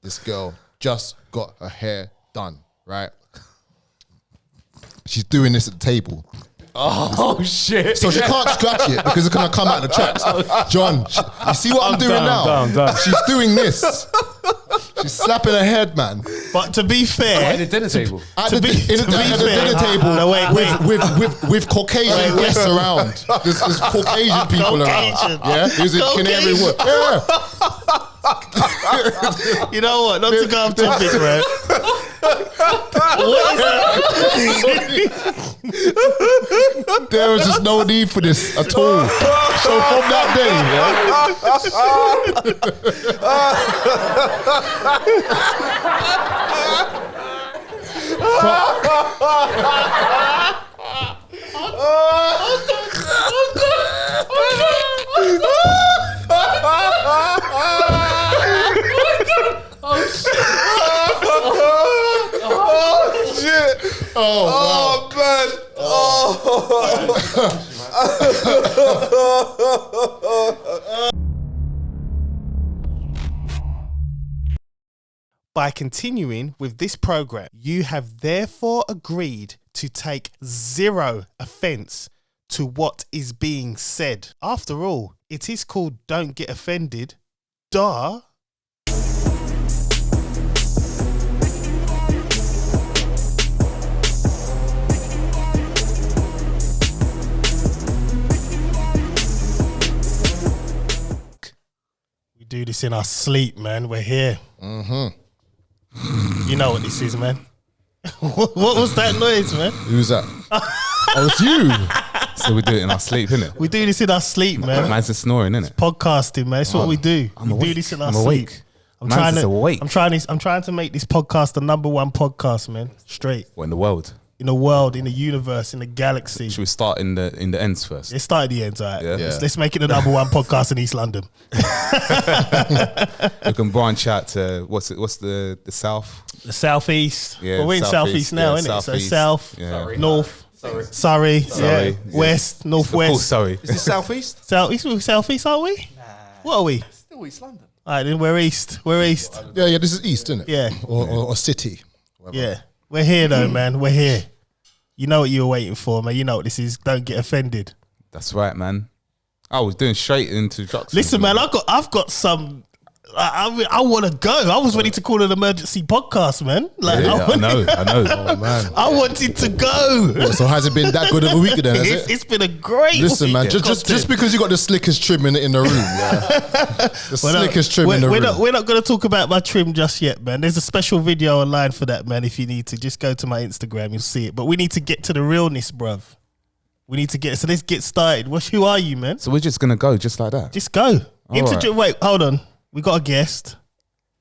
this girl just got her hair done, right? She's doing this at the table. Oh shit! So she can't scratch it because it's gonna come out the tracks. John, you see what I'm doing now? I'm done. She's doing this. She's slapping her head, man. But to be fair, At the dinner table. At the dinner table, No, wait. with Caucasian guests around. There's Caucasian people around. Yeah, he's a Canary Wharf. Yeah. You know what? Not to go off topic, right? What is that? There was just no need for this at all. So from that day, By continuing with this program, you have therefore agreed to take zero offence to what is being said. After all, it is called Don't Get Offended. Duh. We do this in our sleep, man. We're here. You know what this is, man. What was that noise, man? who's that? Oh, it's you. So we do it in our sleep, innit? We do this in our sleep, man. Man's just snoring, innit? Podcasting, man. It's what we do. I'm We awake. do this in our I'm sleep. awake. Man's just awake. I'm trying to make this podcast the #1 podcast, man. Straight What, in the world? in the world, in the universe, in the galaxy. Should we start in the ends first? Let's start at the end, all right? Yeah. Let's make it the #1 podcast in East London. We can branch out to what's the south? The southeast. Yeah, well, we're in southeast now, yeah, innit? So southeast. south, Yeah. north, Surrey, Surrey, yeah. West, Of course, northwest, sorry. Is this southeast? southeast. We're southeast, are we? What are we? Still East London. All right, then we're east. We're east. Yeah, this is East, isn't it? Yeah. Or city. Whatever. Yeah, we're here though, man. We're here. You know what you were waiting for, man. You know what this is. Don't get offended. That's right, man. I was doing straight into drugs. Listen, man. I've got some. I want to go. I was ready to call an emergency podcast, man. Like, Yeah, I know. Oh, man. I wanted to go. Well, so has it been that good of a week then, has it? It's been a great. Listen, week man, of just content. because you got the slickest trim in the room, yeah. The slickest trim in the room. We're not going to talk about my trim just yet, man. There's a special video online for that, man. If you need to, just go to my Instagram, you'll see it. But we need to get to the realness, bruv. We need to get. So let's get started. Who are you, man? So we're just gonna go just like that. Just go. right. Wait, hold on. We got a guest.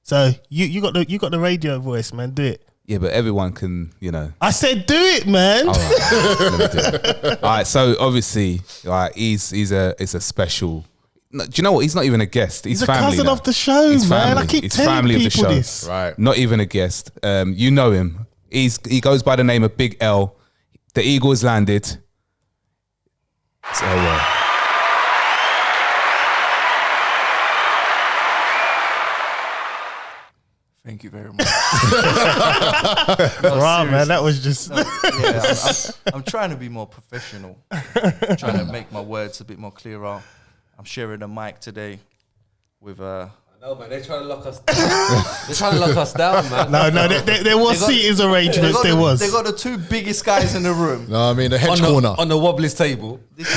So you got the radio voice, man. Do it. Yeah, but everyone can, you know. I said do it, man. All right, let me do it. All right, so obviously, he's a special. No, do you know what? He's not even a guest. He's He's a family cousin now. of the show, He's man. family. I keep He's telling family of the people show. this. Right. Not even a guest. You know him. He goes by the name of Big L. The Eagles landed. It's Elroy. Thank you very much. Right, man. That was just. I'm trying to be more professional. Trying to make my words a bit more clearer. I'm sharing a mic today with No, man, they're trying to lock us. They're trying to lock us down, man. No, there was seating arrangements. There was. They got the two biggest guys in the room. No, I mean the hedge on corner. the Wobblies table. This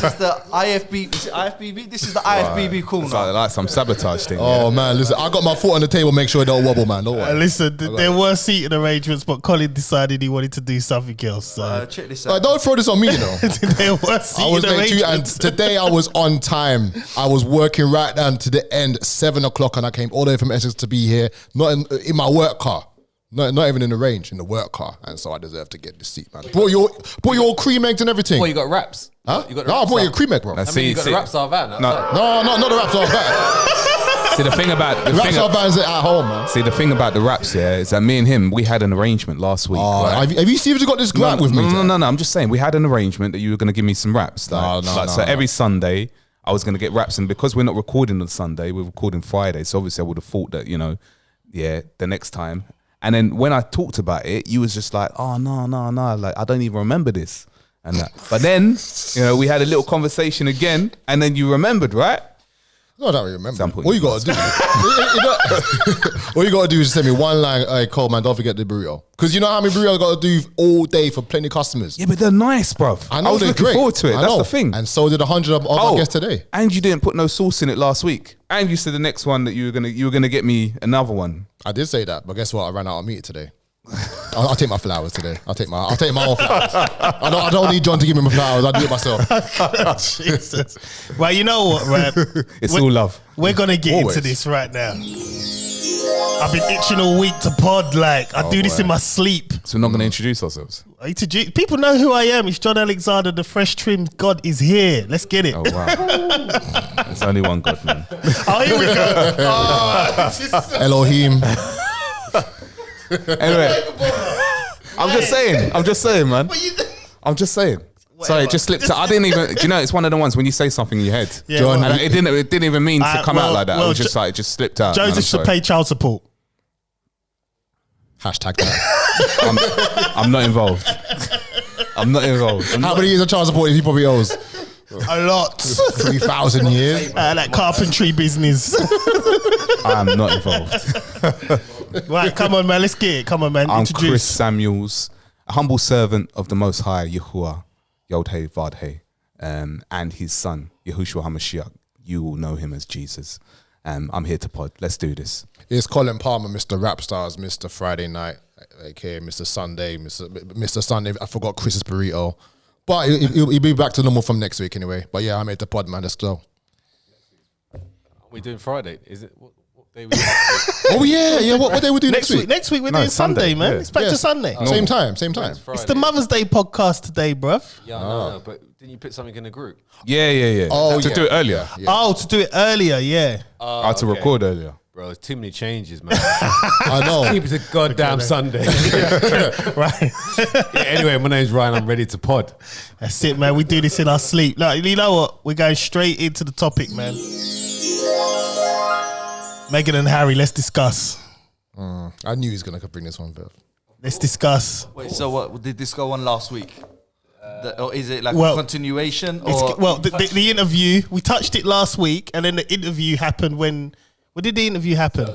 is the IFB. Is it IFBB? This is the IFBB corner. It's like some sabotage thing. Oh man, listen, I got my foot on the table. Make sure it don't wobble, man. Don't worry. Listen, there were seating arrangements, but Colin decided he wanted to do something else. So Check this out. Don't throw this on me, you know. there were I seating was late too, and arrangements. today I was on time. I was working right down to the end, 7 o'clock, and I came all the way from Essex to be here, not in my work car. Not even in the range, in the work car. And so I deserve to get this seat, man. Brought your cream eggs and everything. Well, you got wraps. Huh? You got No, I brought your cream egg, bro. I mean, you got the wraps off van. No, not the wraps off that. See, the thing about The wraps off vans at home, man. See, the thing about the raps, yeah, is that me and him, we had an arrangement last week. Oh, right? have you seriously got this grant with me? No. I'm just saying, we had an arrangement that you were going to give me some raps. So every Sunday, I was going to get raps. And because we're not recording on Sunday, we're recording Friday. So obviously, I would have thought that, you know, Yeah, the next time. And then when I talked about it, you was just like, oh, no. Like, I don't even remember this. And that. But then, we had a little conversation again. And then you remembered, right? No, I don't really remember. Sample All you got to do, all you got to do is just send me one line. Hey, Cole, man, don't forget the burrito. Because you know how many burritos I got to do all day for plenty of customers. Yeah, but they're nice, bruv. I know was they're looking great. forward to it. I That's know. the thing. And so did 100 of our guests today. And you didn't put no sauce in it last week. And you said the next one that you were gonna get me another one. I did say that, but guess what? I ran out of meat today. I'll take my flowers today. I'll take my own flowers. I don't need John to give me my flowers. I'll do it myself. Jesus. Well, you know what, man? It's all love. We're going to get Always. into this right now. I've been itching all week to pod. Like, I do this in my sleep. So we're not gonna introduce ourselves. People know who I am. It's John Alexander, the fresh trimmed God is here. Let's get it. Oh wow. There's only one God, man. Oh, here we go. Oh, Elohim. Anyway, I'm just saying, man. I'm just saying. Sorry, it just slipped out. I didn't even. Do you know? It's one of the ones when you say something in your head, Yeah, John. well, And it didn't even mean to come out like that. well, It was just like it just slipped out. Joseph should pay child support. Hashtag that. I'm not involved. I'm not involved. How many years of child support he probably owes? A lot. 3,000 years. That carpentry business. I'm not involved. Right, come on, man. Let's get it. Come on, man. I'm Introduce. Chris Samuels, a humble servant of the Most High Yahuwah, Yod-Heh Vav-Heh, and his son Yahushua HaMashiach. You will know him as Jesus. I'm here to pod. Let's do this. It's Colin Palmer, Mr. Rap Stars, Mr. Friday Night, aka Mr. Sunday, Mr. Sunday. I forgot Chris's burrito. But he'll be back to normal from next week anyway. But yeah, I made the pod, man. Let's go. We're doing Friday. Is it? What day we doing? Oh yeah. What day we do next week? Next week we're No, doing Sunday, Sunday, man. yeah. It's back to Sunday. Same time. It's Friday. It's the Mother's Day podcast today, bruv. Yeah, no, but didn't you put something in the group? Yeah. Oh, to yeah. do it earlier. Oh, to do it earlier, yeah. I had to record earlier. Bro, there's too many changes, man. I know. Keep it to goddamn Sunday. Right. Yeah, anyway, my name's Ryan. I'm ready to pod. That's it, man. We do this in our sleep. Like, you know what? We're going straight into the topic, man. Meghan and Harry, let's discuss. I knew he was going to bring this one, Viv. Let's discuss. Wait, so what did this go on last week? Or is it like Well, a continuation? It's, Or well, the interview, we touched it last week, and then the interview happened when did the interview happen?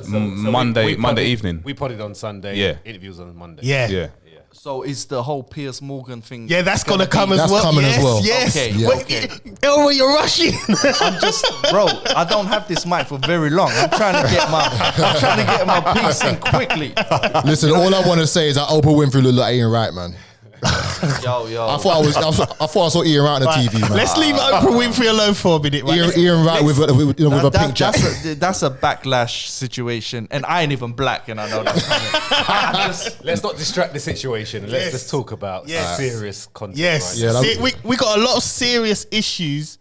Monday evening. We podded on Sunday. Yeah. Interviews on Monday. Yeah. so is the whole Piers Morgan thing? Yeah, that's gonna come as That's well. coming as Yes, well. Yes. Okay, Yeah. Wait, okay. Elroy, you're rushing. I'm just, bro. I don't have this mic for very long. I'm trying to get my piece in quickly. Listen, all I want to say is that Oprah Winfrey looked like Ian Wright, man. Yo. I thought I saw Ian Wright on the TV, man. Let's leave Oprah Winfrey alone for a minute. Right? Ian Wright with a pink jacket. That's a backlash situation, and I ain't even black, and I know that. Let's not distract the situation. Let's Yes. just talk about Yes. serious content. Yes. Right? Yeah, See, we got a lot of serious issues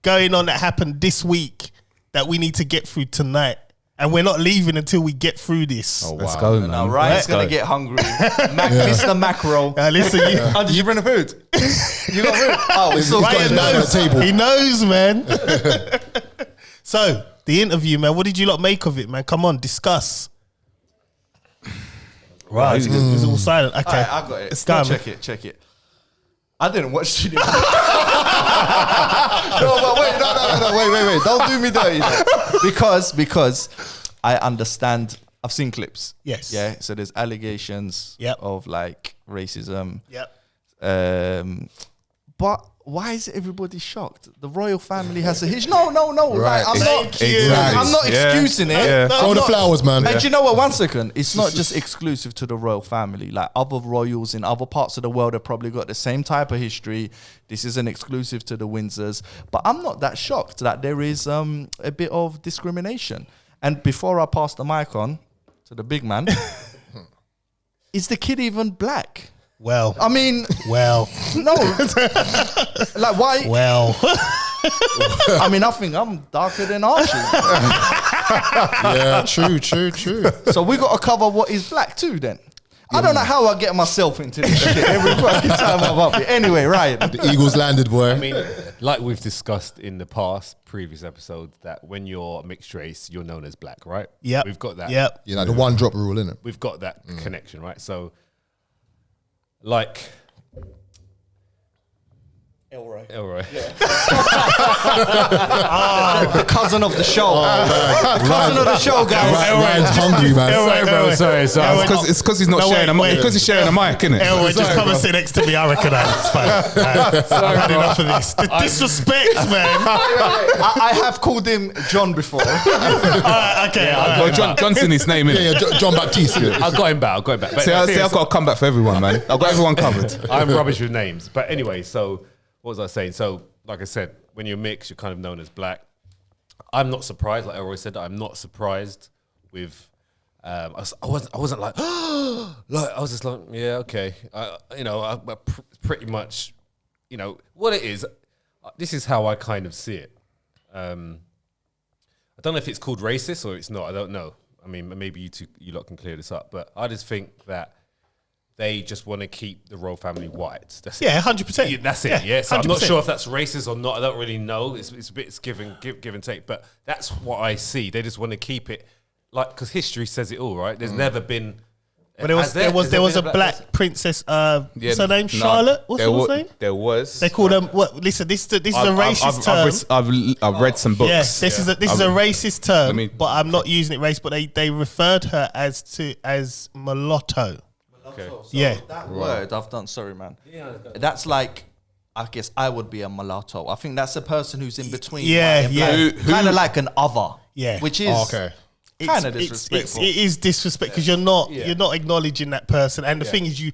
going on that happened this week that we need to get through tonight. And we're not leaving until we get through this. Let's go, man. Now Ryan's gonna get hungry. Mr. Macro. Listen, Oh, did you bring the food? You got food? Oh, it's all got his good. back on the table. He knows, man. So, the interview, man, what did you lot make of it, man? Come on, discuss. Right, it's all silent. Okay, Alright, I got it. Let's go, man. Check it. I didn't watch the No, but wait, don't do me dirty. Because I understand. I've seen clips. Yes. Yeah. So there's allegations Yep. of like racism. Yep. But why is everybody shocked? The royal family has a history. No. Right. Like, I'm Thank you. I'm not excusing it. Yeah. No, Throw I'm the not. flowers, man. And do you know what? 1 second. It's not just exclusive to the royal family. Like other royals in other parts of the world have probably got the same type of history. This isn't exclusive to the Windsors. But I'm not that shocked that there is a bit of discrimination. And before I pass the mic on to the big man, is the kid even black? Well, I mean, well, no. Like why? well. I mean, I think I'm darker than Archie. Yeah, true. So we got to cover what is black too then. I don't know how I get myself into this shit every fucking time I'm up here. Anyway, Ryan. The Eagles landed, boy. I mean, like we've discussed in the previous episodes, that when you're a mixed race, you're known as black, right? Yep. We've got that. Yep. You know, the one drop rule, innit? We've got that connection, right? So, like, Elroy. The cousin of the show. The cousin of the show, guys. Ryan's hungry, man. Sorry, bro. Sorry. It's because he's not No, sharing. wait. Because he's sharing a mic, innit? Elroy, just come and sit next to me. I reckon it's fine. I've had enough of this. The disrespect, man. I have called him John before. Okay. Well, Johnson, his name, innit? Yeah, John-Baptiste. I got him back. But See, I've got to come back for everyone, man. I've got everyone covered. I'm rubbish with names. But anyway, so what was I saying? So, like I said, when you're mixed, you're kind of known as black. I'm not surprised, like Elroy said, I'm not surprised with. I wasn't like, like I was just like, yeah, okay, I pretty much, what it is. This is how I kind of see it. I don't know if it's called racist or it's not. I don't know. I mean, maybe you lot can clear this up, but I just think that they just want to keep the royal family white. That's Yeah, it. 100%. That's it. Yeah. So I'm not 100%. sure if that's racist or not. I don't really know. It's a bit give and take, but that's what I see. They just want to keep it because history says it all, right? There's never been. But there was a black princess. What's her name? Charlotte. What's her name? There was. They call them what? Listen, this is a racist term. I've read some books. Yes, this is a racist term, me- but I'm not using it race. But they referred her as mulatto. Okay. Yeah. That word I've done. Sorry, man. That's like, I guess I would be a mulatto. I think that's a person who's in between. Yeah, yeah. Kind of like an other. Yeah. Which is kind of It's disrespectful. it is disrespect because you're not acknowledging that person. And the thing is,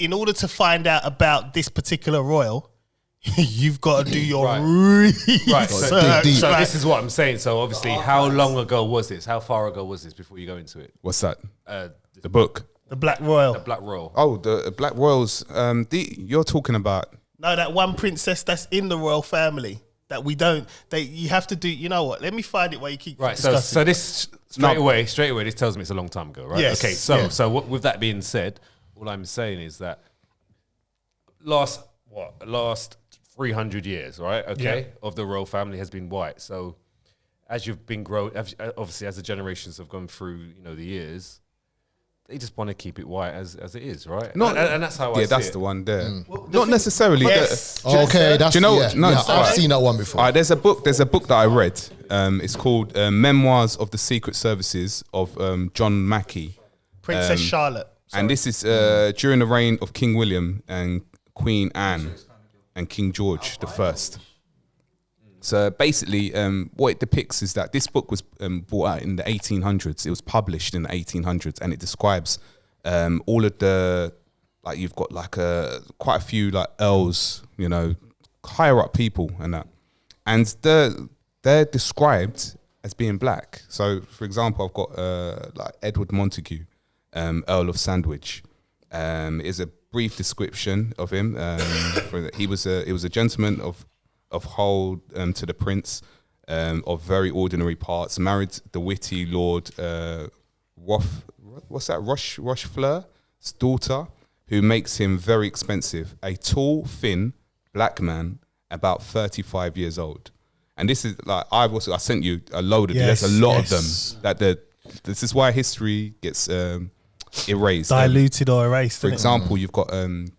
in order to find out about this particular royal, you've got to do your research. Right. So, deep. so this is what I'm saying. So obviously, how long ago was this? How far ago was this before you go into it? What's that? The book. The Black Royal. The Black Royal. Oh, the Black Royals. You're talking about. No, that one princess that's in the royal family that we don't. You have to do. You know what? Let me find it while you keep. Right. discussing. So this straight away. This tells me it's a long time ago, right? Yes, Okay. So yeah. with that being said, all I'm saying is that last 300 years, right? Okay, of the royal family has been white. So as you've been obviously as the generations have gone through, the years. They just want to keep it white as it is, right? And that's how I see it. Yeah, that's the one there. Not necessarily. Yes. Okay, that's Do you know? No, I've alright. seen that one before. Alright, there's a book that I read. It's called Memoirs of the Secret Services of John Mackey. Princess Charlotte. And this is during the reign of King William and Queen Anne and King George the First. So basically, what it depicts is that this book was brought out in the 1800s. It was published in the 1800s, and it describes all of the you've got quite a few earls, higher up people and that, and they're described as being black. So, for example, I've got Edward Montague, Earl of Sandwich. Is a brief description of him. He was a gentleman of hold to the prince, of very ordinary parts, married the witty Lord Rochefleur's daughter, who makes him very expensive, a tall, thin, black man, about 35 years old. And this is I sent you a load of Yes, there's a lot yes. of them. This is why history gets erased. Diluted or erased. For innit? example, you've got the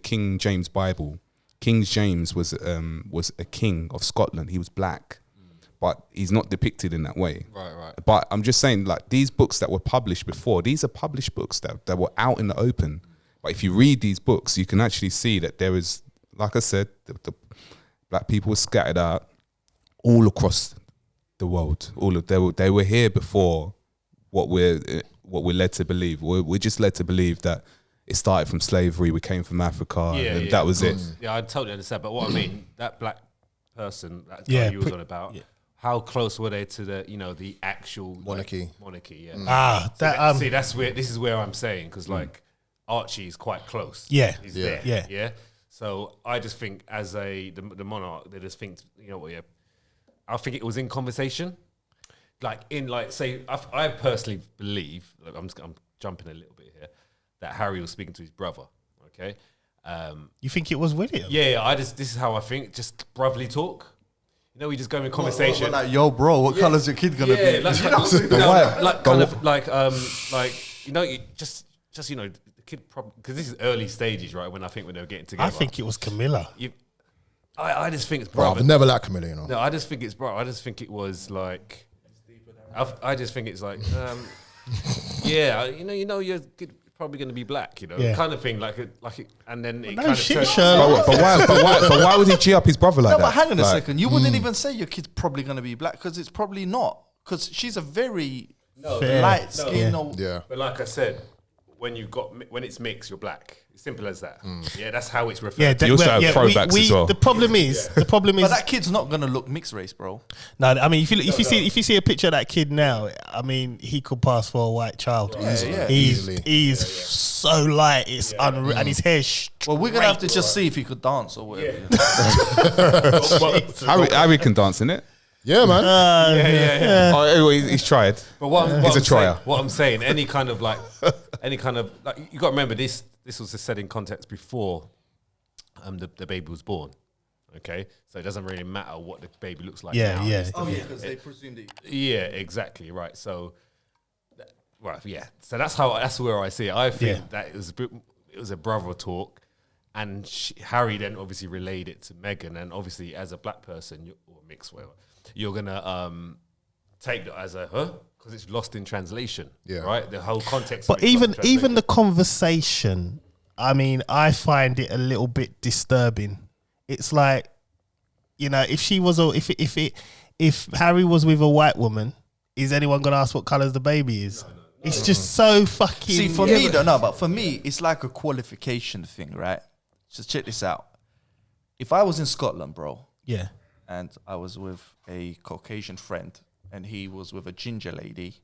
King James Bible. King James was a king of Scotland. He was black, but he's not depicted in that way. Right. But I'm just saying, these books that were published before, these are published books that were out in the open. But if you read these books, you can actually see that there is, like I said, the black people were scattered out all across the world. They were here before what we're led to believe. We're just led to believe that it started from slavery. We came from Africa, and that was it. Yeah, I totally understand. But what I mean, that black person that guy you was on about, how close were they to the actual Monarchy? Monarchy, yeah. This is where I'm saying, because Archie is quite close. Yeah. He's there. Yeah. Yeah. So I just think as the monarch, they just think, I think it was in conversation. I personally believe, I'm jumping a little bit here, that Harry was speaking to his brother, okay? You think it was William? Yeah, this is how I think. Just brotherly talk. You know, we just go in conversation. Like, yo, bro, what colour's your kid gonna be? Like, you know, just you know, the kid probably because this is early stages, right? When they were getting together. I think it was Camilla. I just think it's Bro, brother. I've never liked Camilla, you know. No, I just think it's bro. I just think it was like. I just think it's like, yeah, you know, you're probably going to be black, you know, kind of thing, and then it kind of. Shit, turns- Sherlock. But why would he G up his brother like No, that? but hang on a Like, second. You wouldn't even say your kid's probably gonna be black because it's probably not. Because she's a very Fair. light skin. Yeah. But like I said, when it's mixed, you're black. It's simple as that. Yeah, that's how it's referred. Yeah, to. You also have throwbacks as well. The problem is, But that kid's not gonna look mixed race, bro. no. I mean, if you see a picture of that kid now, I mean, he could pass for a white child. yeah. Easily. He's so light, it's unreal, and his hair's straight. Well, we're gonna have to just see if he could dance or whatever. Harry can dance, innit? Yeah, man. Oh, he's tried. But what I'm He's a trier. saying, what I'm saying, any kind of like, you got to remember this was said in context before the baby was born. Okay, so it doesn't really matter what the baby looks like. Yeah, now. yeah. It's the- because they presumed it. Yeah, exactly right. So, So that's where I see it. I think that it was a brother talk, and Harry then obviously relayed it to Meghan, and obviously as a black person or mixed, whatever, you're gonna take that as a because it's lost in translation. Yeah. Right. The whole context. But of it's lost in even the translation. conversation, I mean, I find it a little bit disturbing. It's like, you know, if Harry was with a white woman, is anyone gonna ask what colours the baby is? It's just so fucking. See, for me, but for me, it's like a qualification thing, right? Just check this out. If I was in Scotland, bro, yeah, and I was with a Caucasian friend, and he was with a ginger lady,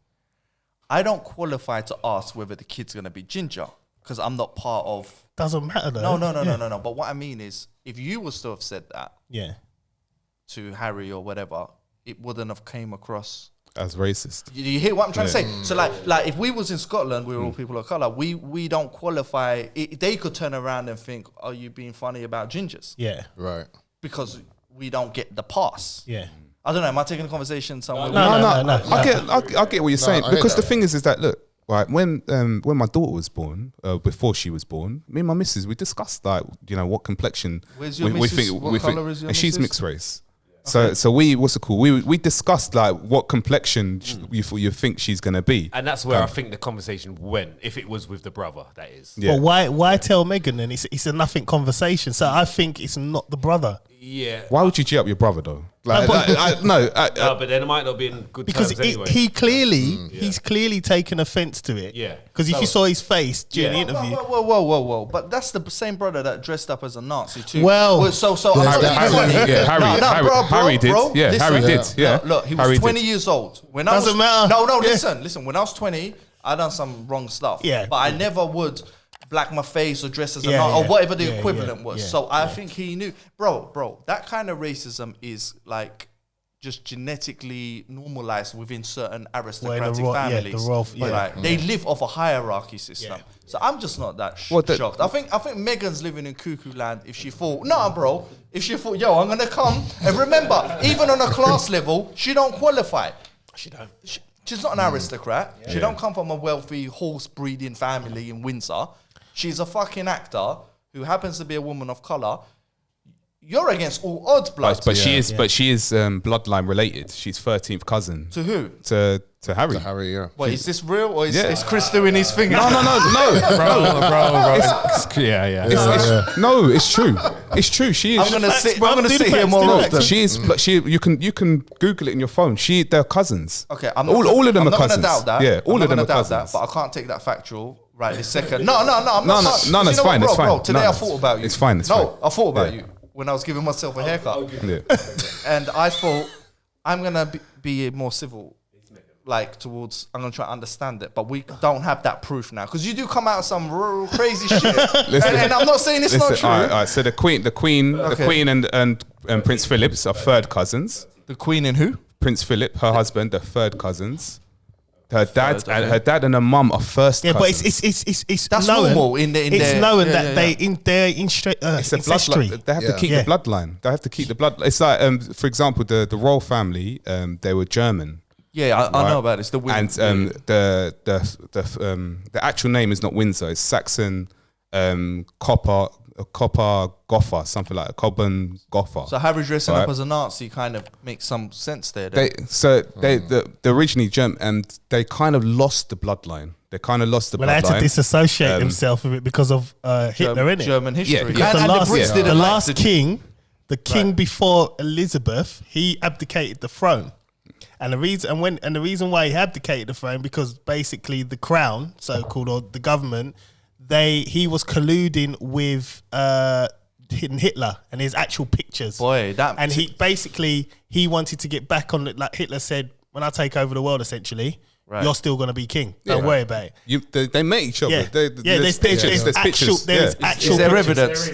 I don't qualify to ask whether the kid's gonna be ginger because I'm not part of. doesn't matter though. No. But what I mean is, if you was to have said that Yeah, to Harry or whatever, it wouldn't have came across. As racist. You hear what I'm trying to say? So like if we was in Scotland, we were all people of colour, we don't qualify. They could turn around and think, are you being funny about gingers? yeah, Right. Because we don't get the pass. yeah. I don't know, am I taking the conversation somewhere? No. I get what you're saying I hear because that. the thing is that look, right, when my daughter was born, before she was born, me and my missus, we discussed like, you know, what complexion. Where's your missus? What colour is your and she's missus? mixed race. So what's it called? We discussed like what complexion you think she's gonna be. And that's where I think the conversation went. If it was with the brother, that is. Yeah. But why tell Meghan then? It's a nothing conversation. So I think it's not the brother. Yeah. Why would you G up your brother though? Like, No, but then it might not be in good Because terms anyway. he's clearly taken offence to it. Yeah. Because if you saw his face during the Yeah. interview, Whoa. But that's the same brother that dressed up as a Nazi too. Well, so There's I'm not that being funny. Harry, yeah. Harry did. Yeah, listen. Harry did. Yeah. Look, he was Harry 20 did. years old. When Doesn't matter. No, Yeah. listen. When I was 20, I done some wrong stuff. Yeah. But I never would black my face or dress as a Yeah, Nazi or yeah. whatever the Yeah, equivalent yeah, was. yeah, So I think he knew. Bro, that kind of racism is like just genetically normalized within certain aristocratic families. Right? They live off a hierarchy system. So I'm just not that shocked. I think Meghan's living in cuckoo land if she thought, if she thought, yo, I'm gonna come. And remember, even on a class level, she don't qualify. She don't. She's not an aristocrat. She don't come from a wealthy horse breeding family in Windsor. She's a fucking actor who happens to be a woman of colour. You're against all odds, blood. But she is bloodline related. She's 13th cousin. To who? To Harry. To Harry, yeah. Wait, is this real or is Chris doing his finger? No. bro. No, it's true. It's true. She is. I'm gonna sit Do the here facts, more do the often. She is. But you can Google it in your phone. They're cousins. Okay, I'm all of them I'm are not cousins. Gonna doubt that. Yeah, all I'm of them not are gonna doubt cousins. that, but I can't take that factual right this second. No, I'm not. No, You it's know fine, what, it's fine. Bro, today No, I thought about you. it's fine, it's no, fine. I thought about Yeah. you when I was giving myself a haircut, Yeah. and I thought I'm gonna be more civil. Like I'm gonna try to understand it, but we don't have that proof now because you do come out with some real crazy shit, and I'm not saying it's not true. All right. So the Queen and Prince Philip are third cousins. The Queen and who? Prince Philip, her husband, are third cousins. her dad and her mum are first Yeah, cousins. but it's That's known, normal in it's their, known that they in their It's a ancestry. bloodline. They have to keep Yeah. the bloodline. They have to keep the blood. It's like, for example, the royal family. They were German, Yeah, I right? know about this. The Windsor. and the actual name is not Windsor. It's Saxon, Copper Gotha, something like Cobham Gotha. So Harry dressing Right. up as a Nazi kind of makes some sense there. They originally German, and they kind of lost the bloodline. They kind of lost the Well, they bloodline. had to disassociate themselves with it because of Hitler, innit? German history. Yeah, Because and the last, the Brits didn't the like last king, the king before Elizabeth, he abdicated the throne, and the reason why he abdicated the throne because basically the crown, so called, or the government, he was colluding with Hitler and his actual pictures. Boy, and he wanted to get back on it. Like Hitler said, when I take over the world, essentially. Right. You're still gonna be king. Don't worry about it. They met each other. Yeah, there's pictures. actual is there pictures. evidence?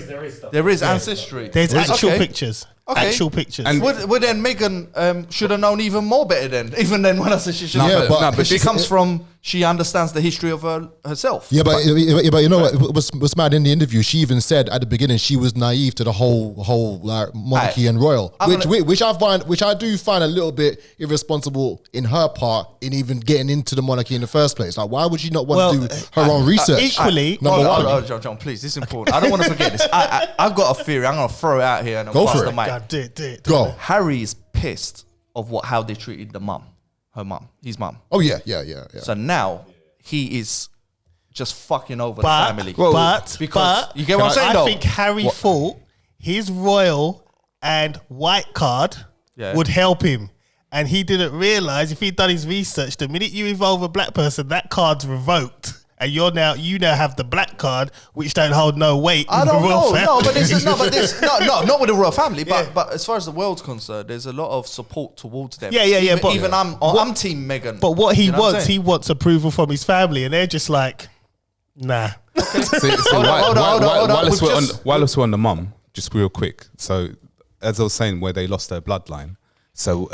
There is ancestry. There's actual Okay. pictures. Okay. Actual pictures. And- Would then Meghan should have known even more better then? Even then when I said she should Yeah, have. but- But she comes from, she understands the history of herself. Yeah, but you know what was mad in the interview? She even said at the beginning she was naive to the whole like monarchy and royal, which I do find a little bit irresponsible in her part in even getting into the monarchy in the first place. Like, why would she not want to do her own research? equally- number one. John, please, this is important. I don't want to forget this. I've got a theory. I'm going to throw it out here and Go pass for the it. mic. God, do it. Go. Harry is pissed of how they treated his mum. Oh yeah. So now he is just fucking over But, the family. but you get what I'm saying, I though? think Harry thought his royal and white card would help him. And he didn't realise if he'd done his research, the minute you involve a black person, that card's revoked. And you now have the black card, which don't hold no weight. I with the don't royal know. family. Not with the royal family, but as far as the world's concerned, there's a lot of support towards them. Yeah. But Even I'm Team Meghan. But what he You know what I'm wants, saying? he wants approval from his family, and they're just like, nah. Hold on. Whilst we're on the mum, just real quick. So as I was saying, where they lost their bloodline. So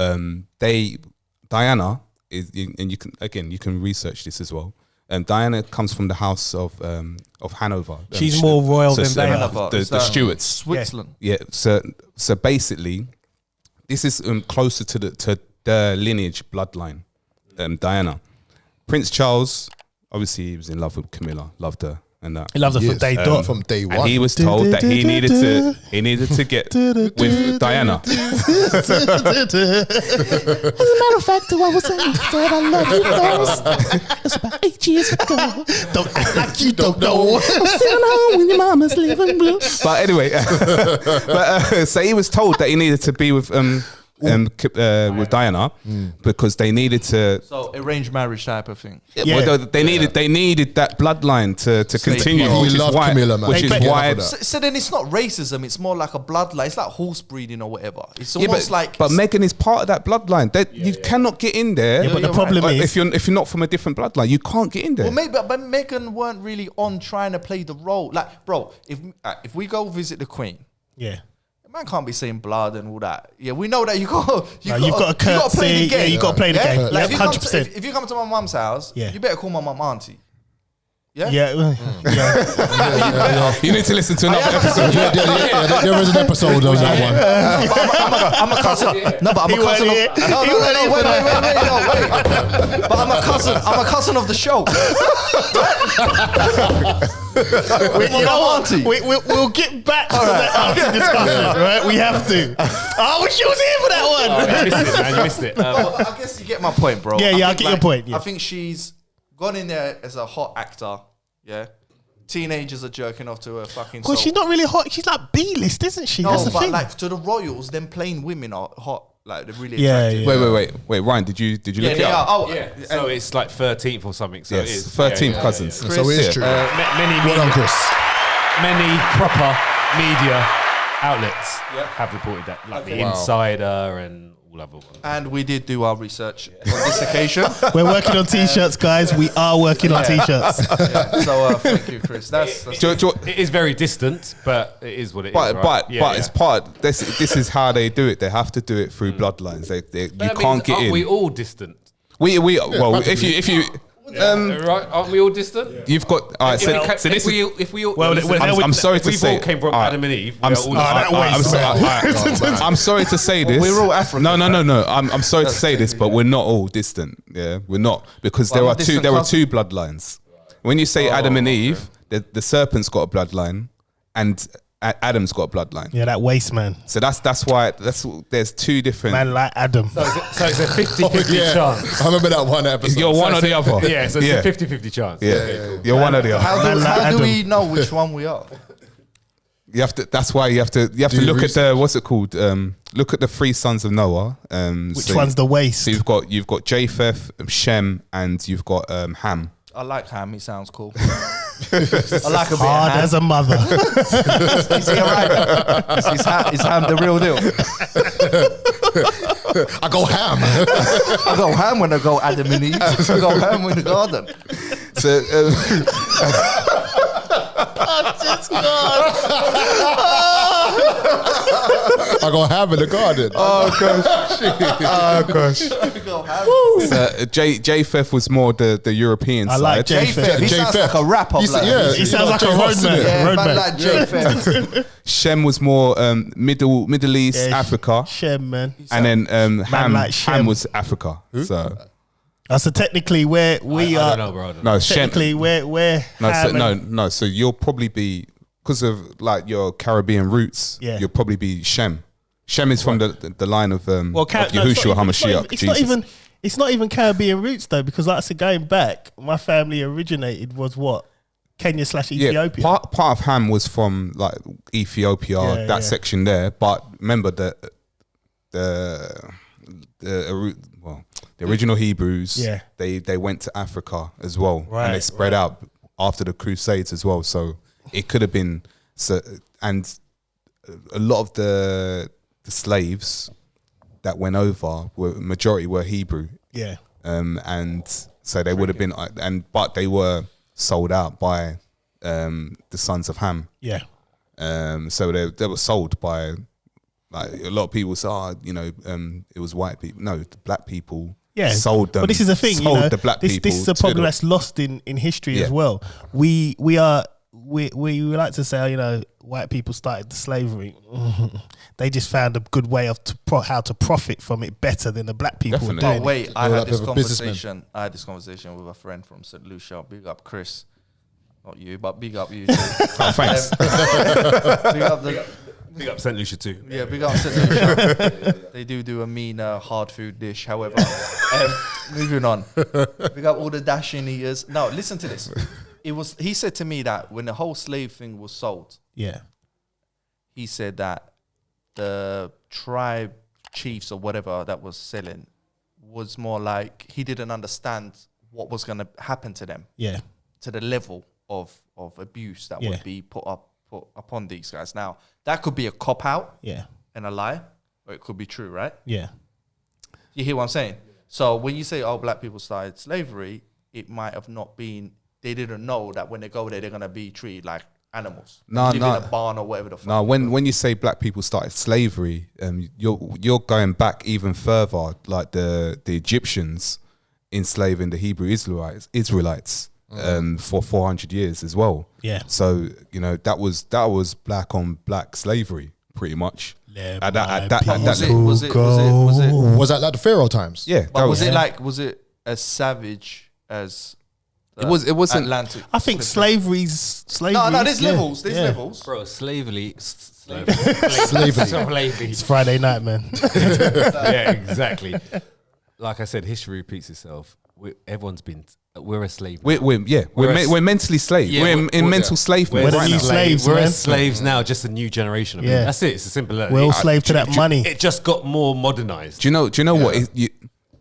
Diana is, and you can research this as well. Diana comes from the house of Hanover. She's more royal than they are. The Stuarts. Switzerland. Yeah. So basically, this is closer to the lineage bloodline. Diana, Prince Charles, obviously he was in love with Camilla, loved her, and that. He loves her from day dot. From day one. And he was told that he needed to get with Diana. As a matter of fact, I was saying that I love you first. It's about 8 years ago. Don't act like you don't know. I'm sitting home when your mama's leaving blue. But anyway, so he was told that he needed to be with Diana because they needed to. So arranged marriage type of thing. Well, they needed that bloodline to continue, He which is loved why. Camilla, man. Which is They why. get So then it's not racism. It's more like a bloodline. It's like horse breeding or whatever. It's almost like. But Meghan is part of that bloodline. You cannot get in there. Yeah, but the problem is, if you're not from a different bloodline, you can't get in there. Well, maybe, but Meghan weren't really on trying to play the role. Like, bro, if we go visit the Queen, yeah. man can't be saying blood and all that. Yeah, we know that you've got to curtsy. play the game. Yeah, you got to play the game. Like, Like, if you come 100%. if you come to my mum's house, Yeah. you better call my mum auntie. Yeah? Yeah. You need to listen to another episode. There is an episode on that one. I'm a cousin. No, but I'm a cousin. Wait. But I'm a cousin of the show. We'll get back to that auntie discussion, right? We have to. I wish you was here for that one. You missed it. I guess you get my point, bro. Yeah, I think, get your point, yeah. I think she's gone in there as a hot actor. Yeah, teenagers are jerking off to her fucking. Well, soul. she's not really hot. She's like B-list, isn't she? No, That's the but thing. like to the royals, them plain women are hot. Like they're really Yeah, attractive. Wait, Ryan, did you look Yeah, it they are. up? Oh, Yeah, so it's like 13th or something. So it Yes, is 13th cousins. So it is true. Many Well done, Chris. many proper media outlets have reported that, like the Insider and all other ones. And we did do our research on this occasion. We're working on T-shirts, guys. We are working on T-shirts. So thank you, Chris. That's It is very distant, but it is what it is. But right? it's part. This is how they do it. They have to do it through bloodlines. You But I mean, can't get aren't in. we all distant? Well, if you right? Aren't we all distant? you've got all right. So this is. If we all, Well, listen, I'm sorry if to we say. all came from all right, Adam and Eve. I'm, we are all I'm sorry. I'm sorry to say this. We're all African. No. I'm sorry to say this, but we're not all distant. Yeah, we're not because Well, there I'm are a two. distant There are cousin. two bloodlines. When you say Adam and Eve, the serpent's got a bloodline, and Adam's got a bloodline. Yeah, that waste man. So that's why there's two different. Man like Adam. So it's a 50-50 Yeah. chance. I remember that one episode. You're one or the other. Yeah, so it's a 50-50 chance. Yeah, you're one or the other. How do we know which one we are? You have to. That's why you have to look at the what's it called? Look at the three sons of Noah. Which one's the waste? So you've got Japheth, Shem, and you've got Ham. I like Ham. He sounds cool. I like a bit Hard of Ham. as a mother. Is he alright? Is Ham the real deal? I go ham. I go Ham when I go Adam and Eve. I go Ham in the garden. So I go ham in the garden. I go Ham. Japheth was more the European I side. like Japheth. He sounds like a rapper. He's- Like, yeah. He sounds like a J-Hop's in roadman. it. yeah, Roadman. man like Japheth. Shem was more Middle East, Yeah, Africa, Shem, man. and then Ham like Shem. Ham was Africa. So So technically, where we I are, don't know, bro. I don't know. no, Shem. technically, where No, so, Ham and- no. So you'll probably be because of like your Caribbean roots. Yeah. You'll probably be Shem. Shem is from the line of Well, of Yahushua HaMashiach. It's not even Caribbean roots though, because like I said, going back, my family originated was what Kenya / Yeah, Ethiopia. part of Ham was from like Ethiopia, Yeah, that yeah. section there. But remember the original Hebrews. Yeah. they went to Africa as well, Right, and they spread out after the Crusades as well. So it could have been and a lot of the slaves that went over majority were Hebrew. Yeah, And so they would have been, but they were sold out by the sons of Ham. yeah. So they were sold by like a lot of people say, it was white people. No, the black people Yeah, sold them. But this is the thing, sold the black people. This is a to problem the- that's lost in history Yeah. as well. We like to say, white people started the slavery. They just found a good way of how to profit from it better than the black people were Definitely. doing. Oh wait, I All had that this type of businessman. conversation. I had this conversation with a friend from St. Lucia. Big up Chris, not you, but big up you. Too. Oh, thanks. Big up the. Big up St. Lucia too. Yeah, big up St. Lucia. They do a mean hard food dish. However, moving on. Big up all the dashing eaters. Now listen to this. He said to me that when the whole slave thing was sold, Yeah, he said that the tribe chiefs or whatever that was selling was more like he didn't understand what was going to happen to them, yeah, to the level of abuse that Yeah. would be put upon these guys. Now that could be a cop out yeah, and a lie, or it could be true, right? yeah. You hear what I'm saying? So when you say, oh, black people started slavery, it might have not been, they didn't know that when they go there, they're going to be treated like animals. No, live no. in a barn or whatever the fuck. No, when you say black people started slavery, you're going back even further, like the Egyptians enslaving the Hebrew Israelites for 400 years as well. Yeah. So that was black on black slavery pretty much. Let At my that Was level. it Was that like the Pharaoh times? Yeah, But was it as savage as It wasn't. Atlantic? I think slavery's. No, there's yeah, levels. There's yeah. levels. Bro, slavery. It's Friday night, man. Yeah, exactly. Like I said, history repeats itself. We're a slave. We're mentally slaves. Yeah, we're in mental slavery We're the right new now. slaves, We're man. slaves now, just a new generation of Yeah. it. That's it. It's as simple as We're all that. slave to that money. It just got more modernized. Do you know what?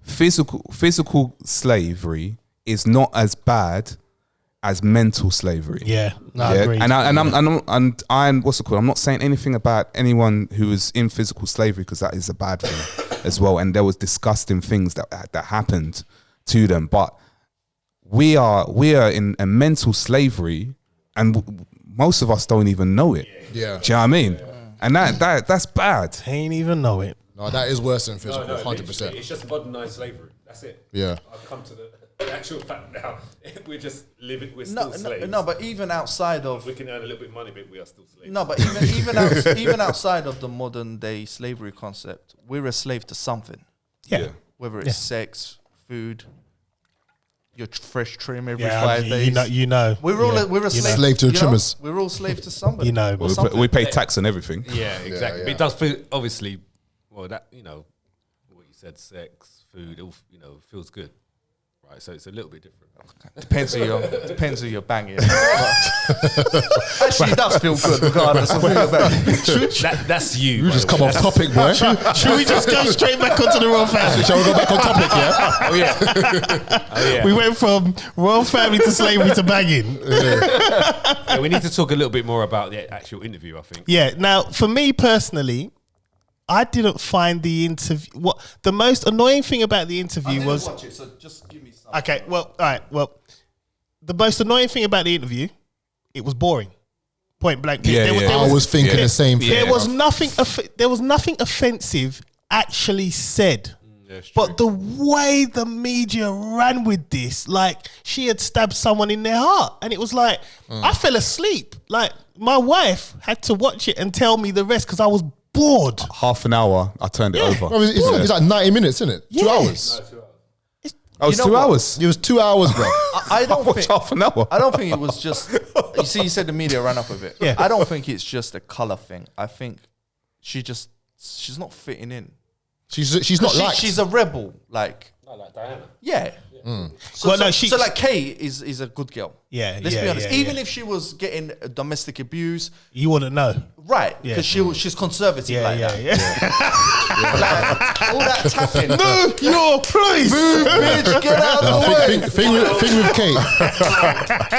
Physical slavery is not as bad as mental slavery. Yeah, no, I agree. And what's it called? I'm not saying anything about anyone who is in physical slavery because that is a bad thing as well. And there was disgusting things that happened to them. But we are in a mental slavery, and most of us don't even know it. Yeah. Do you know what I mean? And that's bad. Ain't even know it. No, that is worse than physical, 100%. It's just modernized slavery. That's it. Yeah. I've come to the actual fact now. We're just living. We're still slaves. No, but even outside of we can earn a little bit of money, but we are still slaves. no, but even outside of the modern day slavery concept, we're a slave to something. Yeah. Whether it's sex, food, your fresh trim every Yeah, 5 days. you know. We're all we're a slave, Slave to the you know? trimmers. We're all slave to somebody. You know, or but something. We pay tax on everything. Yeah, exactly. yeah. But it does feel obviously. Well, that what you said, sex, food, feels good, right? So it's a little bit different. Depends who you're banging. Actually, it does feel good regardless of who you're banging. That's you. You just come off topic, boy. should we just go straight back onto the royal family? Shall we go back on topic, yeah? Oh yeah. We went from royal family to slavery to banging. Yeah, we need to talk a little bit more about the actual interview, I think. Yeah. Now, for me personally, I didn't find the interview. What the most annoying thing about the interview was. Watch it, so just give me some. Okay. Well, all right. Well, the most annoying thing about the interview, it was boring. Point blank. I was thinking the same thing. There was nothing. There was nothing offensive actually said. But the way the media ran with this, like she had stabbed someone in their heart, and it was like I fell asleep. Like my wife had to watch it and tell me the rest because I was bored. Half an hour, I turned it over. Bro, it's like 90 minutes, isn't it? 2 hours. Oh, it's 2 hours. It was 2 hours, bro. I don't Watch think. half an hour. I don't think it was just. You see, you said the media ran up with it. Yeah. I don't think it's just a color thing. I think she's not fitting in. She's not liked. She's a rebel. Like Not like Diana. yeah. So, Well, no, so like Kay is a good girl. Yeah, Let's yeah, be honest. yeah, Even yeah. if she was getting domestic abuse, You wouldn't know. right? Yeah. Because she's conservative Yeah, like yeah, that. yeah. Like, all that tapping. No, your place. Move, bitch, get out of the way. Thing with Kate.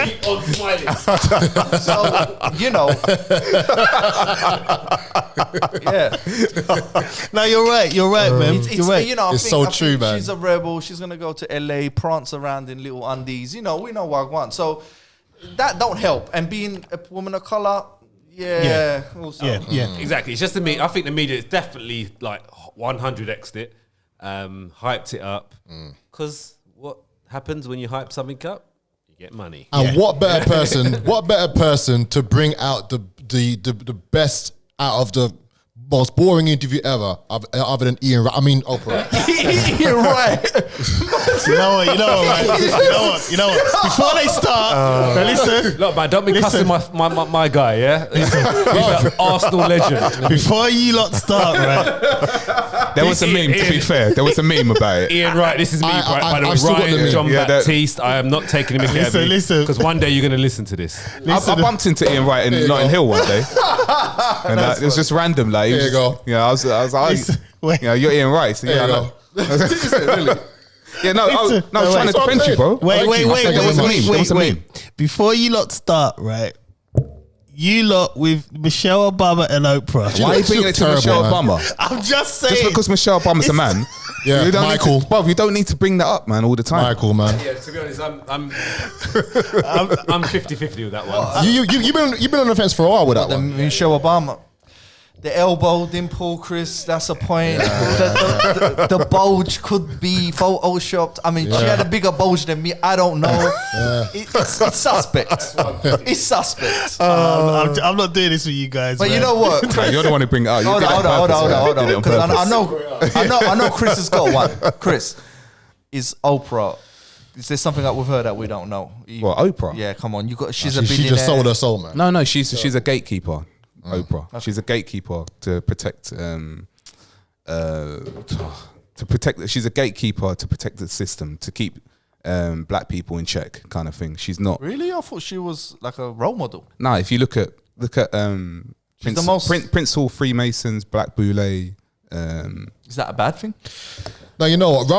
Keep on smiling. So yeah. No, you're right. You're right, man. It's, You're right. I It's think, so I think true, man. She's a rebel. She's gonna go to LA, prance around in little undies. We know what I want. So that don't help. And being a woman of color, also. Yeah. Exactly. It's just I think the media is definitely like 100x'd it, hyped it up. Because what happens when you hype something up? You get money. And what better person to bring out the best out of the most boring interview ever other than Oprah. You're right. You know what? You know what? Before they start, now listen. Look, man, don't be cussing my guy, yeah? He's an Arsenal legend. Before you lot start, right? There was a meme, to be fair. There was a meme about it. Ian Wright, this is me, by the way, I've still got the Ryan meme. John-Baptiste. I am not taking him again. Listen. Because one day you're going to listen to this. I bumped into Ian Wright in Notting Hill one day. And it was just random. Like, There you go. Yeah, I was like, Listen, wait. you're Ian Wright. So yeah, I know. Really? Yeah, no, I was trying to That's what I'm defend you, bro. saying. There was a meme. Before you lot start, right? You lot with Michelle Obama and Oprah. Why are you bringing it to terrible, Michelle man. Obama? I'm just saying. Just because Michelle Obama's a man. Yeah, you don't Michael. you don't need to bring that up, man, all the time. Michael, man. Yeah, to be honest, I'm 50-50 with that one. You've been on the fence for a while with that one. Michelle Obama. The elbow dimple, Chris, that's a point. The bulge could be photoshopped. I mean, she had a bigger bulge than me. I don't know. It's suspect. It's suspect. I'm not doing this with you guys. But man. you know what? Like, you're the one who bring it up. You Hold did it on. purpose. Because I know Chris has got one. Chris, is Oprah. Is there something up with her that we don't know? What, Oprah? Yeah, come on. She's a She billionaire. just sold her soul, man. No, she's a gatekeeper. Oprah. She's a gatekeeper to protect. She's a gatekeeper to protect the system, to keep black people in check, kind of thing. She's not. Really? I thought she was like a role model. No, if you look at Prince Hall Freemasons, Black Boule. Is that a bad thing? Now you know what?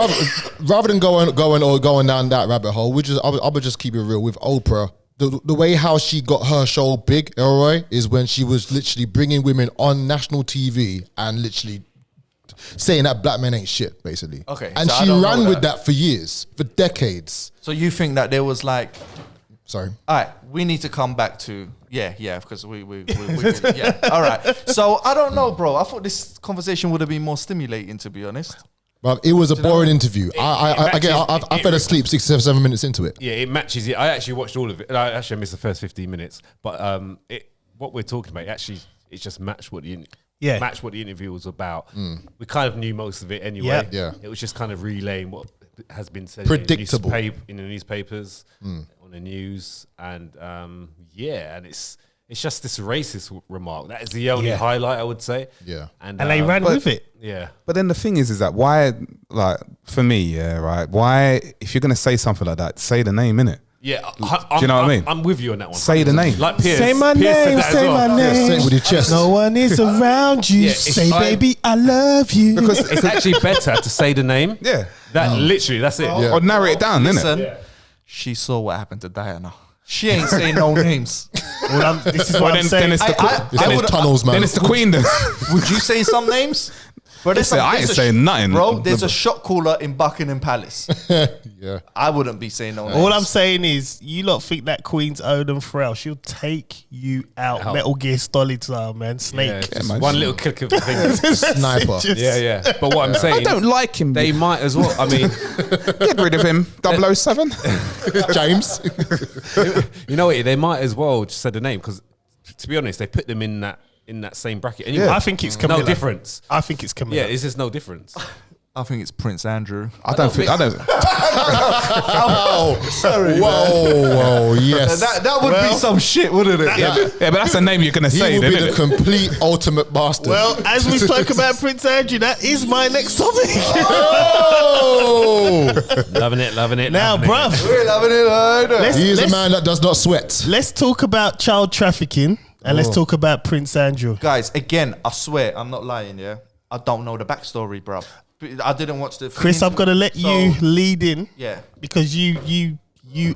Rather than going down that rabbit hole, I would just keep it real with Oprah. The way how she got her show big, Elroy, is when she was literally bringing women on national TV and literally saying that black men ain't shit, basically. Okay, and so I she don't ran know with that. that for years, for decades. So you think that there was like, Sorry. all right, we need to come back to because we all right. So I don't know, bro. I thought this conversation would have been more stimulating, to be honest. But it was a boring interview. I fell asleep 7 minutes into it. Yeah, it matches it. I actually watched all of it. I missed the first 15 minutes. But what we're talking about, it just matched what the interview was about. We kind of knew most of it anyway. Yeah. It was just kind of relaying what has been said Predictable. in the newspapers, on the news, and and it's just this racist remark. That is the only highlight, I would say. Yeah. And they ran with it. Yeah. But then the thing is that why, like, for me, why, if you're going to say something like that, say the name, innit? Yeah. Do you know what I mean? I'm with you on that one. Say the name. Like Piers. Say my name, said that as say well. my name. Say it with your chest. No one is around you. Yeah, it's Say, like- baby, I love you. Because It's actually better to say the name. yeah, That literally, that's it. or narrow it down, Listen, innit? she saw what happened to Diana. She ain't saying no names. This is what I'm saying. Then it's the It's those tunnels, man. then it's the Queen. Then Would you say some names? Bro, Listen, I ain't saying nothing. Bro, there's a shot caller in Buckingham Palace. Yeah. I wouldn't be saying no names. All I'm saying is, you lot think that Queen's Odin Frail. She'll take you out. Metal Gear Solid style, man. Snake. Yeah, just man. one little click of the finger. Sniper. Yeah. But what I'm saying, I don't like him. they might as well. I mean, Get rid of him. 007. James. you know what? They might as well just say the name because, to be honest, they put them in that same bracket anyway. I think it's Camilla. No difference. I think it's Camilla. Yeah, it's just no difference. I think it's Prince Andrew. I don't. Whoa, yes. That would be some shit, wouldn't it? Yeah, but that's a name you're gonna He say, will then, be the innit? complete ultimate bastard. Well, as we spoke about Prince Andrew, that is my next topic. Oh! Loving it. Now, loving it. bruv, We're loving it, I know. He is a man that does not sweat. let's talk about child trafficking and let's talk about Prince Andrew. Guys, again, I swear, I'm not lying, yeah? I don't know the backstory, bruv. I didn't watch the Chris, I'm gonna let you lead in Yeah. because you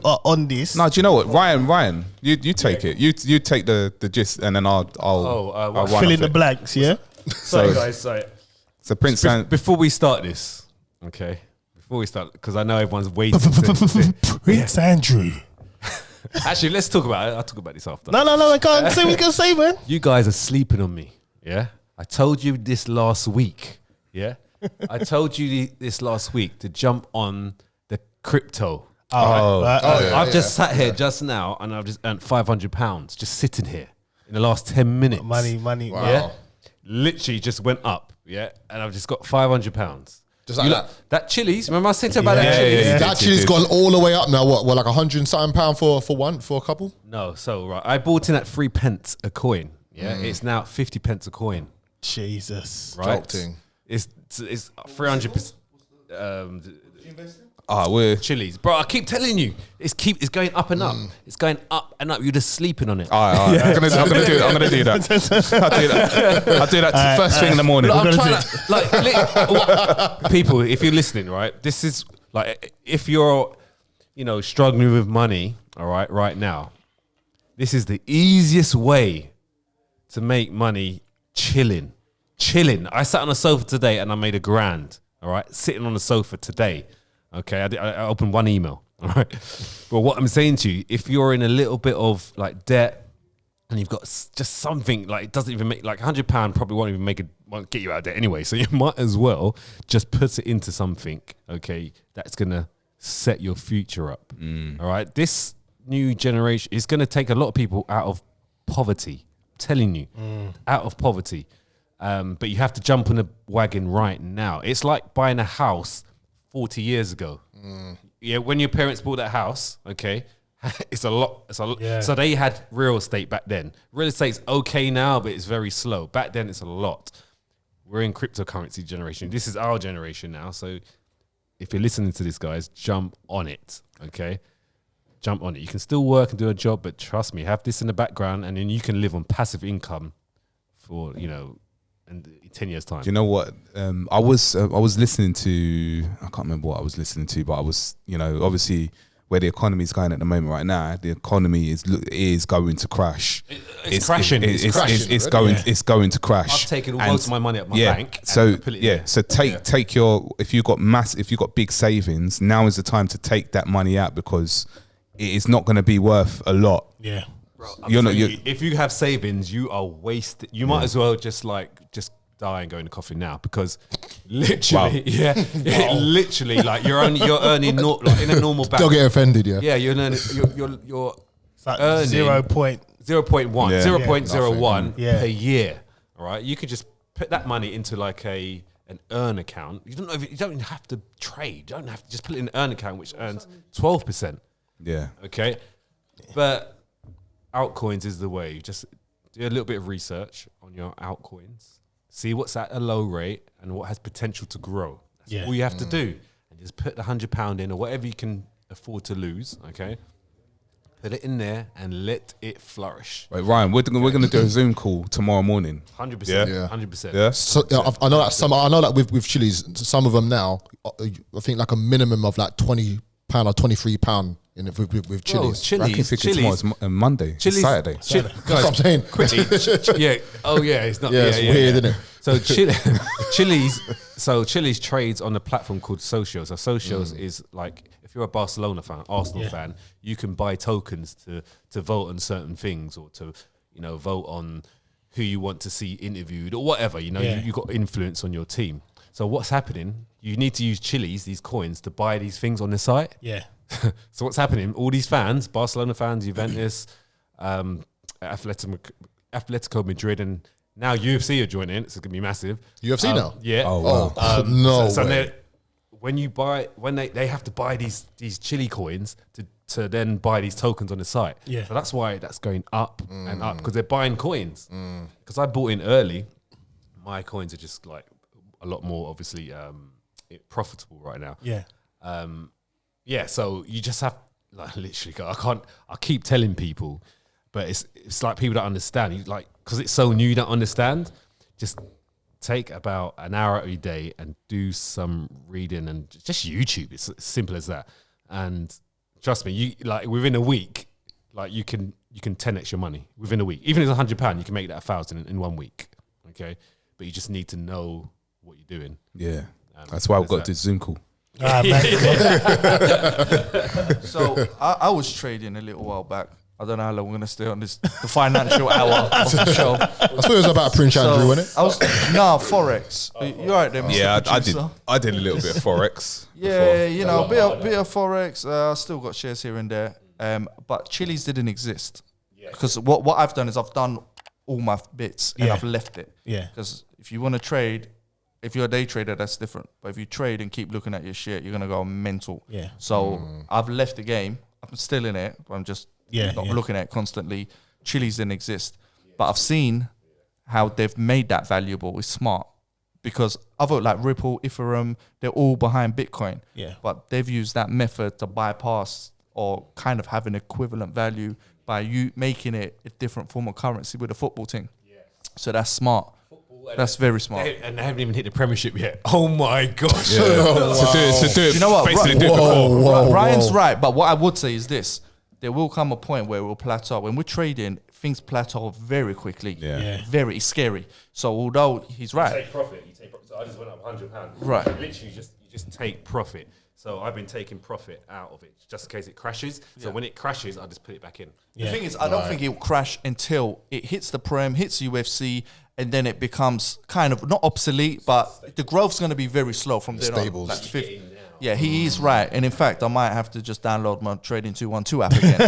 are on this. No, do you know what, Ryan? You take it. You take the gist, and then I'll run Fill off in the it. blanks, yeah. Sorry, guys. Sorry. So Prince and Before we start this, okay? Because I know everyone's waiting. to Prince Andrew. Actually, let's talk about it. I'll talk about this after. No, I can't say what you're gonna say, man. You guys are sleeping on me. Yeah, I told you this last week. Yeah, I told you this last week to jump on the crypto. I've just sat here just now and I've just earned £500 just sitting here in the last 10 minutes. Money. Wow. Yeah, literally just went up. Yeah, and I've just got £500. Just like that. That Chili's. Remember I said about that Chili's? yeah. That chili's gone all the way up now. What, like £100 and something for a couple? No, so right, I bought in at 3 pence a coin. Yeah, it's now 50 pence a coin. Jesus. Right, Joke thing. It's 300%. we're Chili's, bro. I keep telling you, it's going up and up. It's going up and up. You're just sleeping on it. all right. I'm gonna do that. I'll do that first thing in the morning. Look, I'm trying to people. If you're listening, right, this is like if you're, struggling with money, all right now, this is the easiest way to make money. Chilling. I sat on a sofa today and I made £1,000. All right, sitting on the sofa today. Okay, I opened one email. All right, but what I'm saying to you, if you're in a little bit of like debt and you've got just something like it doesn't even make like £100 probably won't get you out of debt anyway. So you might as well just put it into something. Okay, that's gonna set your future up. All right, this new generation is gonna take a lot of people out of poverty. I'm telling you, out of poverty. But you have to jump on the wagon right now. It's like buying a house 40 years ago. Yeah, when your parents bought that house, okay, it's a lot. Yeah. So they had real estate back then. Real estate's okay now, but it's very slow. Back then, it's a lot. We're in cryptocurrency generation. This is our generation now. So if you're listening to this, guys, jump on it, okay? Jump on it. You can still work and do a job, but trust me, have this in the background, and then you can live on passive income for, in 10 years' time. Do you know what? I was listening to, I can't remember what I was listening to, but I was, obviously where the economy is going at the moment right now, the economy is going to crash. It's crashing. It's going to crash. I've taken most of my money at my bank. So and put it in. So take your, if you've got big savings, now is the time to take that money out because it is not going to be worth a lot. Yeah. If you have savings, you are wasted. You might as well just die and go in the coffin now because literally, literally, like you're earning like in a normal bank. Don't get offended, yeah. Yeah, you're earning, you're Like earning 0.1. 0.1 Yeah. per year. All right, you could just put that money into like an earn account. You don't have to trade. You don't have to just put it in an earn account, which earns 12%. Yeah. Okay, but altcoins is the way. You just do a little bit of research on your altcoins, see what's at a low rate and what has potential to grow. That's all you have to do, and just put the £100 in or whatever you can afford to lose. Okay, put it in there and let it flourish. Wait, Ryan, we're gonna do a Zoom call tomorrow morning. 100%. Yeah. 100%. Yeah. So I know that with chilies, some of them now, I think like a minimum of like £20 or £23 in it with chilies. I can think tomorrow's Monday. It's Saturday. That's what I'm saying. Yeah. Oh yeah. It's not. Yeah, it's weird, isn't it? So Chili's trades on a platform called Socios. So Socios is like if you're a Barcelona fan, Arsenal fan, you can buy tokens to vote on certain things or to vote on who you want to see interviewed or whatever. You got influence on your team. So what's happening? You need to use Chili's, these coins, to buy these things on the site. Yeah. So what's happening? All these fans, Barcelona fans, Juventus, Atletico Madrid, and now UFC are joining. It's going to be massive. UFC now? Yeah. Oh, wow. No so way. when they have to buy these chili coins to then buy these tokens on the site. Yeah. So that's why that's going up and up because they're buying coins. Because I bought in early, my coins are just like a lot more obviously profitable right now. Yeah. Yeah, so you just have like literally. I keep telling people, but it's like people don't understand. You like because it's so new, you don't understand. Just take about an hour every day and do some reading and just YouTube. It's as simple as that. And trust me, you like within a week, like you can 10x your money within a week. Even if it's £100, you can make that 1,000 in 1 week. Okay, but you just need to know what you're doing. Yeah. That's why I've got this Zoom call. So I was trading a little while back. I don't know how long we're gonna stay on the financial hour of the show. I thought it was about Prince Andrew, wasn't it? I was forex. You're right there, Mr. Yeah, Producer. I did a little bit of forex. Yeah, bit of forex. I still got shares here and there. But Chili's didn't exist because what I've done is I've done all my bits and I've left it. Yeah. Because if you want to trade, if you're a day trader, that's different. But if you trade and keep looking at your shit, you're gonna go mental. Yeah. So I've left the game. I'm still in it, but I'm just not looking at it constantly. Chili's didn't exist, but I've seen how they've made that valuable. It's smart because other like Ripple, Ethereum, they're all behind Bitcoin. Yeah. But they've used that method to bypass or kind of have an equivalent value by you making it a different form of currency with a football thing. So that's smart. That's very smart. And they haven't even hit the Premiership yet. Oh my gosh! Yeah. To do it. You know what? Basically, do it before. Ryan's right, but what I would say is this: there will come a point where it will plateau. When we're trading, things plateau very quickly. Yeah. Very scary. So although he's right, Take profit. You take profit. So I just went up £100. Right. Literally, you just take profit. So I've been taking profit out of it just in case it crashes. So when it crashes, I just put it back in. the thing is, I don't think it will crash until it hits the Prem, hits UFC, and then it becomes kind of not obsolete, but the growth's going to be very slow from there on. Stables. Like 50. Yeah, he is right. And in fact, I might have to just download my Trading 212 app again.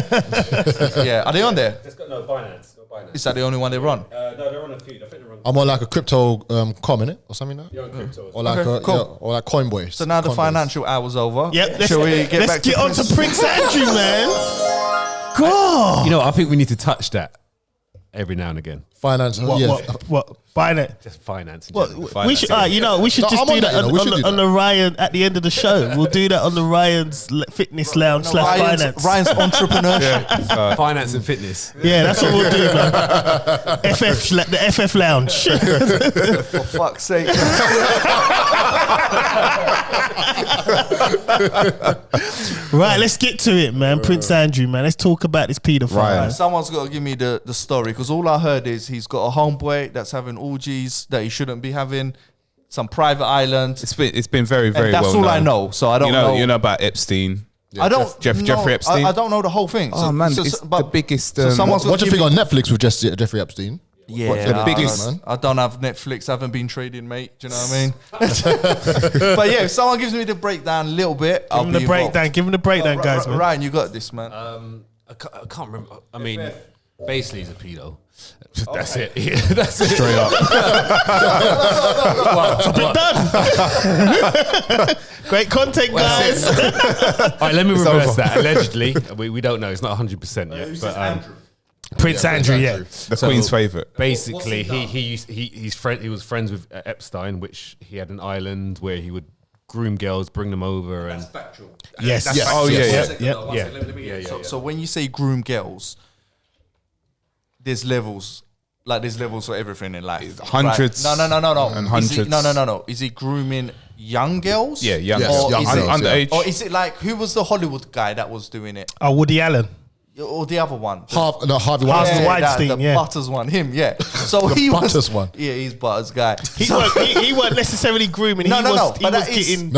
Yeah, are they on there? It's got no Binance. Is that the only one they're on? No, they're on a few. I think they're on. I'm on like a crypto com, innit? Or something like that. You're on crypto. Or like Okay, cool. or like Coinboy. So now the Coinbase. financial hour's over. Yep. Shall we get back get on Prince? to Prince Andrew, man. God. You know, I think we need to touch that every now and again. Finance. What? Buying it. Just finance. in What? general. We should, we should No, just I'm do on that, that, you know, we should do on that. the Ryan at the end of the show. We'll do that on the Ryan's Fitness Lounge / finance. Ryan's entrepreneurship. Finance and fitness. Yeah, that's what we'll do, man. The FF Lounge. For fuck's sake. Right, let's get to it, man. Prince Andrew, man. Let's talk about this paedophile. Ryan. Someone's got to give me the story because all I heard is he's got a homeboy that's having orgies that he shouldn't be having, some private island. It's been very, very And that's well all known. I know, so I don't know. You know about Epstein. I don't Jeffrey Epstein. I don't know the whole thing. Oh man, it's the biggest. someone's What do you give think on Netflix with Jeffrey Epstein? Yeah, The biggest, man. I don't have Netflix. I haven't been trading, mate. Do you know what I mean? But yeah, if someone gives me the breakdown a little bit, Give him the breakdown. Give him the breakdown, guys, man. Ryan, you got this, man. I can't remember. I mean, basically, he's a pedo. That's it. Yeah, that's it. Straight up. Done. Great content, guys. All right, let me reverse that. Allegedly, we don't know. It's not 100% yet. But Prince Andrew, yeah. The Queen's favourite. basically, he was friends with Epstein, which he had an island where he would groom girls, bring them over, and Factual. Yes. Yes. Oh, yeah, yes. yeah. So when you say groom girls, there's levels. Like there's levels for everything in life. Hundreds. Right? No. And Is he- hundreds. No. Is he grooming young girls? Yeah, young Yes, girls. young is it- girls, Underage. Or is it like who was the Hollywood guy that was doing it? Oh, Woody Allen. Or the other one? Harvey Harvey Weinstein. Weinstein. the yeah. Butters one, him, yeah. So he Butters was one. Yeah, he's Butters guy. He weren't necessarily grooming. No, he no, was, no, He but was that is- getting.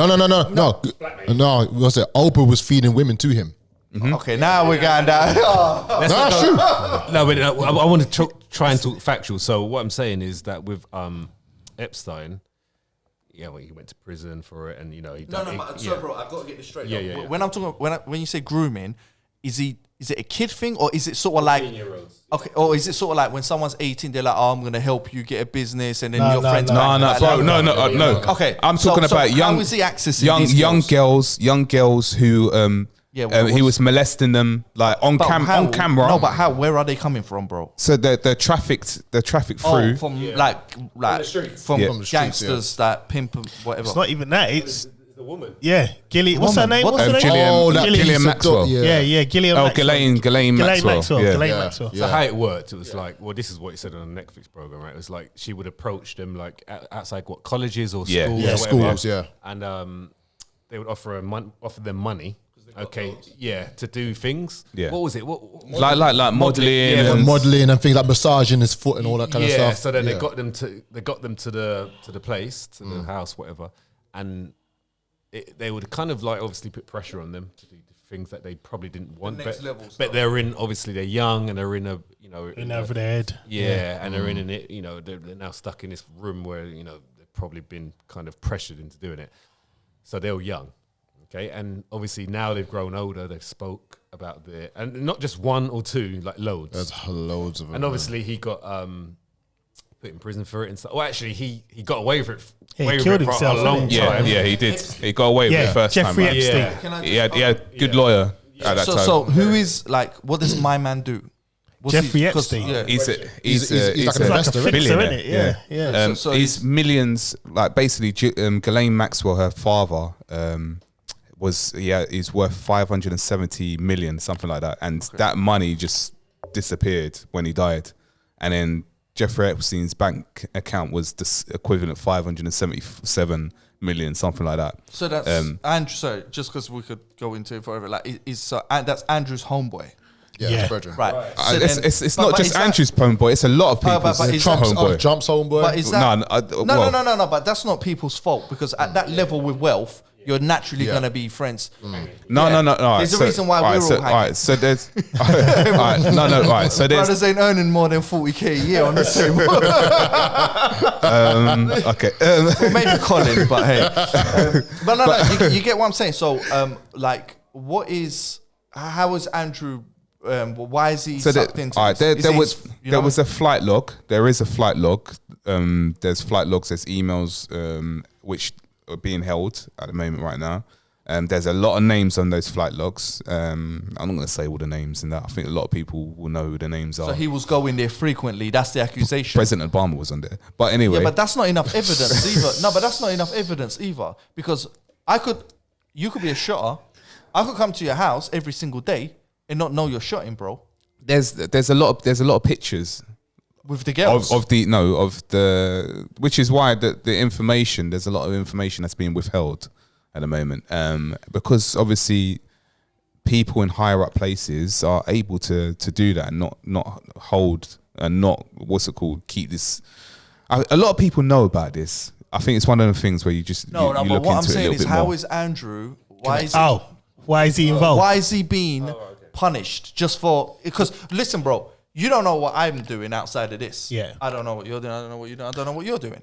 No. Was it Oprah was feeding women to him? Okay, now we're going down. Oh. No, that's true. no, but I want to try and talk factual. So what I'm saying is that with Epstein, yeah, well, he went to prison for it, and you know, he No, done- but he- sorry, bro, I've got to get this straight. Yeah, though. yeah, yeah. When I'm talking, when you say grooming, is it a kid thing, or is it sort of like 14-year-olds. okay, or is it sort of like when someone's 18, they're like, oh, I'm gonna help you get a business, and then No, your no, friends. no. back No, like bro, that. no. Okay, I'm so- talking so about young. How is he accessing these young girls? girls who he was molesting them like on But how- on camera. No, but how? Where are they coming from, bro? So they're trafficked through. Oh, from like the streets. from Yeah. From the streets, gangsters that pimp and whatever. It's not even that. It's The woman. yeah, Gillian. What's her Woman. name? What- What's her name? Gillian- Oh, that Gillian piece of Maxwell. dope, Yeah, Gillian. Oh, Maxwell. Ghislaine Maxwell. Yeah. Ghislaine Yeah. Maxwell. So how it worked, it was like, well, this is what he said on a Netflix program, right? It was like she would approach them like outside what colleges or Yeah. schools, Yeah, or whatever, schools, yeah. and they would offer them money. Okay, yeah, to do things. Yeah. What was it? What Like modeling Yeah, and Modeling and things like massaging his foot and all that kind of yeah. stuff. So then Yeah. they got them to the place, to the house, whatever, and they would kind of like obviously put pressure on them to do things that they probably didn't want. next But, level but stuff. they're obviously they're young and they're in a In over their head. Yeah, and they're in it. You know, they're now stuck in this room where they've probably been kind of pressured into doing it. So they're young, okay, and obviously now they've grown older. They've spoke about and not just one or two, like loads. There's loads of them. And obviously he got put in prison for it and stuff. Well, actually he got away with it. Yeah, he away with killed it for himself, a long didn't time. yeah, he did. He got away with it Yeah, the first Jeffrey time. Right? Epstein. Yeah. Can I He had good lawyer at that so, time. so who is like? What does my man do? What's Jeffrey he- 'cause, Epstein. yeah. He's like an It's investor, like a fixer, billionaire. innit? Yeah. So he's millions. Like basically, Ghislaine Maxwell, her father, he's worth 570 million, something like that, and that money just disappeared when he died, and then Jeffrey Epstein's bank account was the equivalent of 577 million, something like that. So that's Andrew. Sorry, just because we could go into it forever. Like, that's Andrew's homeboy, Yeah, Yeah. his brethren. right? So It's, then- it's but- not but just is that- Andrew's homeboy; it's a lot of people's but is that- homeboy. Trump's homeboy. But is that No, no? But that's not people's fault because at that level with wealth, you're naturally Yeah. gonna be friends. No. All right, There's a reason why we're all all hanging. right, so there's. All right, all right. So there's. Brothers ain't earning more than 40k a year on the same. Okay. Maybe Colin, but hey. But no, you get what I'm saying. So, like, how is Andrew? Why is he So sucked into all right, this? there Is was he- you there know? was a flight log. There is a flight log. There's flight logs. There's emails which are being held at the moment right now. There's a lot of names on those flight logs. I'm not going to say all the names in that. I think a lot of people will know who the names So are. he was going there frequently. That's the accusation. President Obama was on there. But anyway, Yeah, but that's not enough evidence either. No, but that's not enough evidence either. Because you could be a shotter. I could come to your house every single day and not know you're shotting, bro. there's a lot of pictures With the girls. which is why the information, there's a lot of information that's being withheld at the moment, because obviously people in higher up places are able to do that and not hold and not keep this. A lot of people know about this. I think it's one of the things where you just no, you but look what I'm into it a saying little is, bit how more. is Andrew? Why is Why is he involved? Why is he being punished just for? Because listen, bro, You don't know what I'm doing outside of this. Yeah. I don't know what you're doing. I don't know what you're doing. I don't know what you're doing.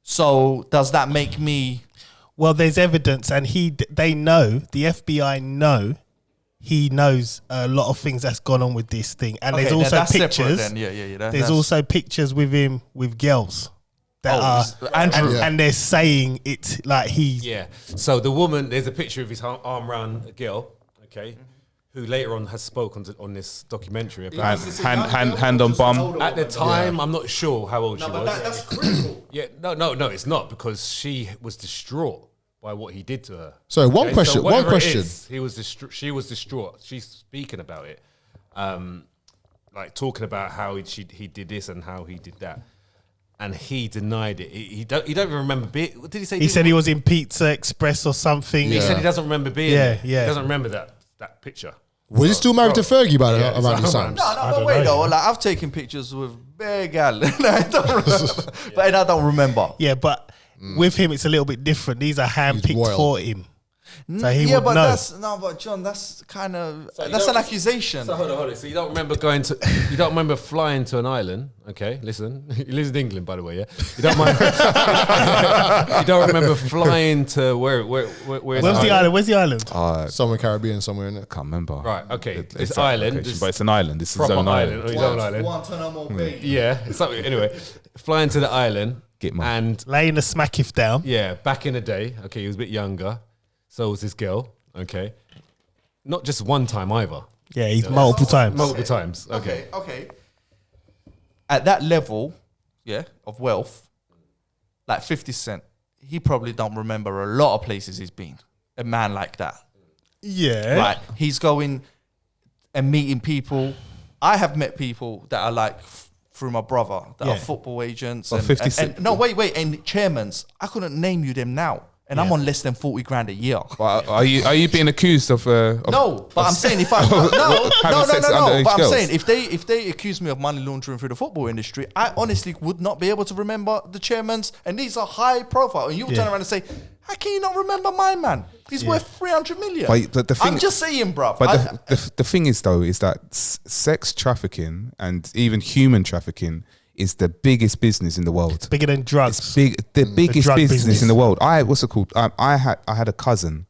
So does that make me? Well, there's evidence, and they know, the FBI know, he knows a lot of things that's gone on with this thing, and there's also pictures. Then. Yeah. There's also pictures with him with girls that are, Andrew. and they're saying it's like he's. Yeah. So the woman, there's a picture of his arm around a girl, okay, who later on has spoken on this documentary. About Hand on bum. At the time, I'm not sure how old she was. That's critical. Yeah, no, it's not, because she was distraught by what he did to her. So one question. Whatever it is, she was distraught. She's speaking about it, like talking about how he did this and how he did that, and he denied it. He don't even remember being. What did he say? He said he was in Pizza Express or something. He said he doesn't remember being. Yeah, there. yeah. He doesn't rember that picture. Was he still married to Fergie by Yeah, around this sometimes. time? No, but wait though. Like I've taken pictures with bare gal. I don't remember, but I don't remember. Yeah, but with him, it's a little bit different. These are handpicked royal. for him. So he Yeah, would but know. but John, that's kind of So you that's an don't- accusation. So hold on. So you don't remember you don't remember flying to an island? Okay, listen. He lives in England, by the way. Yeah, you don't mind. You don't remember flying to where's Where's the island? Where's the island? Somewhere Caribbean, somewhere in it. Can't remember. Right. Okay. This Exact island, location, this but it's an island. This is his proper own island. island. Or his own island. Guantanamo Bay. Yeah. It's something. Anyway, flying to the island Get my- and Laying the smackif down. yeah, back in the day. Okay, he was a bit younger. So was this girl. Okay, not just one time either. Yeah, he's multiple times. Multiple times. Okay. Okay. At that level, yeah, of wealth, like 50 Cent, he probably don't remember a lot of places he's been. A man like that. Yeah. Right. He's going and meeting people. I have met people that are like through my brother that are football agents. Well, and, 50 and, Cent. no, wait, and chairmans. I couldn't name you them now. And I'm on less than 40 grand a year. Well, are you being accused of? No, but I'm saying if I no, having sex with underage but I'm girls? saying if they accuse me of money laundering through the football industry, I honestly would not be able to remember the chairmans, and these are high profile. And you turn around and say, how can you not remember my man? He's worth 300 million. But the thing, I'm just saying, bruv. But the thing is, though, is that sex trafficking and even human trafficking is the biggest business in the world. Bigger than drugs. The biggest drug business business. in the world. What's it called? I had a cousin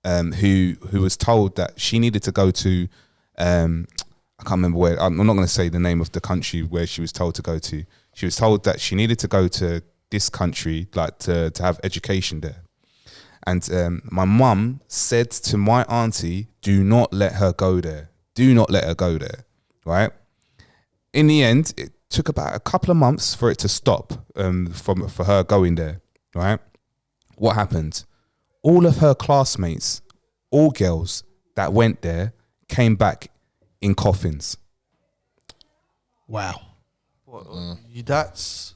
who was told that she needed to go to I can't remember where. I'm not going to say the name of the country where she was told to go to. She was told that she needed to go to this country, like to have education there. And my mum said to my auntie, "Do not let her go there. Do not let her go there." Right. In the end, it took about a couple of months for it to stop for her going there, right? What happened? All of her classmates, all girls that went there, came back in coffins. Wow. That's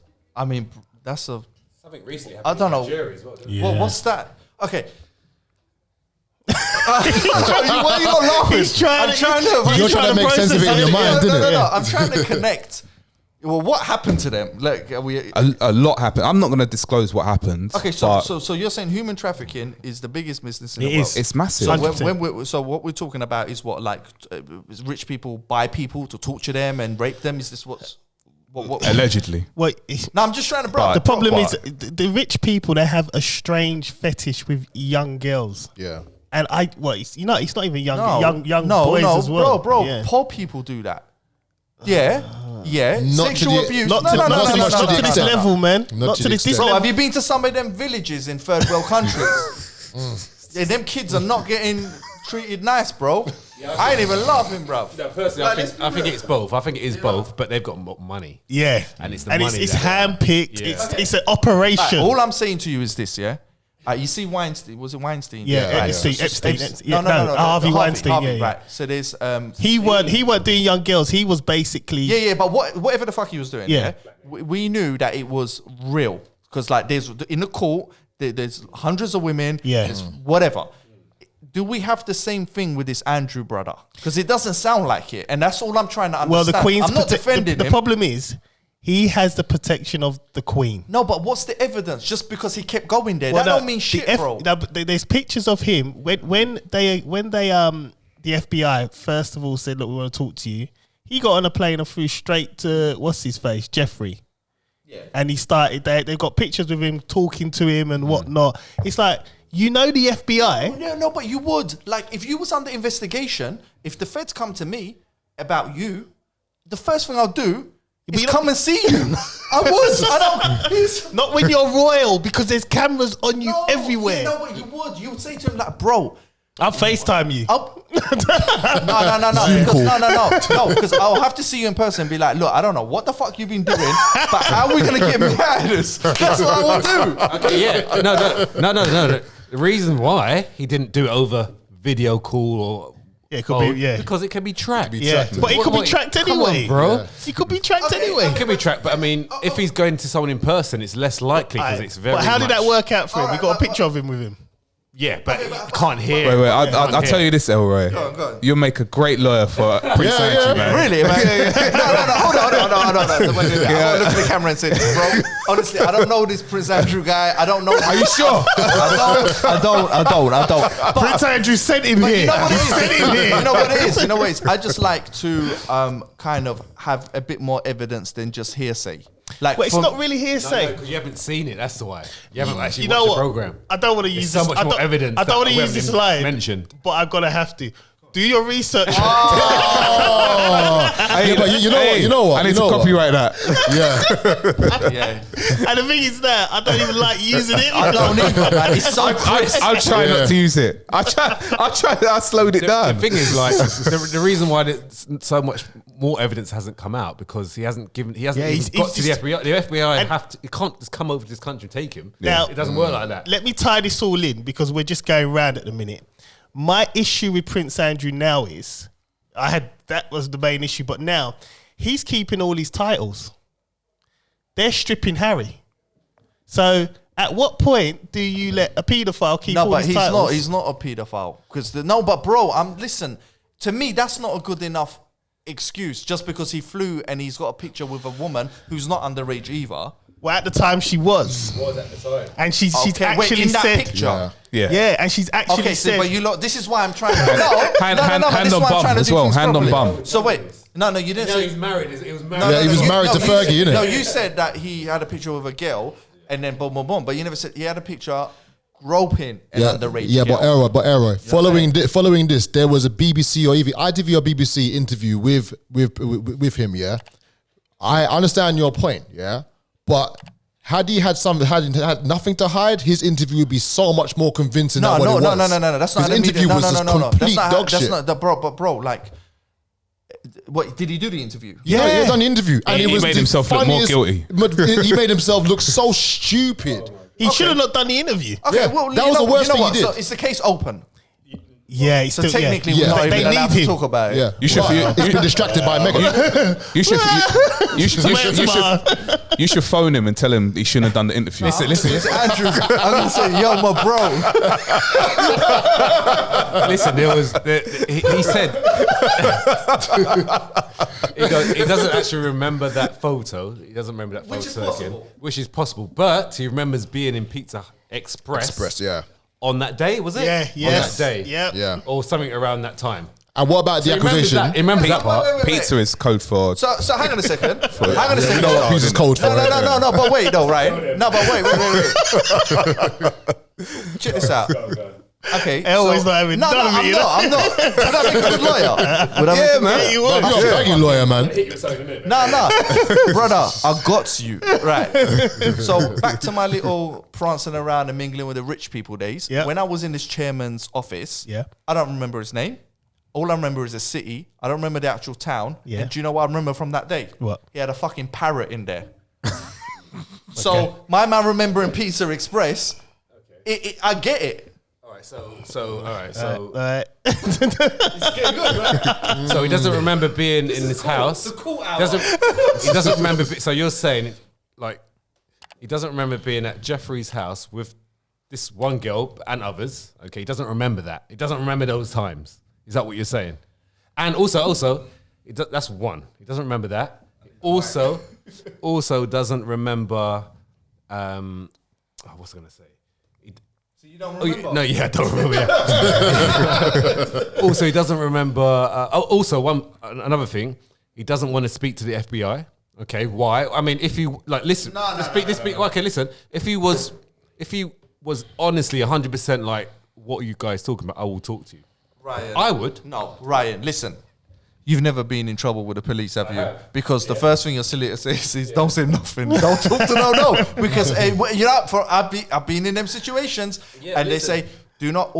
a. Something recently I don't know. Nigeria as well. Yeah. What's that? Okay. Why are you not laughing? He's trying to. You're trying to make sense of it in your mind, didn't it? No. I'm trying to connect. Well, what happened to them? Like, are we? A lot happened. I'm not going to disclose what happened. Okay, so you're saying human trafficking is the biggest business in the world? It's massive. So what we're talking about is what, like, rich people buy people to torture them and rape them? Is this what? Allegedly. Well, No, I'm just trying to. Bro, the problem is the rich people, they have a strange fetish with young girls. Yeah. And it's not even young boys as well. bro. Yeah. Poor people do that. Yeah. Not Sexual to the- abuse. not No, to- no, not no, so no, much no, to no, the no, To this no, no. level, man. Not Not to to the this extent. Bro, level. have you been to some of them villages in third world countries? Yeah, them kids are not getting treated nice, bro. I ain't even laughing, bro. No, personally, I think it's both. I think it is both, but they've got money. Yeah. And it's the and money it's that- hand-picked. Yeah. It's an operation. All I'm saying to you is this, yeah? You see Weinstein, was it Weinstein? Yeah, right. Epstein. No, Harvey Weinstein. Yeah. Right. So there's He weren't doing young girls. He was basically Yeah, but whatever the fuck he was doing, Yeah. we knew that it was real because like there's in the court there's hundreds of women, Yeah. there's whatever. Do we have the same thing with this Andrew brother? Because it doesn't sound like it, and that's all I'm trying to understand. Well, the Queen's I'm not defending the him. problem is he has the protection of the Queen. No, but what's the evidence? Just because he kept going there, Well, that no, don't mean shit, bro. There's pictures of him when they the FBI first of all said, look, we want to talk to you. He got on a plane and flew straight to what's his face, Jeffrey. Yeah. And he started. They've got pictures of him talking to him and whatnot. It's like, you know, the FBI. No, but you would, like, if you was under investigation, if the feds come to me about you, the first thing I'll do is come and see you. I would. Not when you're royal, because there's cameras on you everywhere. You know what you would? You would say to him like, bro, I'll FaceTime you. No. Because I'll have to see you in person and be like, look, I don't know what the fuck you've been doing, but how are we going to get me out of this? That's what I will do. Okay, yeah. No. The reason why he didn't do it over video call or it could be, because it can be tracked. But it could be tracked anyway, bro. He could be tracked anyway. It could be tracked, but I mean, if he's going to someone in person, it's less likely because it's very. But how did that much- work out for him? We got a picture of him with him. Yeah, but you can't hear. Wait, I'll tell you this, Elroy. Go on. You'll make a great lawyer for Prince Andrew, man. Really, man? No, hold on. Wait. I look at the camera and say, bro, honestly, I don't know this Prince Andrew guy. I don't know. Are you sure? I don't. But Prince Andrew sent him here. you know what it is? You know what it is? I just like to kind of have a bit more evidence than just hearsay. Like, But it's not really hearsay. because you haven't seen it. That's why you haven't actually You know watched what? the program. I don't want to There's use so this. much more evidence. I don't want that to we use this haven't line mentioned. but I'm gonna have to. Do your research. Yeah, but you know what? I need to copyright that. Yeah. And the thing is that I don't even like using it. I don't either, man. It's so crisp. I'll try not to use it. I slowed it down. The thing is, like, the reason why so much more evidence hasn't come out because he hasn't even got to the FBI. The FBI it can't just come over to this country and take him. Now, it doesn't work like that. Let me tie this all in because we're just going round at the minute. My issue with Prince Andrew now is that was the main issue, but now he's keeping all his titles. They're stripping Harry. So at what point do you let a paedophile keep all his titles? No, he's not a paedophile. But bro, listen, to me, that's not a good enough excuse just because he flew and he's got a picture with a woman who's not underage either. Well, at the time she was. at the time? And she's actually wait, in that said... picture? Yeah. And she's actually said... but you lot, this is why I'm trying to... Hand on bum as well. Hand on bum. So wait, no, you didn't say... he's married. He was married. Yeah, he was married to Fergie, innit? No, you said that he had a picture with a girl and then boom, but you never said he had a picture groping an underage girl. But Elroy. Following this, there was a BBC or even ITV or BBC interview with him. Yeah, I understand your point. Yeah, but had he had nothing to hide, his interview would be so much more convincing. No. That's not His interview was just complete dog shit. Bro. Like, what did he do the interview? Yeah, he had done the interview, and He made himself look more guilty. He made himself look so stupid. He should have not done the interview. Okay, Yeah, well, that was the worst thing he did. So is the case open? Yeah, he's So still... technically, Yeah. we're not They even allowed need to him. talk about it. Yeah, You should. He's been distracted by Megan. You should phone him and tell him he shouldn't have done the interview. Listen. Andrew, I'm gonna say, yo, my bro. Listen, he said he doesn't actually remember that photo. He doesn't remember that photo again, which is possible. But he remembers being in Pizza Express. Yeah. On that day, was it? Yeah, On that day. Yeah. Or something around that time. And what about the accusation? He remembers that part. Wait. Pizza is code for. So hang on a second. You know what pizza's code for? No, but wait, though, right? No, but wait. Check this out. Okay. Elroy's not having none of it, you know? I'm not. Would I make a good lawyer? Yeah, man. you would. You're a banging lawyer, man. No. Brother, I got you. Right. So back to my little prancing around and mingling with the rich people days. Yeah. When I was in this chairman's office, Yeah. I don't remember his name. All I remember is a city. I don't remember the actual town. Yeah. And do you know what I remember from that day? What? He had a fucking parrot in there. So my man remembering Pizza Express, I get it. So Right. he doesn't remember being in his house. He doesn't remember. So you're saying, like, he doesn't remember being at Jeffrey's house with this one girl and others. Okay, he doesn't remember that. He doesn't remember those times. Is that what you're saying? And also, that's one. He doesn't remember that. Also doesn't remember. What's I gonna say? So you don't remember? No, yeah, I don't remember. Yeah. Also, he doesn't remember. Another thing, He doesn't want to speak to the FBI. Okay, why? I mean, if you like, listen. Okay, listen. If he was honestly 100% like, what are you guys talking about? I will talk to you. Ryan. I would. No, Ryan, listen. You've never been in trouble with the police, have you? Because the first thing your solicitor says is, don't say nothing. Don't talk to no. Because, I've been in them situations, and they say, do not,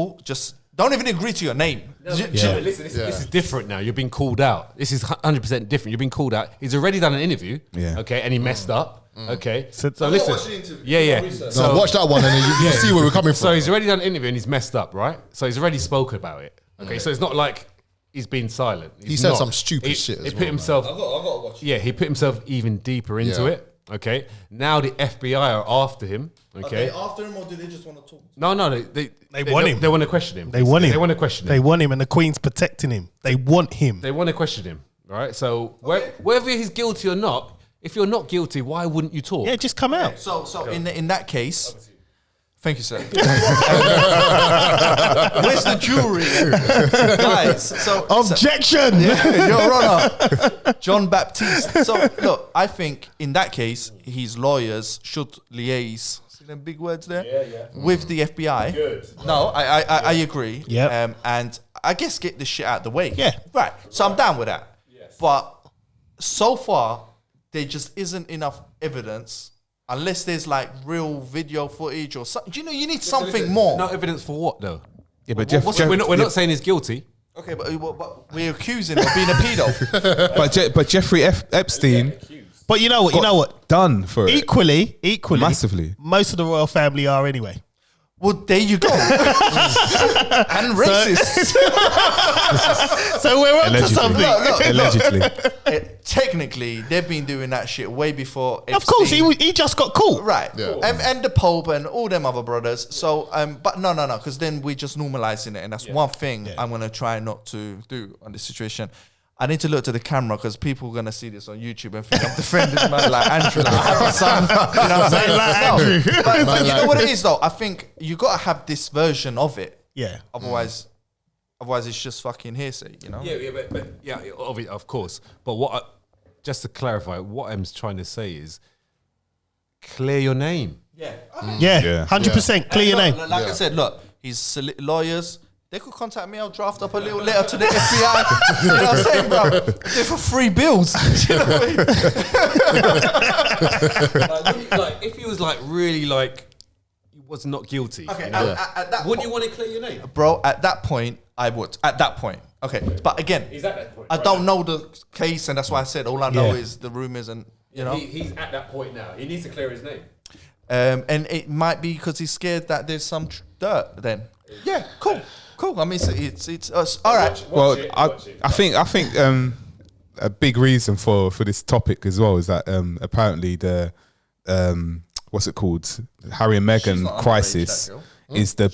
don't even agree to your name. Listen, this is different now. You're being called out. This is 100% different. You're being called out. He's already done an interview, okay, and he messed up, okay? So listen. Yeah. So watch that one and then you see where we're coming from. So he's already done an interview and he's messed up, right? So he's already spoken about it, okay? So it's not like he's been silent. He said some stupid shit as well. Himself. I've got to watch it. Yeah, he put himself even deeper into it. Okay. Now the FBI are after him. Okay. Are they after him, or do they just want to talk? No. They want him. They want to question him. They want him. They want to question him. They want him, and the Queen's protecting him. They want him. They want to question him. Right. So whether he's guilty or not, if you're not guilty, why wouldn't you talk? Yeah, just come out. So in that case. Thank you, sir. Where's the jury? Guys, Objection! Your Honor. John-Baptiste. So, look, I think in that case, his lawyers should liaise, see them big words there? With the FBI. Good. No, I agree. Yeah. And I guess get this shit out of the way. Yeah. Right. So I'm down with that. Yes. But so far, there just isn't enough evidence. Unless there's like real video footage or something. You know, you need something more. No evidence for what though? Yeah, but we're not saying he's guilty. Okay, but we're accusing him of being a pedo. but Jeffrey Epstein. But you know what? Done for Equally, massively. Most of the royal family are anyway. Well, there you go. And racist. So we're up to something. Allegedly. Technically, they've been doing that shit way before Epstein. Of course, he just got caught. Right. Yeah. And the Pope and all them other brothers. So, but no, because then we're just normalizing it. And that's one thing I'm going to try not to do on this situation. I need to look to the camera because people are going to see this on YouTube and think I'm defending man like Andrew. Like, I have a son. You know what I'm saying? Like Andrew. But you know what it is though? I think you got to have this version of it. Yeah. Otherwise it's just fucking hearsay, you know? Yeah, of course. But just to clarify, what I'm trying to say is clear your name. Yeah. 100% clear your name. Like I said, look, his lawyers, they could contact me. I'll draft up a little letter to the FBI. You know what I'm saying, bro? They're for free bills. You know what I mean? like, if he was like really like, he was not guilty. Okay, you know? at that Wouldn't you want to clear your name? Bro, at that point, I would. At that point. Okay, but again, He's at that point. I don't know the case, and that's why I said all I know is the rumors, and you know. He's at that point now. He needs to clear his name. And it might be because he's scared that there's some dirt. Then, yeah, cool. I mean, it's us. All right. I think a big reason for this topic as well is that apparently the what's it called, Harry and Meghan crisis is the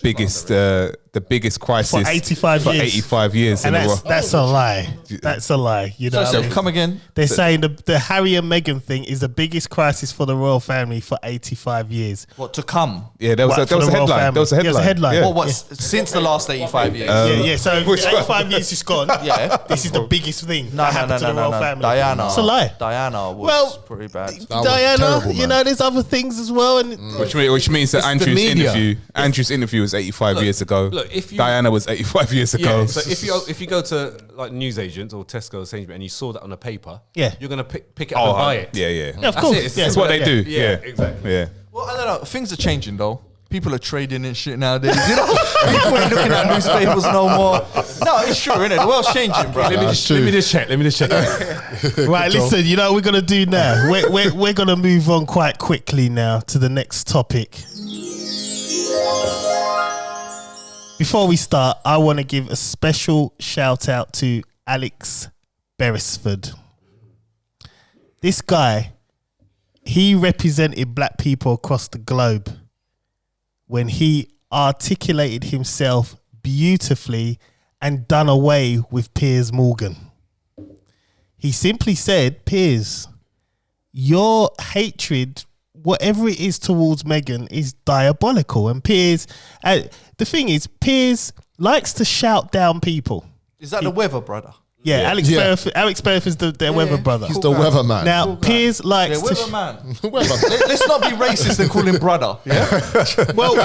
biggest crisis For 85 years. 85 years. And that's a lie. That's a lie. You know. So come again. They're saying the Harry and Meghan thing is the biggest crisis for the royal family for 85 years. What to come? Yeah, there was a headline. There was a headline. Yeah, a headline. Yeah. Well, since the last 85 years? So 85 years is gone. Yeah. This is the biggest thing No, that happened to the royal family. Diana. It's a lie. Diana was pretty bad. Diana, terrible, you man. know, there's other things as well. And Which means that Andrew's interview was 85 years ago. Look, if you, Diana was 85 years ago. Yeah, so if you go to like newsagents or Tesco or Sainsbury's and you saw that on a paper, you're gonna pick it up and buy it. Yeah, of course. It. That's what they do. Yeah, exactly. Yeah. Well, I don't know. Things are changing though. People are trading and shit nowadays. You know, people ain't looking at newspapers no more. No, it's true, innit? The world's changing, bro. Let me just check. right, listen. You know what we're gonna do now? We're gonna move on quite quickly now to the next topic. Before we start, I want to give a special shout out to Alex Beresford. This guy, he represented black people across the globe when he articulated himself beautifully and done away with Piers Morgan. He simply said, Piers, your hatred, whatever it is towards Meghan, is diabolical. And Piers, the thing is, Piers likes to shout down people. Is that the weather, brother? Yeah, Alex Beresford's the weather brother. He's the weatherman. Now, Piers likes to... weatherman. Let's not be racist and call him brother. Yeah. Well,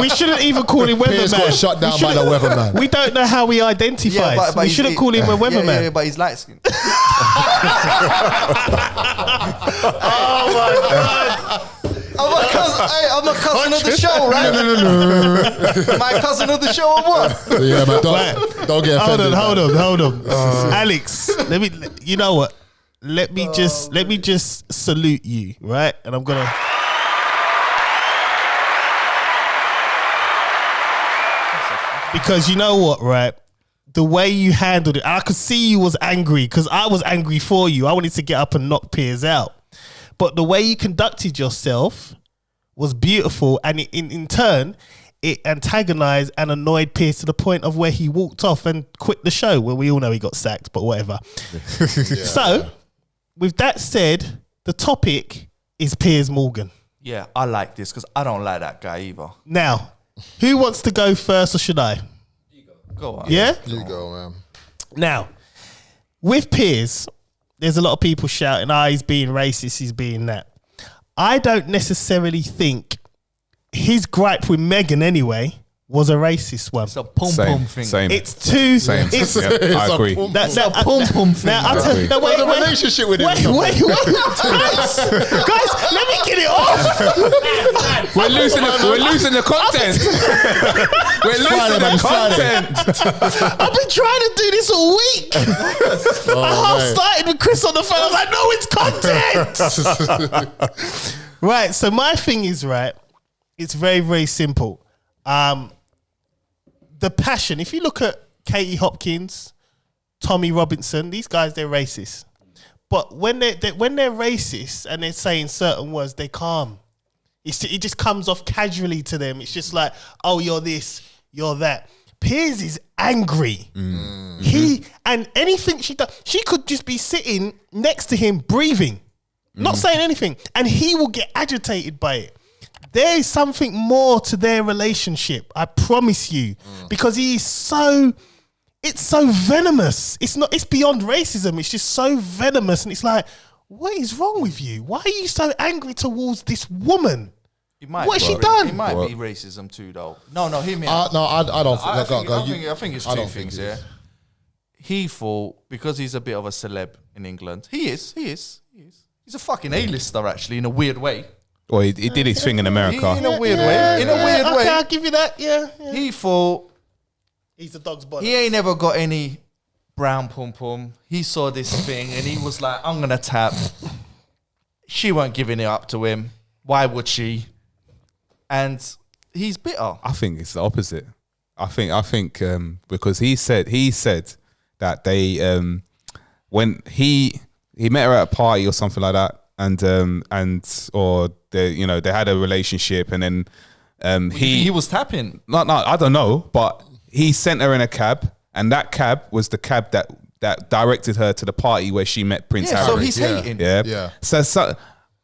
we shouldn't even call him Piers got weatherman. shut down by the weatherman. We don't know how he identifies. but we shouldn't call him a weatherman. Yeah, but he's light skinned. Oh my God. I'm a cousin of the show, right? Am I a cousin of the show or what? Yeah, but don't get offended. Hold on. Alex, you know what? Let me just salute you, right? And I'm gonna. Because you know what, right? The way you handled it, I could see you was angry because I was angry for you. I wanted to get up and knock Piers out. But the way you conducted yourself was beautiful. And in turn, it antagonized and annoyed Piers to the point of where he walked off and quit the show. Well, we all know he got sacked, but whatever. So, with that said, the topic is Piers Morgan. Yeah, I like this because I don't like that guy either. Now, who wants to go first or should I? Go on. Yeah? You go, man. Now, with Piers, there's a lot of people shouting, he's being racist, he's being that. I don't necessarily think his gripe with Meghan anyway was a racist one. It's a pum-pum thing. Same. It's too... Same. It's, Yep, I agree. That's a pum-pum thing. Now, I'll tell you... No, wait, What's the relationship with him? Wait. Guys, let me get it off. We're losing the content. We're losing the content. I've been trying to do this all week. I started with Chris on the phone. I was like, no, it's content. Right, so my thing is, right, it's very, very simple. The passion, if you look at Katie Hopkins, Tommy Robinson, these guys, they're racist. But when they're racist and they're saying certain words, they're calm. It just comes off casually to them. It's just like, oh, you're this, you're that. Piers is angry. Mm-hmm. And anything she does, she could just be sitting next to him, breathing, not saying anything, and he will get agitated by it. There is something more to their relationship, I promise you, because it's so venomous. It's beyond racism. It's just so venomous, and it's like, what is wrong with you? Why are you so angry towards this woman? What has she done? It might be racism too, though. No, hear me out. No, I don't. I think it's two things. Yeah, he thought because he's a bit of a celeb in England. He is. He's a fucking A-lister, actually, in a weird way. Well, he did his thing in America. In a weird way. Okay, I'll give you that. Yeah. He thought he's the dog's body. He ain't ever got any brown pum-pum. He saw this thing and he was like, I'm going to tap. She weren't giving it up to him. Why would she? And he's bitter. I think it's the opposite. I think because he said that they when he met her at a party or something like that, or they had a relationship, and then he was tapping. No, I don't know, but he sent her in a cab, and that cab was the cab that directed her to the party where she met Prince Harry. So he's hating. Yeah. So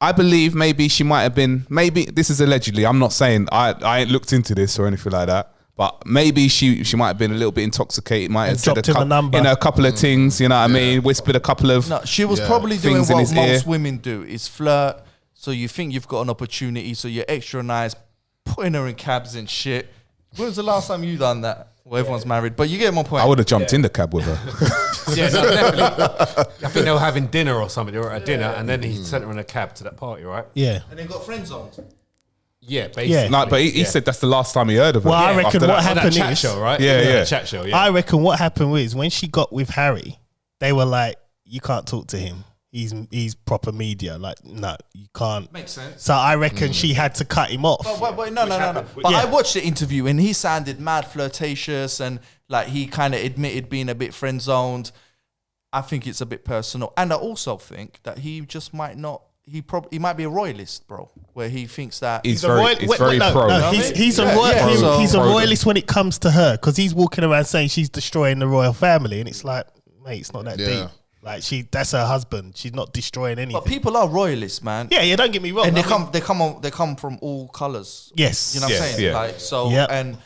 I believe maybe she might have been. Maybe this is allegedly. I'm not saying I ain't looked into this or anything like that. But maybe she might have been a little bit intoxicated. Might have said a couple of things. You know what I mean? Whispered a couple of. No, she was probably doing what most women do: is flirt. So you think you've got an opportunity, so you're extra nice, putting her in cabs and shit. When was the last time you done that? Well, everyone's married, but you get my point. I would have jumped in the cab with her. Yeah, no, definitely. I think they were having dinner or something. They were at dinner, and then he sent her in a cab to that party, right? Yeah. And then got friends on. Yeah, basically. Yeah. No, but he said that's the last time he heard of her. Well, I reckon what happened chat is, show, right? Yeah. Chat show. Yeah. I reckon what happened was when she got with Harry, they were like, "You can't talk to him. He's proper media. Like, no, you can't." Makes sense. So I reckon she had to cut him off. But no. But I watched the interview and he sounded mad flirtatious and like he kind of admitted being a bit friend zoned. I think it's a bit personal, and I also think that he just might not. He might be a royalist, bro, where he thinks that he's very pro. No, he's a royalist when it comes to her because he's walking around saying she's destroying the royal family, and it's like, mate, it's not that deep. Like that's her husband. She's not destroying anything. But people are royalists, man. Yeah. Don't get me wrong. And they come from all colours. Yes. You know what I'm saying? Yeah. Like so, and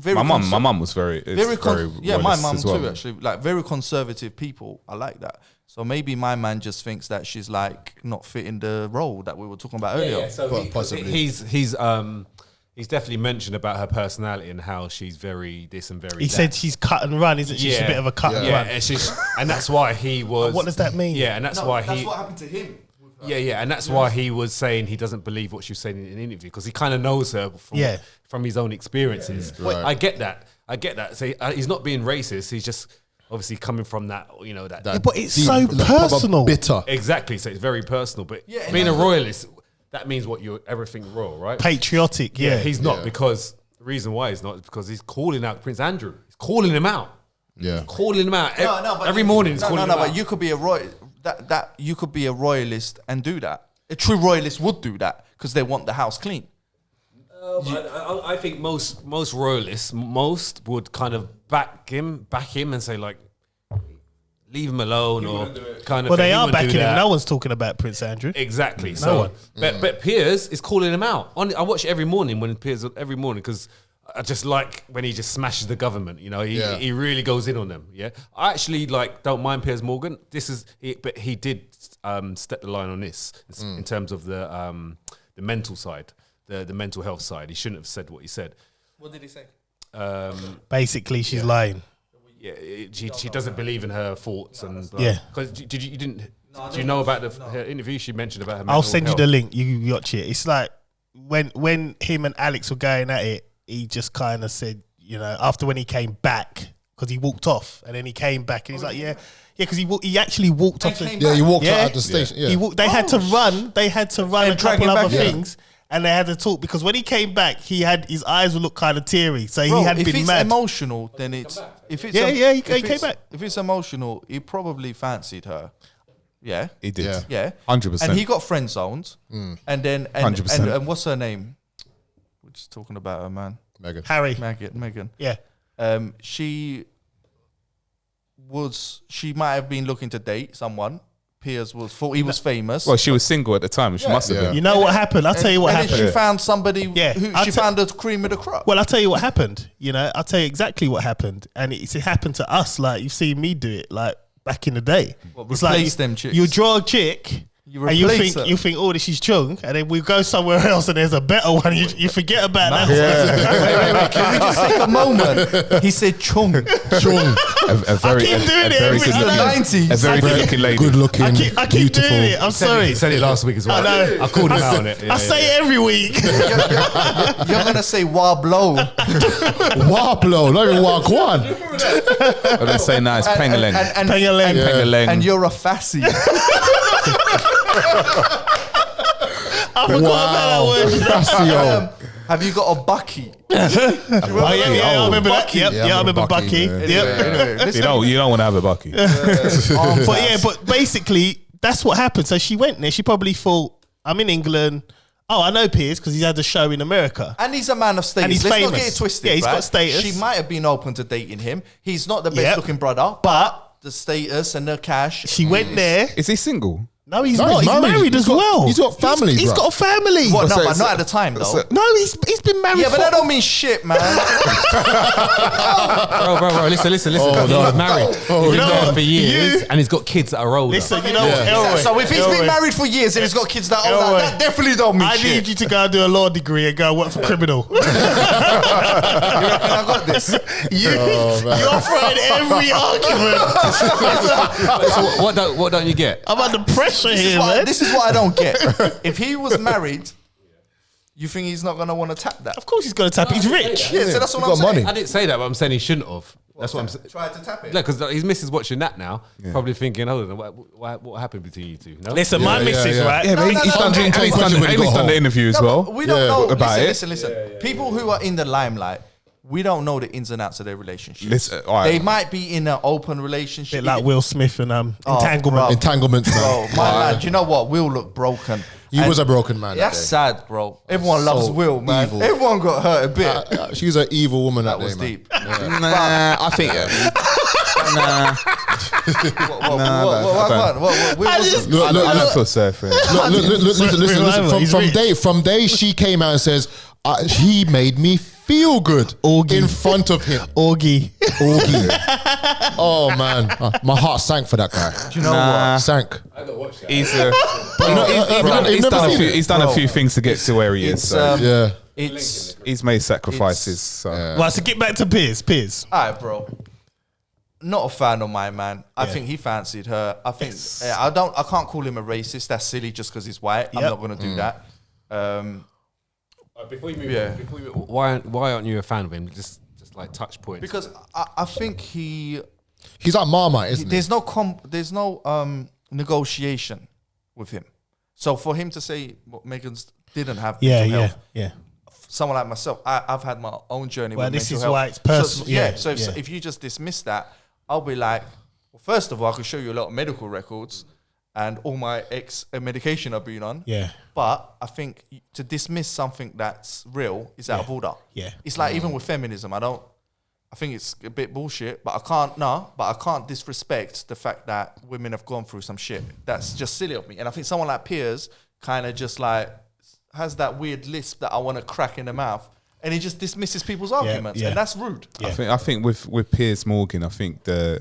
My mum was very my mum as well. too, actually. Like, very conservative people. I like that. So maybe my man just thinks that she's like not fitting the role that we were talking about earlier. Yeah, so possibly. He's definitely mentioned about her personality and how she's very this and very He that. said she's cut and run, isn't she? She's a bit of a cut and run. And that's why he was. What does that mean? Yeah, and that's why That's he. what happened to him. Yeah, and that's why he was saying he doesn't believe what she was saying in an interview because he kind of knows her from his own experiences. Right. I get that. So he's not being racist. He's just obviously coming from that, that. But it's deep, so the proper personal. bitter. Exactly. So it's very personal. But Yeah, being a royalist, that means you're everything royal, right? Patriotic, yeah. He's not because the reason why he's not is because he's calling out Prince Andrew. He's calling him out. Yeah. Calling him out. But Every morning he's calling him out. But you could be a you could be a royalist and do that. A true royalist would do that because they want the house clean. I think most royalists would kind of back him and say like, leave him alone or kind of. Well, thing. they He are wouldn't backing do him. that. No one's talking about Prince Andrew. Exactly. one. But Piers is calling him out. I watch it every morning because I just like when he just smashes the government. He really goes in on them. Yeah, I actually don't mind Piers Morgan. But he did step the line on this in terms of the mental side, the mental health side. He shouldn't have said what he said. What did he say? Basically, she's lying. Yeah, she doesn't believe in her thoughts and Yeah. Because do you know about her interview? She mentioned about her. I'll mental send you health. the link. You watch it. It's like when him and Alex were going at it, he just kind of said, after when he came back, because he walked off and then he came back and he's like, because he actually walked off. came Yeah, he walked Yeah. out at the station. Yeah. They had to run. They had to run a And drag couple him other back, yeah. things, and they had to talk because when he came back, his eyes would look kind of teary. So Bro, he had if been it's mad. emotional, then it's if it's He if came it's- back. If it's emotional, he probably fancied her. Yeah, He did. Yeah. yeah, 100%. And he got friend zoned, and then 100%. and what's her name? We're just talking about her, man. Megan. Harry. Megan. Yeah. She might have been looking to date someone. Piers thought he was famous. Well, she was single at the time. She must have Yeah. been. You know what happened? I'll tell you what and happened. then she found somebody Yeah. who I'll she found the cream of the crop. Well, I'll tell you what happened. I'll tell you exactly what happened. And it happened to us. Like, you've seen me do it, like, back in the day. What, It's replace them chicks? You draw a chick, and you replace her. think, oh, this is chung, and then we go somewhere else and there's a better one. You forget about that. Wait, can we just take a moment? He said chung. A very, keep doing it every- good I know. looking, a very good looking lady. Good looking. I keep beautiful. doing it. I'm sorry. He said it last week as well. I know. I called him out on it. I say it every week. You're gonna say wah blow. Waplo, not even Wakwan. But they say nice pengaleng. And Pengaleng. Pengaleng. and you're a fassie. I forgot about that word. Fascio. Have you got a bucky? Oh, yeah, I remember that. Yep, Yeah, I remember Bucky. yeah. Yep. Anyway, listen, You don't want to have a bucky. But basically, that's what happened. So she went there. She probably thought, I'm in England. Oh, I know Piers because he's had a show in America. and he's a man of status. And he's Let's famous. not get it twisted. Yeah, he's right? got status. She might have been open to dating him. He's not the best Yep. looking brother, but the status and the cash. She went there. Is he single? No, he's No, not. he's He's married. married as well. He's got family, He's bro. got a family. What? No, So but it's- not at the time though. so- No, he's been married. Yeah, but for- that don't mean shit, man. Bro, listen. He's married. He's been know there what? for years, You- and he's got kids that are older. Listen, you know what, Elroy? So if he's Elroy, been married for years and he's got kids that old, Elroy, that definitely don't mean I shit. need you to go and do a law degree and go work for criminal. You reckon I got this? You're throwing every argument. So what don't you get? I'm under pressure here, man. This is what I don't get. If he was married, you think he's not gonna want to tap that? Of course he's going to tap. He's rich. Yeah, so that's what He I'm got saying. money. I didn't say that, but I'm saying he shouldn't have. That's what I'm saying. Try to tap it. No, because his missus watching that now, probably thinking, "Hold on, what happened between you two?" No? Listen, my Yeah, missus, yeah. right? Yeah, but no, he's no, done no, and no, he's no, done no, and he's no, done no, the interview as well. We don't Yeah, know about it. Listen. People who are in the limelight, we don't know the ins and outs of their relationship. Listen, all right. They might be in an open relationship. Bit like Will Smith and Entanglement. bro. Entanglements, Bro, man. my man, do you know what? Will look broken. He was a broken man. That's that sad, bro. Everyone loves So Will, man. evil. Everyone got hurt a bit. day. She's an evil woman That that, was day, man. deep. Nah, I think. Nah, What? I don't feel sorry for him. Listen. He's rich. From day she came out and says, he made me feel good in front of him. Orgy. Oh man, my heart sank for that guy. Do you know what? Sank. I don't watch that. He's done a few things to get to where he is. So Yeah. he's made sacrifices. So. Right, so get back to Piers. All right, bro. Not a fan of my man. I think he fancied her. I think I can't call him a racist. That's silly just because he's white. I'm Yep. not gonna do that. Before you move on, why aren't you a fan of him? Just like touch points. Because I think He's like Marmite, isn't he? there's no negotiation with him. So for him to say what Megan's didn't have mental health, someone like myself, I've had my own journey Well, with this mental is health. why it's personal. So if you just dismiss that, I'll be like, well, first of all, I could show you a lot of medical records and all my medication I've been on. Yeah. But I think to dismiss something that's real is out of order. Yeah. It's like even with feminism, I think it's a bit bullshit, but I can't disrespect the fact that women have gone through some shit. That's just silly of me. And I think someone like Piers kind of just like has that weird lisp that I want to crack in the mouth, and he just dismisses people's arguments, and that's rude. I think with Piers Morgan, I think the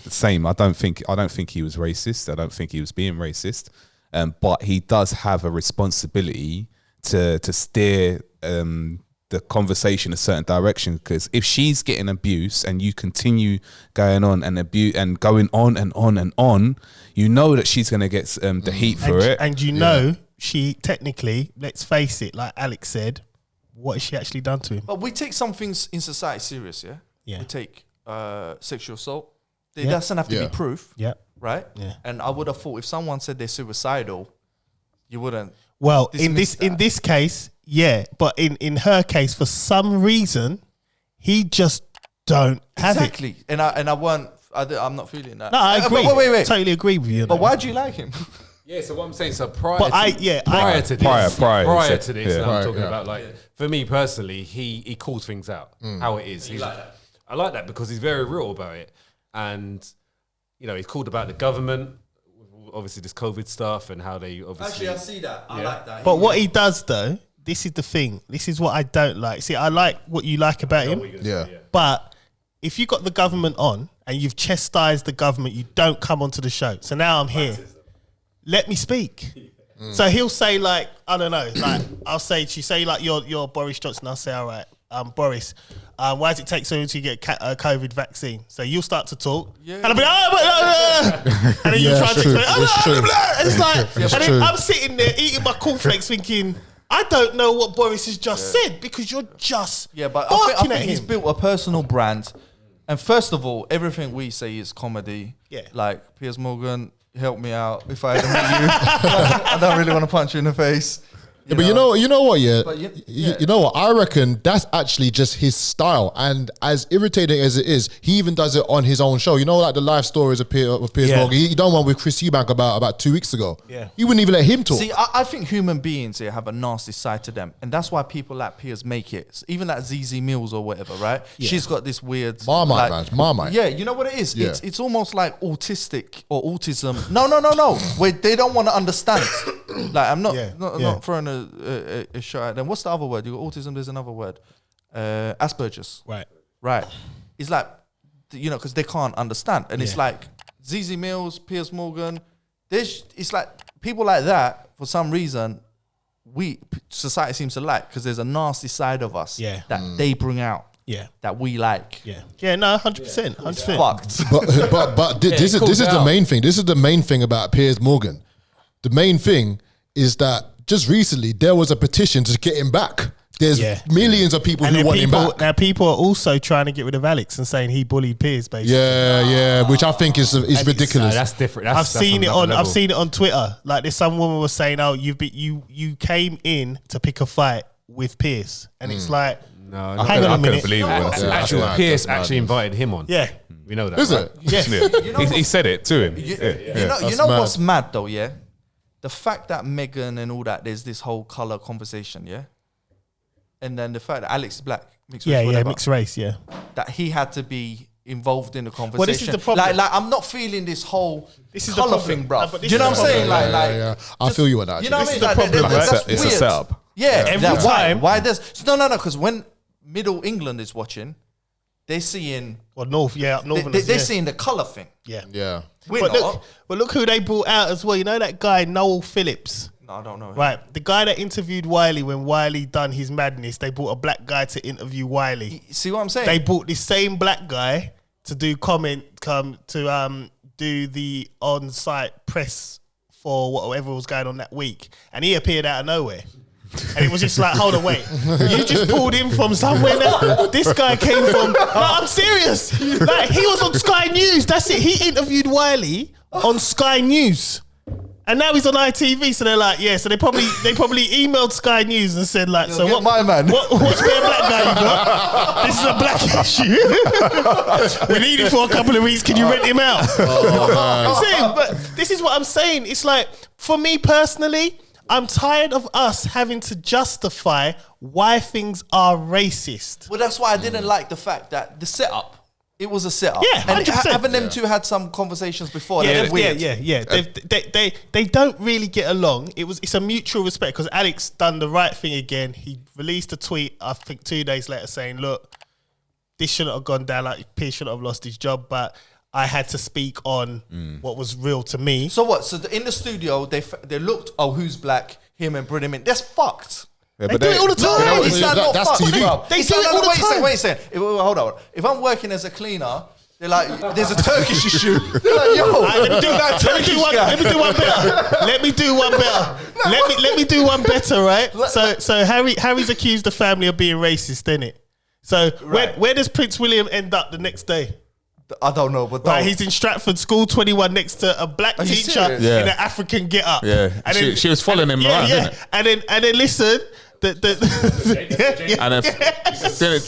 same. I don't think he was racist. I don't think he was being racist, but he does have a responsibility to steer the conversation a certain direction. Because if she's getting abuse and you continue going on and going on and on and on, you know that she's going to get the heat for it. And you know, she technically, let's face it, like Alex said, what has she actually done to him? But we take some things in society serious, yeah? Yeah. We take sexual assault. There doesn't have to be proof, Yeah. right? Yeah. And I would have thought if someone said they're suicidal, you wouldn't. Well, in dismiss this that. case, yeah, but in her case, for some reason, he just don't have it. Exactly. And I'm not feeling that. No, I agree. Wait. Totally agree with you. on But that. why do you like him? Yeah, so what I'm saying, so prior But to this, prior, and yeah. I'm talking about like for me personally, he calls things out how it is. I like that because he's very real about it, and you know he's called about the government, obviously this COVID stuff and how they obviously. Actually, I see that. I like that. But what he does though, this is the thing. This is what I don't like. See, I like what you like about him, but if you got the government on and you've chastised the government, you don't come onto the show. So now I'm here. Let me speak. So he'll say like, I don't know, like I'll say to you, say like you're Boris Johnson. I'll say, all right, Boris, why does it take so long to get a COVID vaccine? So you'll start to talk, and I'll be and then you'll try to explain, and it's like, and then I'm sitting there eating my cornflakes thinking, I don't know what Boris has just said because you're just but I think he's built a personal brand. And first of all, everything we say is comedy. Yeah. Like, Piers Morgan, help me out if I ever meet you. I don't really want to punch you in the face. But you know what? Yeah, But you know what? I reckon that's actually just his style, and as irritating as it is, he even does it on his own show. You know, like the life stories of Piers Morgan. He done one with Chris Eubank about 2 weeks ago. Yeah, he wouldn't even let him talk. See, I think human beings here have a nasty side to them, and that's why people like Piers make it. Even like ZZ Mills or whatever, right? Yeah. She's got this weird Marmite, man. Marmite. Yeah, you know what it is? Yeah. It's almost like autistic or autism. No. Where they don't want to understand. Like I'm not throwing a shot at them. What's the other word? You got autism. There's another word. Asperger's. Right. It's like, you know, because they can't understand, and it's like ZZ Mills, Piers Morgan. It's like people like that for some reason. Society seems to like because there's a nasty side of us that they bring out. That we like. No, 100%, 100%. Fucked. But this is the main thing. This is the main thing about Piers Morgan. The main thing is that just recently there was a petition to get him back. There's millions of people who want him back. Now people are also trying to get rid of Alex and saying he bullied Piers, basically. Which I think is ridiculous. That's different. I've seen it on Twitter. Like there's some woman was saying, "Oh, you came in to pick a fight with Piers," and it's like, no, hang on a minute. Believe it. Actually, Piers actually invited him on. Yeah, we know that. Is it? Yeah. He said it to him. You know what's mad though? Yeah, the fact that Meghan and all that, there's this whole color conversation. Yeah. And then the fact that Alex is black, mixed race, mixed race, that he had to be involved in the conversation. Well, this is the problem. Like I'm not feeling this whole the color problem. thing, bro. No, Do you know what I'm saying? I feel you on that. You know what I mean? the problem, right? That's It's a weird. setup. Yeah, Every time. Why there's no, because when Middle England is watching, they're seeing. Or North, up north. They're seeing the colour thing. Yeah. Yeah. We're But not. look who they brought out as well. You know that guy, Noel Phillips? No, I don't know. Right. The guy that interviewed Wiley when Wiley done his madness, they brought a black guy to interview Wiley. See what I'm saying? They brought this same black guy to do do the on-site press for whatever was going on that week. And he appeared out of nowhere. And it was just like, hold on, wait. You just pulled him from somewhere now? This guy came from... No, I'm serious. Like, he was on Sky News. That's it. He interviewed Wiley on Sky News. And now he's on ITV, so they're like, yeah. So they probably emailed Sky News and said like, so what? My man. What's their black guy you got? This is a black issue. We need him for a couple of weeks. Can you rent him out? I'm saying, but this is what I'm saying. It's like, for me personally, I'm tired of us having to justify why things are racist. Well, that's why I didn't like the fact that the setup. It was a setup. Yeah, and 100%. haven't them two had some conversations before? Yeah, That's weird. yeah. They don't really get along. It's a mutual respect because Alex done the right thing again. He released a tweet, I think 2 days later, saying, "Look, this shouldn't have gone down. Like Piers shouldn't have lost his job, but I had to speak on what was real to me." So what? So in the studio, they looked. Oh, who's black? Him and bring him in. That's fucked. Yeah, They do it all the time. No, it's not that's fucked, TV. bro. They It's do it not- all the wait a second, time. wait a second. Hold on. If I'm working as a cleaner, they're like, there's a Turkish issue. They're like, yo, Let me do one better. Let me do one better, right? So Harry's accused the family of being racist, innit? So Right. where does Prince William end up the next day? I don't know, but Right, he's in Stratford School 21 next to a black Are you teacher serious? Yeah. in an African get-up. Yeah. She was following him around, didn't it? And then listen, And then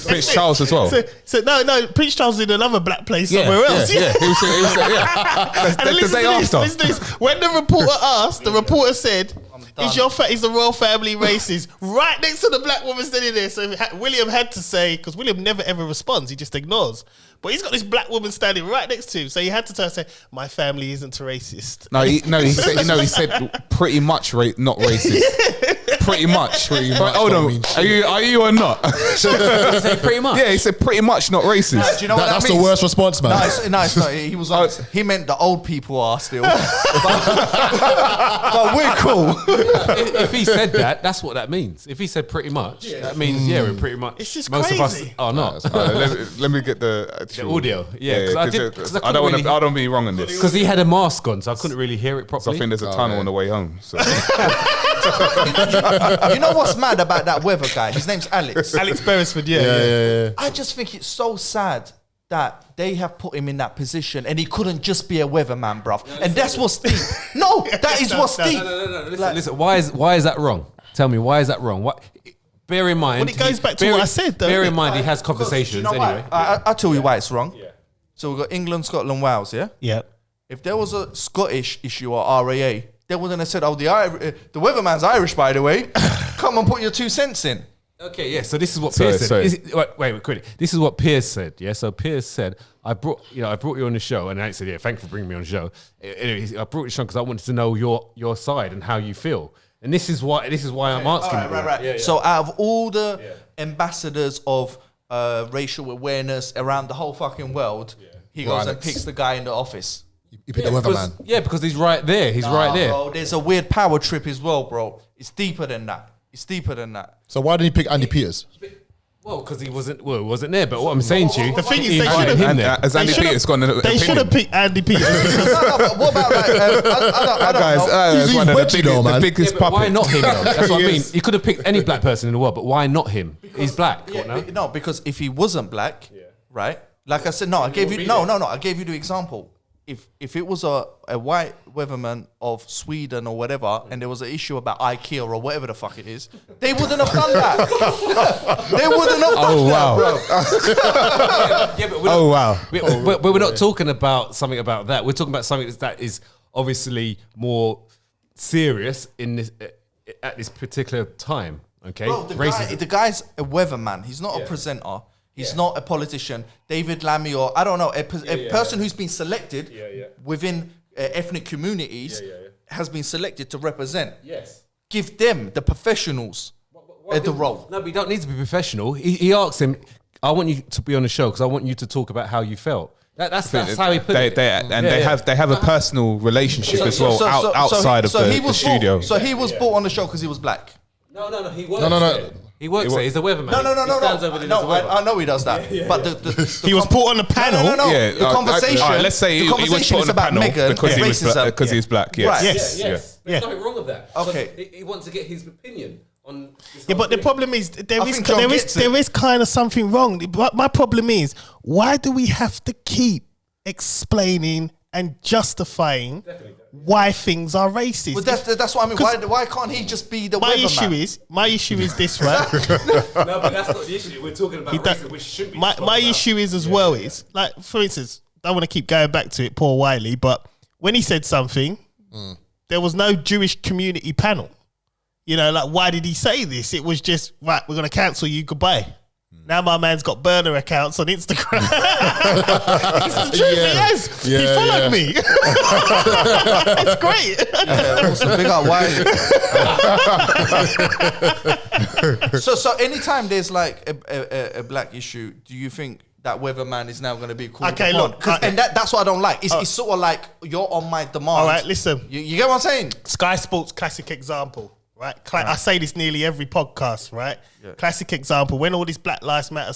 Prince Charles as well. So no, Prince Charles is in another black place somewhere else. Yeah. He was And then the listen day to this, after. listen to this. When the reporter asked, the reporter said, is the royal family racist? Right next to the black woman standing there. So William had to say, because William never ever responds, he just ignores. But he's got this black woman standing right next to him. So he had to say, my family isn't racist. He said pretty much not racist. Pretty much. But hold on, are you or not? Pretty much. Yeah, he said pretty much not racist. Do you know what That's that the means? worst response, man. No, it's not. He was honest. He meant the old people are still. but we're cool. If he said that, that's what that means. If he said pretty much, that means we're pretty much. It's just most of us crazy. are not. Let me get the actual audio. Yeah, 'cause I did- 'cause I I couldn't don't want really- to. I don't be wrong on this. Because he had a mask on, so I couldn't really hear it So properly. I think there's a tunnel on the way home. So. You know what's mad about that weather guy? His name's Alex. Alex Beresford, yeah. I just think it's so sad that they have put him in that position and he couldn't just be a weatherman, bruv. And that's what's deep. No, that is what's deep. No. Listen. Why is that wrong? Tell me, why is that wrong? What? Bear in mind. Well, it goes back to what I said, though. Bear in mind, he has Do you conversations know why? anyway. I'll tell you why it's wrong. So we've got England, Scotland, Wales, yeah? Yeah. If there was a Scottish issue or RAA, they wouldn't have said, oh, the weatherman's Irish, by the way. Come and put your 2 cents in. Okay, yeah. So this is what Sorry, Piers said. sorry. Wait, quickly. This is what Piers said. Yeah. So Piers said, I brought you on the show, and I said, yeah, thanks for bringing me on the show. Anyway, I brought you on because I wanted to know your side and how you feel. And this is why I'm asking. Right. Yeah. So out of all the ambassadors of racial awareness around the whole fucking world, he goes and Alex. picks the guy in the office. You pick the weatherman. Because he's right there. He's right there. Bro, there's a weird power trip as well, bro. It's deeper than that. So why didn't he pick Andy Peters? Well, because he wasn't there. But what I'm saying to you, The thing is, he they invited should've- him there. Has Andy Peters got an opinion? They should have picked Andy Peters. No, but what about like, I don't Guys, know. that's He's one of wedgie though, the man. biggest Yeah, but why puppets. not him? Though? That's what I He mean. is. He could have picked any black person in the world, but why not him? He's black. No, because if he wasn't black, right? Like I said, I gave you the example. If it was a white weatherman of Sweden or whatever, and there was an issue about IKEA or whatever the fuck it is, they wouldn't have done that. They wouldn't have done that, bro. Yeah, but Oh wow. But we're not talking about something about that. We're talking about something that is obviously more serious in this at this particular time. Okay, Bro, the guy's a weatherman. He's not a presenter. He's not a politician. David Lammy or, I don't know, a person who's been selected within ethnic communities has been selected to represent. Yes. Give them, the professionals, the role. No, but you don't need to be professional. He asked him, I want you to be on the show because I want you to talk about how you felt. That's how he put it. They have a personal relationship as well outside of the studio. So he was brought on the show because he was black. No. He works there. He works there. He's the weatherman. No. I know he does that. But he was put on the panel. No. Yeah, The conversation. Let's say he was put on the panel because he was black. Yes. Yes. There's nothing wrong with that. Okay. He wants to get his opinion on. Yeah, but the problem is there is kind of something wrong. But my problem is, why do we have to keep explaining and justifying why things are racist? Well, that's what I mean. Why can't he just be the weatherman? My issue is this, right? No, but that's not the issue. We're talking about racism, which should be. My issue is as well is, like, for instance, I want to keep going back to it, Paul Wiley, but when he said something, there was no Jewish community panel. You know, like, why did he say this? It was just, right, we're going to cancel you, goodbye. Now my man's got burner accounts on Instagram. It's the truth, he has. He followed me. It's great. Also big up Wiley. So anytime there's like a black issue, do you think that weatherman is now going to be called upon? Look. And that's what I don't like. It's sort of like you're on my demand. All right, listen. You get what I'm saying? Sky Sports classic example, right? I say this nearly every podcast, right? Yeah. Classic example. When all this Black Lives Matter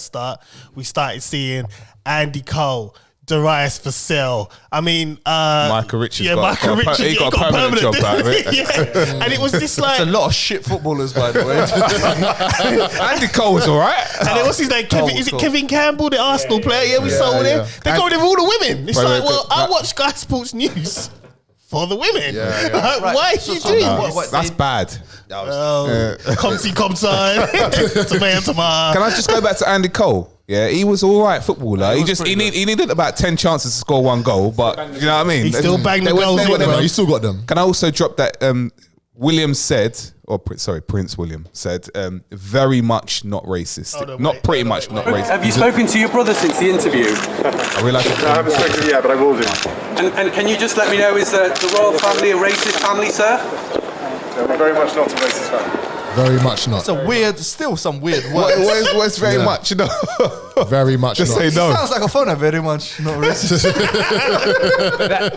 we started seeing Andy Cole, Darius Vassell. I mean, Michael Richards. Yeah, Michael Richards. He got a permanent job out of it. Yeah. And it was just like... There's a lot of shit footballers, by the way. Andy Cole was all right. And then what's his name? Kevin Campbell, the Arsenal player? Yeah, we saw him. They go with all the women. It's I watch Sky Sports News for the women. Why are you doing this? That's bad. Comsy, tomato. Can I just go back to Andy Cole? Yeah, he was all right footballer. He needed about 10 chances to score 1 goal, but you know what I mean. He still banged the goals. He still got them. Can I also drop that? Prince William said, very much not racist. Not pretty much not racist. Have you spoken to your brother since the interview? I haven't spoken to him yet, but I will do. And can you just let me know, is the royal family a racist family, sir? No, we're very much not a racist family. Very much not. Still some weird words. What's very much no? Very much just not. say no. It sounds like a phone, very much not racist.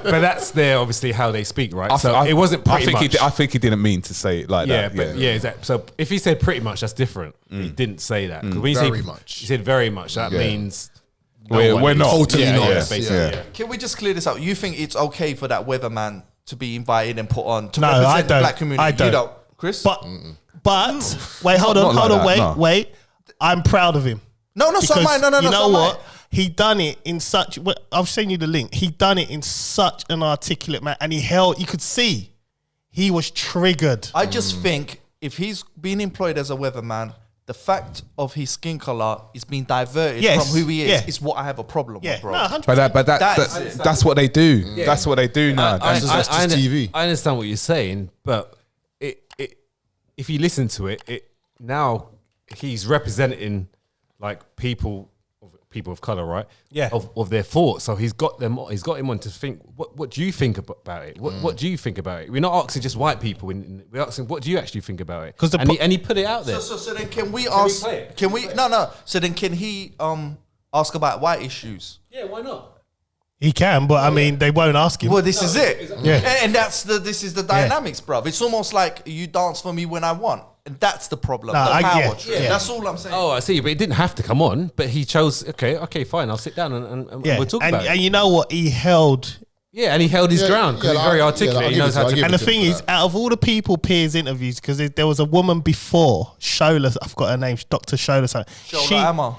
But that's obviously how they speak, right? It wasn't pretty much. I think he didn't mean to say it like that. Exactly. So if he said pretty much, that's different. He didn't say that. When you very say much. He said very much. That means we're not. Totally not. Basically. Can we just clear this out? You think it's okay for that weatherman to be invited and put on to No, represent I the don't. black community? I don't. You don't, Chris? But wait, hold on, wait. I'm proud of him. No, You know what? He done it in such. I'll send you the link. He done it in such an articulate manner, and you could see he was triggered. I just think if he's been employed as a weatherman, the fact of his skin color is being diverted from who he is is what I have a problem with, bro. No, but that's what they do. Yeah. That's what they do now. That's just TV. I understand what you're saying, but if you listen to it, now he's representing like people of color, right? Yeah. Of their thoughts. So he's got him on to think. What do you think about it? What do you think about it? We're not asking just white people. We're asking, what do you actually think about it? And he put it out there. So then can we ask? Can we? No. So then can he ask about white issues? Yeah, why not? He can, but I mean, they won't ask him. Well, this is it. Exactly. Yeah. And this is the dynamics, bruv. It's almost like you dance for me when I want. And that's the problem. The power. That's all I'm saying. Oh, I see. But it didn't have to come on. But he chose, okay, fine. I'll sit down and we'll talk about it. And you know what? He held... Yeah, and he held his ground because he's very articulate. He knows how to... And the thing is, out of all the people Piers interviews, because there was a woman before, Shola, I've got her name, Dr. Shola. Shola Amma.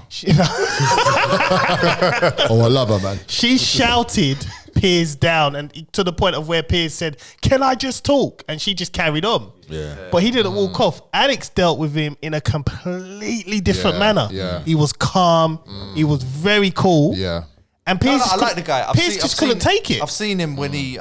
I love her, man. She shouted Piers down, and to the point of where Piers said, "Can I just talk?" And she just carried on. Yeah. But he didn't walk off. Alex dealt with him in a completely different manner. Yeah. He was calm. He was very cool. Yeah. And Piers, I like the guy. Piers just couldn't take it. I've seen him when he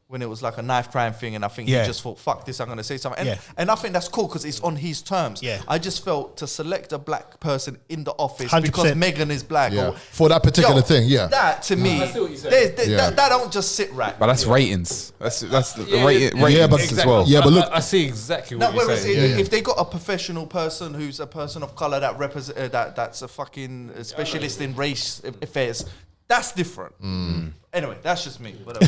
when it was like a knife crime thing, and I think Yeah. he just thought, fuck this, I'm going to say something. And, Yeah. and I think that's cool because it's on his terms. Yeah. I just felt to select a black person in the office 100%. because Meghan is black. Yeah. Or, For that particular thing, yeah. That, to me, I see what you're saying. Yeah. that don't just sit right. But that's ratings. That's the Yeah, ratings yeah, but- as well. Yeah, but look- I see exactly No, what you're whereas saying. if they got a professional person who's a person of color that represent that's a fucking specialist in race affairs, that's different. Anyway, that's just me. Whatever.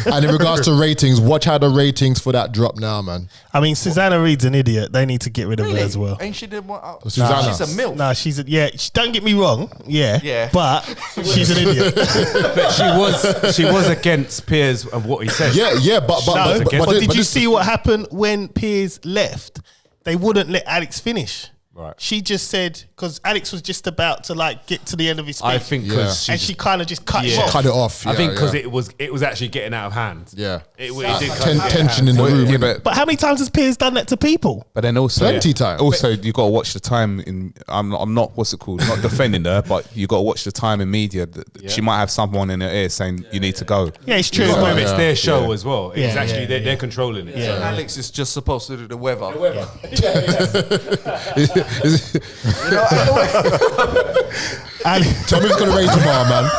And in regards to ratings, watch how the ratings for that drop now, man. I mean, Susanna Reid's an idiot. They need to get rid of her as well. Ain't she did what? Susanna. She's a milf. No, she's a, yeah. Don't get me wrong, Yeah. but she's an idiot. But she was against Piers of what he said. Yeah, but No, but did you this- see what happened when Piers left? They wouldn't let Alex finish. Right. She just said, because Alex was just about to like get to the end of his speech. I think because and she kind of just cut him Yeah. off. cut it off? I think yeah, because yeah. it was actually getting out of hand. Yeah. It did kind of get out of tension hand. in the room. Yeah, innit? but But how many times has Piers done that to people? then also Plenty time. Also, you got to watch the time in. I'm not what's it called? Not defending her, but you got to watch the time in media. That She might have someone in her ear saying you need to go. Yeah, it's true. Because but- it's their show as well. It's Yeah, actually yeah, they're controlling it. Yeah. So. Alex is just supposed to do the weather. And Tell me if it's going to rain tomorrow, man.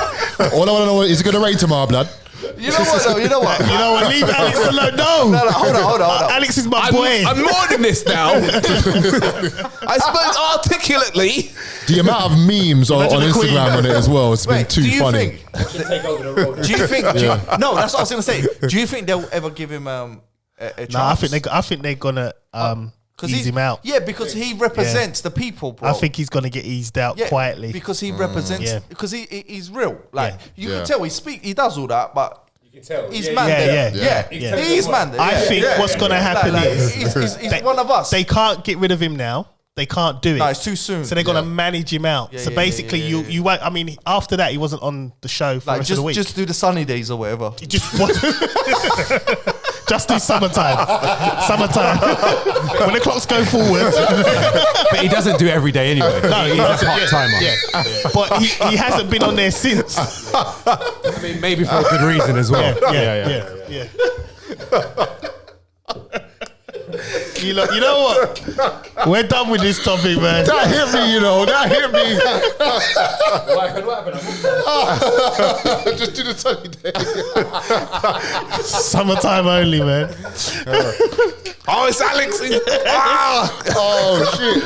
All I want to know is it going to rain tomorrow, blood? You know what? Though? You know what? you know what? Leave Alex alone. No. No, hold on. Alex is my boy. I'm more than this now. I spoke articulately. The amount of memes on Imagine the Queen. Instagram on it as well, it's been Wait, too do you funny. think? Take over the road. Do you think? No, that's what I was gonna say. Do you think they'll ever give him a chance? No, I think they're gonna ease him out. Yeah, because he represents the people, bro. I think he's gonna get eased out quietly. because he represents. Yeah. Because he's real. Like you Yeah. can tell he does all that, but. You can tell. He's Yeah, man yeah, there. yeah, Yeah, yeah. he is man there. I yeah, think yeah. what's gonna happen is he's one of us. They can't get rid of him now. They can't do it. No, it's too soon. So they're gonna manage him out. Yeah, so yeah, basically, yeah, yeah, you won't. I mean, after that, he wasn't on the show for the like rest of the week. just do the sunny days or whatever. You just just do summertime. Summertime. When the clocks go forward. But he doesn't do it every day anyway. No, he's a part timer. Yeah. But he hasn't been on there since. I mean, maybe for a good reason as well. Yeah. You know what? We're done with this topic, man. That hit me, you know. That hit me. What happened? Just do the sunny day. Summertime only, man. Oh, it's Alex. Oh, shit.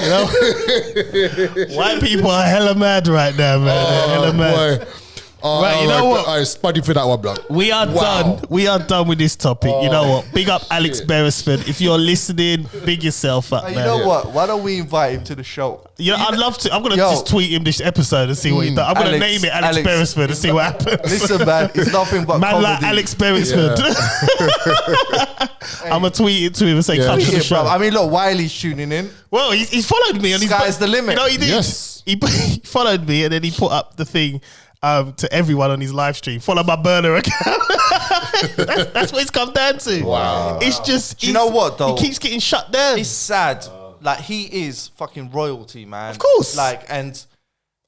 You know? White people are hella mad right now, man. They're hella mad. Boy. Oh, Right, you know what? I spuddy for that one, blood. We are done. We are done with this topic. You know what? Big up Alex Beresford. If you're listening, big yourself up, You man. know what? Why don't we invite him to the show? You know, I'd love to. I'm gonna Yo. just tweet him this episode and see what he does. I'm gonna Alex, name it Alex Beresford and see what happens. Listen, man, it's nothing but Man comedy. like Alex Beresford. I'm gonna tweet it to him and say, "Come to the Yeah, show." bro. I mean, look, Wiley's tuning in. Well, he followed me on his. Sky's the limit. You know, he did. Yes. He followed me and then he put up the thing to everyone on his live stream. Follow my burner account. That's what it's come down to. Wow. It's just. Do you know what, though? He keeps getting shut down. It's sad. Like, he is fucking royalty, man. Of course. Like, and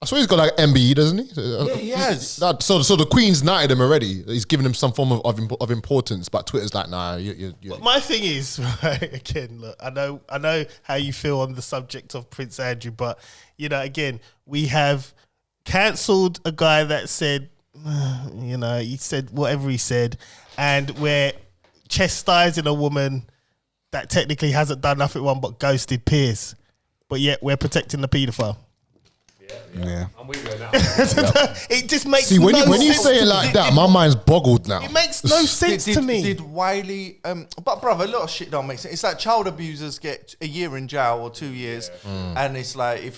I swear he's got like MBE, doesn't he? yeah, he has. So the Queen's knighted him already. He's given him some form of importance, but Twitter's like, nah, you. My thing is, right, again, look, I know how you feel on the subject of Prince Andrew, but you know, again, we have cancelled a guy that said, you know, he said whatever he said, and we're chastising a woman that technically hasn't done nothing wrong but ghosted Piers, but yet we're protecting the paedophile. Yeah. I'm with you on that. It just makes See, when no you sense say to it me. like that, my mind's boggled now. It makes no sense to me. Did Wiley? But brother, a lot of shit don't make sense. It's like child abusers get a year in jail or 2 years, and it's like if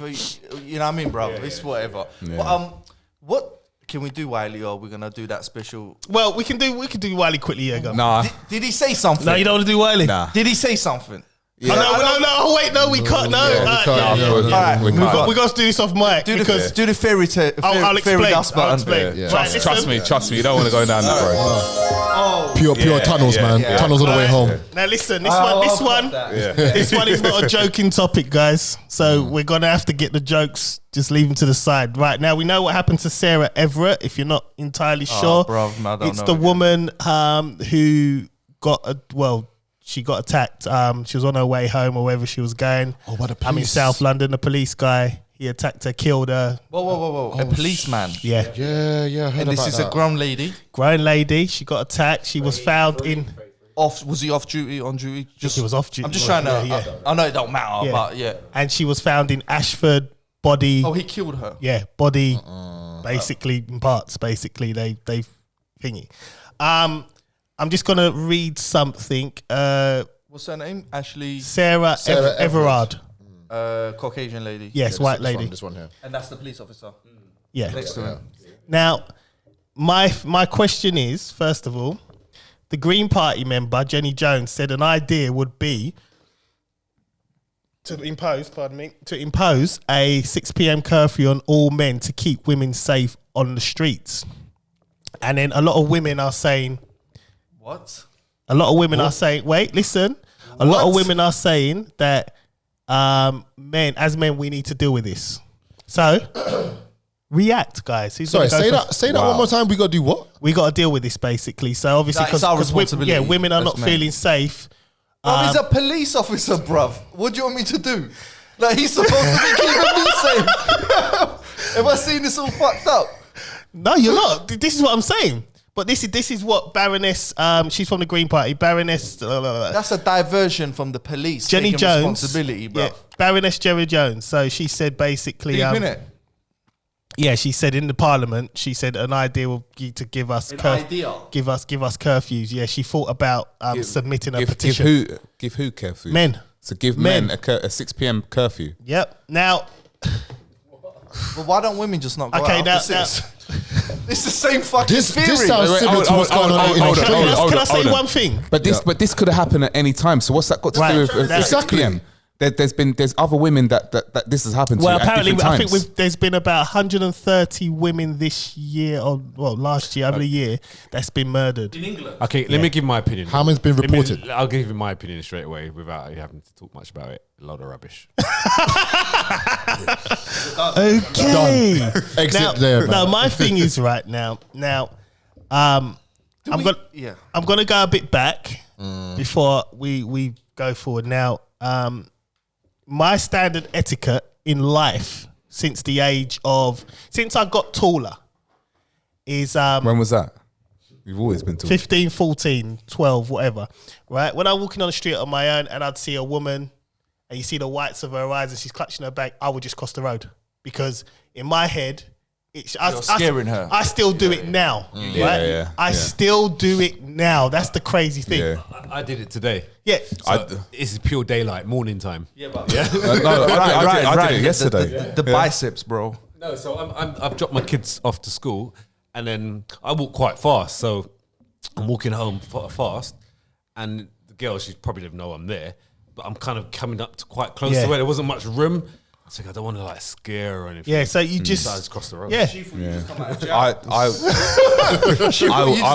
you know what I mean, bro. It's whatever. Yeah. But what can we do, Wiley? Or we're gonna do that special? Well, we can do Wiley quickly. Yeah, go. Nah. Did he say something? No, you don't want to do Wiley. Nah. Did he say something? Yeah. Oh, wait, no, we can't. No, we can't. All right, we can't. we got to do this off mic because Do the fairy tale. I'll explain. dust I'll button. explain. Yeah. Right, Trust me. You don't want to go down that road. Pure tunnels, man. Tunnels on the way home. Now listen, this one is not a joking topic, guys. So we're gonna have to get the jokes. Just leave them to the side. Right now, we know what happened to Sarah Everard. If you're not entirely sure, bruv, I don't it's know the again. woman who got she got attacked. She was on her way home or wherever she was going. Oh, by the I'm in police. South London. The police guy, he attacked her, killed her. Whoa. A policeman. Yeah, Yeah, I heard And this about is that. a grown lady. grown lady. She got attacked. She was found in. Was he off duty? On duty? He was off duty. I'm just trying to. Yeah. I know it don't matter, Yeah. but yeah. And she was found in Ashford. Body. Oh, he killed her. Yeah, body, basically in parts. Basically, they thingy. I'm just gonna read something. What's her name? Ashley. Sarah Everard. Caucasian lady. Yes, white lady. This one here. And that's the police officer. Yeah. Next to him. Now, my question is, first of all, the Green Party member Jenny Jones said an idea would be to impose a 6 p.m. curfew on all men to keep women safe on the streets. And then a lot of women are saying, What? a lot of women are saying, wait, listen. A lot of women are saying that men, we need to deal with this. So, react, guys. Who's Sorry, gonna go first? say that one more time. We got to do what? We got to deal with this, basically. So, obviously, That is our because responsibility women are as not men. feeling safe. Bro, he's a police officer, bruv. What do you want me to do? Like, he's supposed to be keeping me safe. Have I seen this all fucked up? No, you're not. This is what I'm saying. But this is what Baroness, she's from the Green Party, Baroness... That's a diversion from the police. Jenny taking Jones. responsibility, bruv. Yeah, Baroness Jerry Jones. So she said basically... Deep in it. Yeah, she said in the Parliament, she said an idea will be to give us give us curfews. Yeah, she thought about submitting a petition. Give who curfew? Men. So give Men. men a 6 p.m. curfew. Yep. Now, But why don't women just not go Okay, out now- after 6? It's the same fucking This theory. sounds similar to what's going on in Australia. can I say one thing? But this could have happened at any time. So what's that got to Right. do with That's- 6 p.m.? There's other women that this has happened Well, to at apparently, different I times. think there's been about 130 women this year, or last year, over the year, that's been murdered. In England. Okay, let me give my opinion. How many's been reported? I'll give you my opinion straight away without you having to talk much about it. A lot of rubbish. Okay. Exit there, man. Now, my thing is right now. I'm gonna go a bit back before we go forward. Now, my standard etiquette in life since I got taller is When was that? You've always been talking. 15, 14, 12, whatever. Right? When I'm walking on the street on my own and I'd see a woman and you see the whites of her eyes and she's clutching her bag, I would just cross the road. Because in my head, You're scaring her. I still do it now. Right? Yeah. I still do it now. That's the crazy thing. Yeah. I did it today. Yeah. So this is pure daylight, morning time. Yeah, but No, I did it yesterday. The biceps, bro. No, so I've dropped my kids off to school, and then I walk quite fast. So I'm walking home fast, and the girl, she probably didn't know I'm there, but I'm kind of coming up to quite close Yeah. to where there wasn't much room. I think I don't want to like scare her or anything. Yeah, so you just... So I just cross the road. Yeah. She thought you just come out of jail. I Come out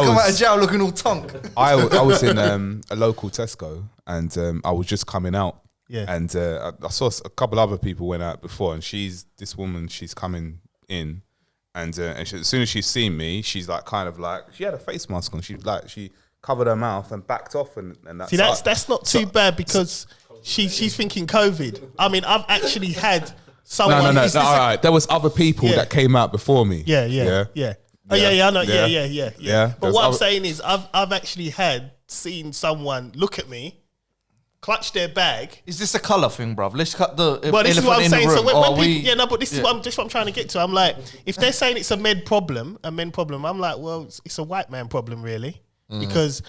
of was jail looking all tunk. I was in a local Tesco, and I was just coming out. Yeah. And I saw a couple other people went out before, and she's coming in, and as soon as she's seen me, she's like kind of like, she had a face mask on. She covered her mouth and backed off, and that's See, that's not too bad because she's thinking COVID. I mean, I've actually had someone... No. All right, there was other people Yeah. that came out before me. Yeah. Oh, yeah, I know. Yeah. Yeah. But There's what I'm other- saying is, I've actually seen someone look at me, clutch their bag. Is this a colour thing, bruv? Let's cut the Well, this is what I'm in the saying. room. So when Or people, but this is what I'm trying to get to. I'm like, if they're saying it's a men problem, I'm like, well, it's a white man problem, really, because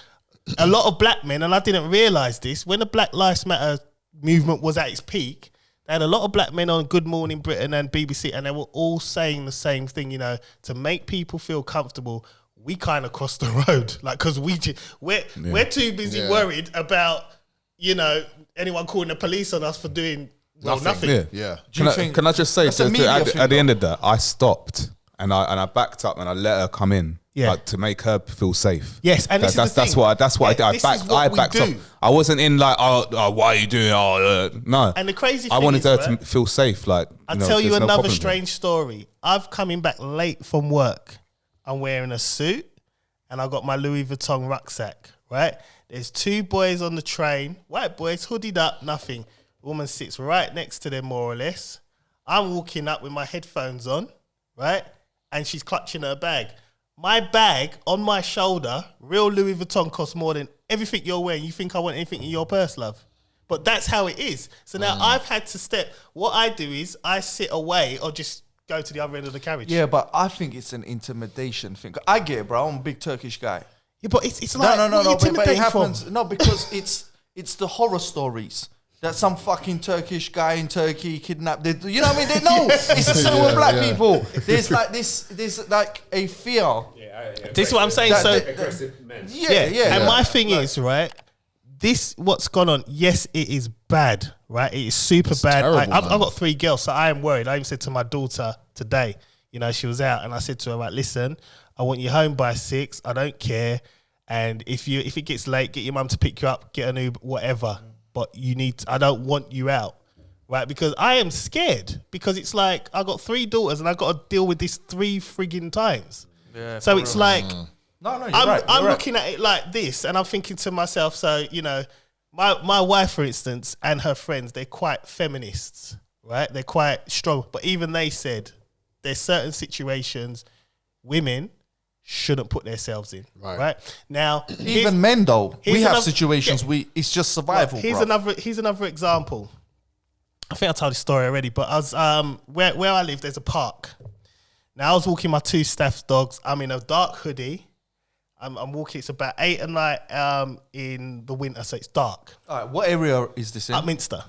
a lot of black men, and I didn't realize this, when the Black Lives Matter movement was at its peak, they had a lot of black men on Good Morning Britain and BBC, and they were all saying the same thing, to make people feel comfortable. We kind of crossed the road, like, because we're too busy worried about you know, anyone calling the police on us for doing nothing. Yeah. Yeah. Can I just say, That's a media at thing, the end of that, I stopped and I backed up and I let her come in, Yeah. like, to make her feel safe. Yes, and this is the that's thing. what I did. This is what I we backed up. do. I wasn't in like, oh, why are you doing? No. And the crazy I thing wanted is, her right, to feel safe. Like, I'll tell you there's no another problem strange story. I've coming back late from work. I'm wearing a suit and I got my Louis Vuitton rucksack, right? There's 2 boys on the train, white boys, hoodied up, nothing. Woman sits right next to them, more or less. I'm walking up with my headphones on, right? And she's clutching her bag. My bag on my shoulder, real Louis Vuitton, costs more than everything you're wearing. You think I want anything in your purse, love? But that's how it is. So now I've had to step. What I do is I sit away or just go to the other end of the carriage. Yeah, but I think it's an intimidation thing. I get it, bro. I'm a big Turkish guy. Yeah, but it's like, No. what you But it intimidating happens. from? No, because it's the horror stories that some fucking Turkish guy in Turkey kidnapped. You know what I mean? It's the same with black people. There's like there's like a fear. This is what I'm saying. That- So Aggressive men. Yeah. And my thing is, right, this, what's gone on, yes, it is bad, right? It is super bad. terrible, I've man. got 3 girls, so I am worried. I even said to my daughter today, you know, she was out, and I said to her, right, listen, I want you home by 6. I don't care. And if it gets late, get your mum to pick you up, get an Uber, whatever. But I don't want you out, right? Because I am scared. Because it's like, I got 3 daughters, and I got to deal with this 3 frigging times. Yeah, So it's like, No, you're I'm right. I'm You're right. looking at it like this, and I'm thinking to myself, so, you know, my wife, for instance, and her friends, they're quite feminists, right? They're quite strong. But even they said there's certain situations women shouldn't put themselves in, right? Now, Even men though, we here's have another- situations. yeah. It's just survival. Here's bruv. another example. I think I told this story already, but I was where I live, there's a park. Now I was walking my 2 staff dogs. I'm in a dark hoodie. I'm walking. It's about 8 at night in the winter, so it's dark. All right, what area is this in? At Minster,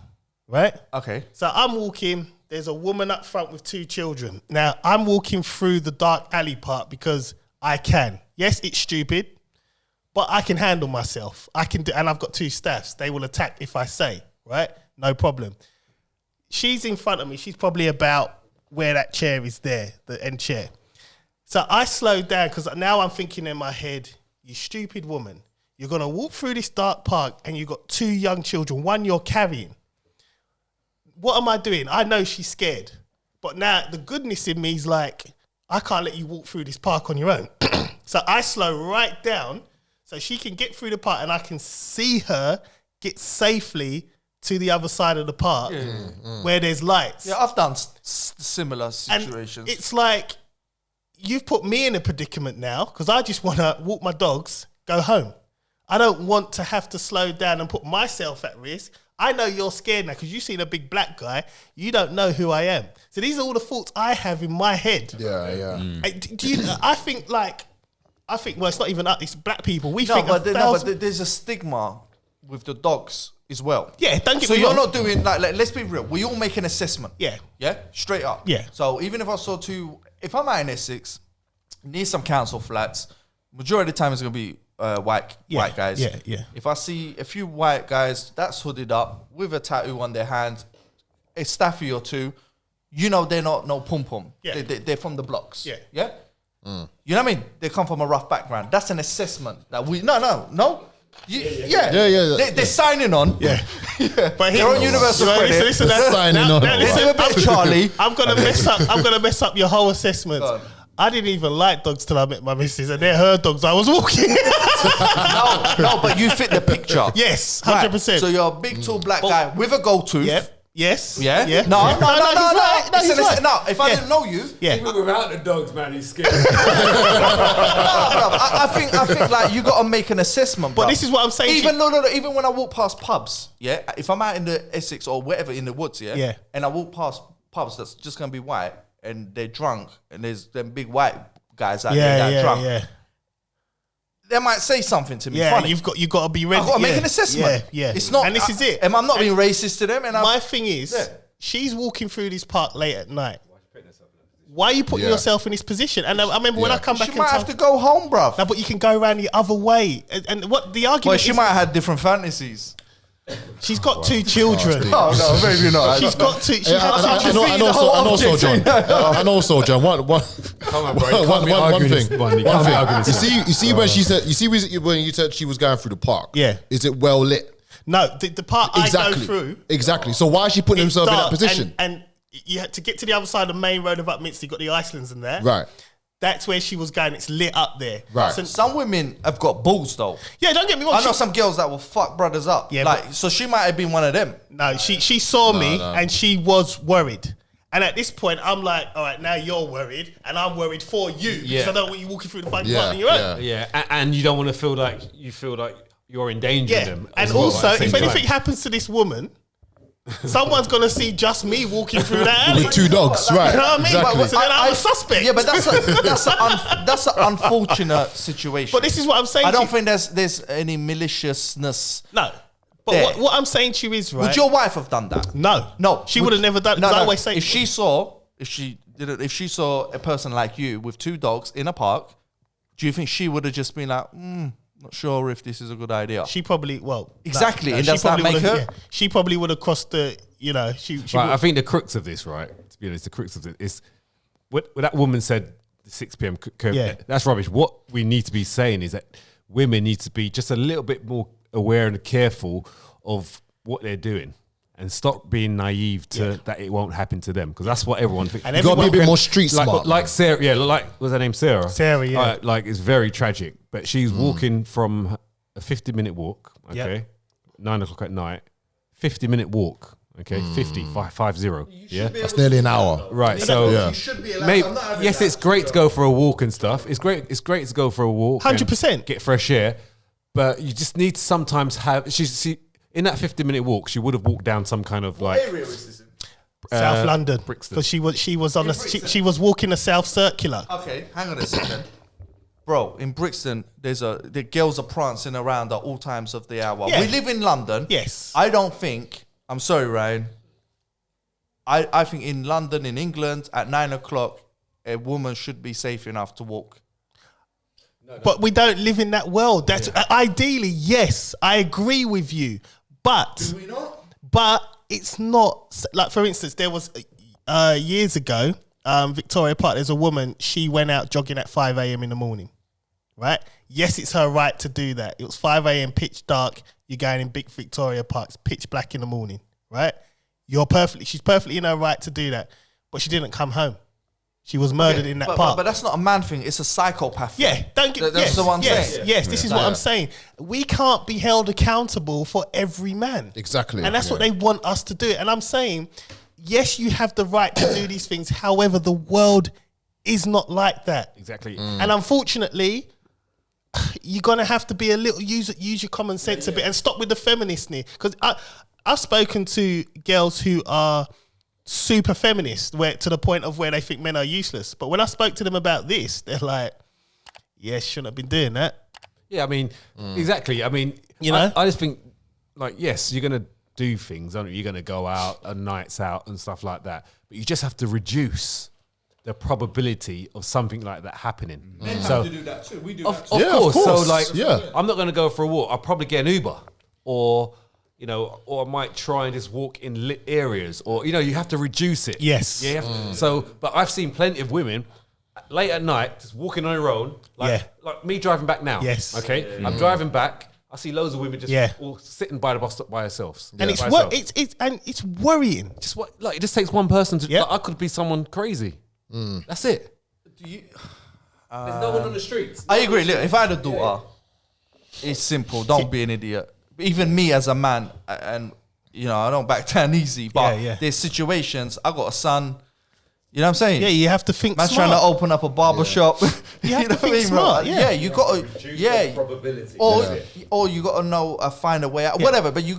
right? Okay. So I'm walking. There's a woman up front with 2 children. Now I'm walking through the dark alley part because I can. Yes, it's stupid, but I can handle myself. I can do, and I've got 2 staffs. They will attack if I say, right? No problem. She's in front of me. She's probably about where that chair is there, the end chair. So I slowed down because now I'm thinking in my head, you stupid woman, you're going to walk through this dark park and you've got 2 young children, one you're carrying. What am I doing? I know she's scared. But now the goodness in me is like, I can't let you walk through this park on your own. So I slow right down so she can get through the park and I can see her get safely to the other side of the park where there's lights. Yeah, I've done similar And situations. it's like, you've put me in a predicament now because I just want to walk my dogs, go home. I don't want to have to slow down and put myself at risk. I know you're scared now because you've seen a big black guy. You don't know who I am. So these are all the thoughts I have in my head. Yeah. I think, well, it's not even us, it's black people. We No, think but, a no, thousand... but there's a stigma with the dogs as well. Yeah, don't get So me you're wrong. not doing like let's be real. We all make an assessment. Yeah. Yeah, straight up. Yeah. So even if I saw 2, if I'm out in Essex, near some council flats, majority of the time it's gonna be white guys. Yeah. If I see a few white guys that's hooded up with a tattoo on their hand, a staffy or 2, you know they're not no pum pum. Yeah. They're from the blocks. Yeah. Yeah. You know what I mean? They come from a rough background. That's an assessment that we no. Yeah. They're signing on. Yeah. But They're on universal credit. Listen, Signing on. They're a bit Charlie. I'm gonna mess up your whole assessment. Go on. I didn't even like dogs till I met my missus, and they're her dogs. I was walking. No, but you fit the picture. Yes, Right. 100%. So you're a big, tall black guy with a gold tooth. Yep. Yes. Yeah? Yeah. No. he's right. No, he's right. No, if I Yeah. didn't know you, Yeah. Even without the dogs, man, he's scared. I think like you got to make an assessment. But bruv. this is what I'm saying. Even even when I walk past pubs, yeah, if I'm out in the Essex or wherever in the woods, Yeah. and I walk past pubs that's just gonna be white and they're drunk and there's them big white guys out there that are drunk, they might say something to me. Yeah, funny. you've got to be ready. I've got to make an assessment. Yeah. It's not, and this is it. And I'm not being racist to them. And My thing is, Yeah. she's walking through this park late at night. Why are you putting Yeah. yourself in this position? And I remember when I come back she and might tell, have to go home, bruv. no, but you can go around the other way. And what the argument Well, she is, might have had different fantasies. She's got 2 children. Oh no, maybe not. She's got 2. She Yeah, had and 2 children. also, John. One thing. You see when she said. You see when you said she was going through the park. Yeah. Is it well lit? No, the part I go through. Exactly. So why is she putting it's herself in that dark, position? And you had to get to the other side of the main road of Upminster. You got the Icelands in there. Right. That's where she was going. It's lit up there. Right. So, Some women have got balls though. yeah, don't get me wrong. I know some girls that will fuck brothers up. Yeah, like, so she might have been one of them. No, she saw me and she was worried. And at this point, I'm like, all right, now you're worried, and I'm worried for you because I don't want you walking through the fucking park on your own. Yeah, and you don't want to feel like you're endangering them. And as well also, at the if same anything time. happens to this woman, someone's gonna see just me walking through that alley With 2 dogs, right? You know what I mean? Exactly. So then I'm a suspect. Yeah, but that's an unfortunate situation. But this is what I'm saying. I to don't you. think there's any maliciousness. No. But there. what I'm saying to you is, right? Would your wife have done that? No. She would have never done it. No, I no. always say, If she saw a person like you with 2 dogs in a park, do you think she would have just been like, not sure if this is a good idea? she probably, Exactly. And she does that probably make would've- her? yeah, she probably would have crossed the, she Right, would- I think the crux of this, right? To be honest, the crux of it is what that woman said. The 6 p.m. curve. Yeah. That's rubbish. What we need to be saying is that women need to be just a little bit more aware and careful of what they're doing, and stop being naive to that it won't happen to them, because that's what everyone thinks. And You got to be a bit more street smart. Like Sarah, was her name Sarah? Sarah, yeah. Like it's very tragic, but she's walking from a 50-minute walk. Okay, Yep. 9 o'clock at night, 50-minute walk. Okay, 50. Yeah. That's nearly an hour. Right, so Yeah. You should be allowed. maybe, I'm not having yes, that. it's great to go for a walk and stuff. It's great to go for a walk. 100%. and get fresh air, but you just need to sometimes have. She in that 50-minute walk, she would have walked down some kind of like area is this in? South London, Brixton. because she was on she was walking the South Circular. Okay, hang on a second. Bro, in Brixton, the girls are prancing around at all times of the hour. Yeah. We live in London. Yes. I don't think, I'm sorry, Ryan. I think in London, in England, at 9 o'clock, a woman should be safe enough to walk. But we don't live in that world. That's ideally, yes, I agree with you. But Do we not? But it's not like, for instance, there was years ago, Victoria Park. There's a woman. She went out jogging at 5 a.m. in the morning. Right? Yes, it's her right to do that. It was 5 a.m. pitch dark. You're going in big Victoria Park. It's pitch black in the morning. Right? She's perfectly in her right to do that. But she didn't come home. She was murdered in that park. But that's not a man thing. It's a psychopath thing. Yeah, don't get. That's the one yes, saying. yes. This is what I'm saying. We can't be held accountable for every man. Exactly. And that's what they want us to do. And I'm saying, yes, you have the right to do these things. However, the world is not like that. exactly. And unfortunately, you're gonna have to be a little use your common sense a bit and stop with the feminist knee. Because I've spoken to girls who are super feminist, where to the point of where they think men are useless. But when I spoke to them about this, they're like, "Yeah, shouldn't have been doing that." Yeah, I mean, exactly. I mean, You know? I just think, like, yes, you're gonna do things, aren't you? You're gonna go out on nights out and stuff like that, but you just have to reduce the probability of something like that happening. Men So, have to do that too. We do of that too. Yeah, of course. So, course. like, Yeah. I'm not gonna go for a walk. I'll probably get an Uber, or or I might try and just walk in lit areas, or you have to reduce it. Yes. Yeah. So, but I've seen plenty of women late at night just walking on their own, like me driving back now. Yes. Okay. I'm driving back. I see loads of women just Yeah. all sitting by the bus stop by themselves. And By it's worrying. just what like it just takes one person to. Yeah. Like, I could be someone crazy. That's it. There's no one on the streets. I agree. Look, if I had a daughter, it's simple. Don't be an idiot. Even me as a man, and I don't back down easy. But there's situations. I got a son. You know what I'm saying? Yeah, you have to think Man's smart. trying to open up a barber shop. You have to know what I think mean, bro? smart, yeah. You got to. Probability. Or you got to know find a way out. Whatever. But you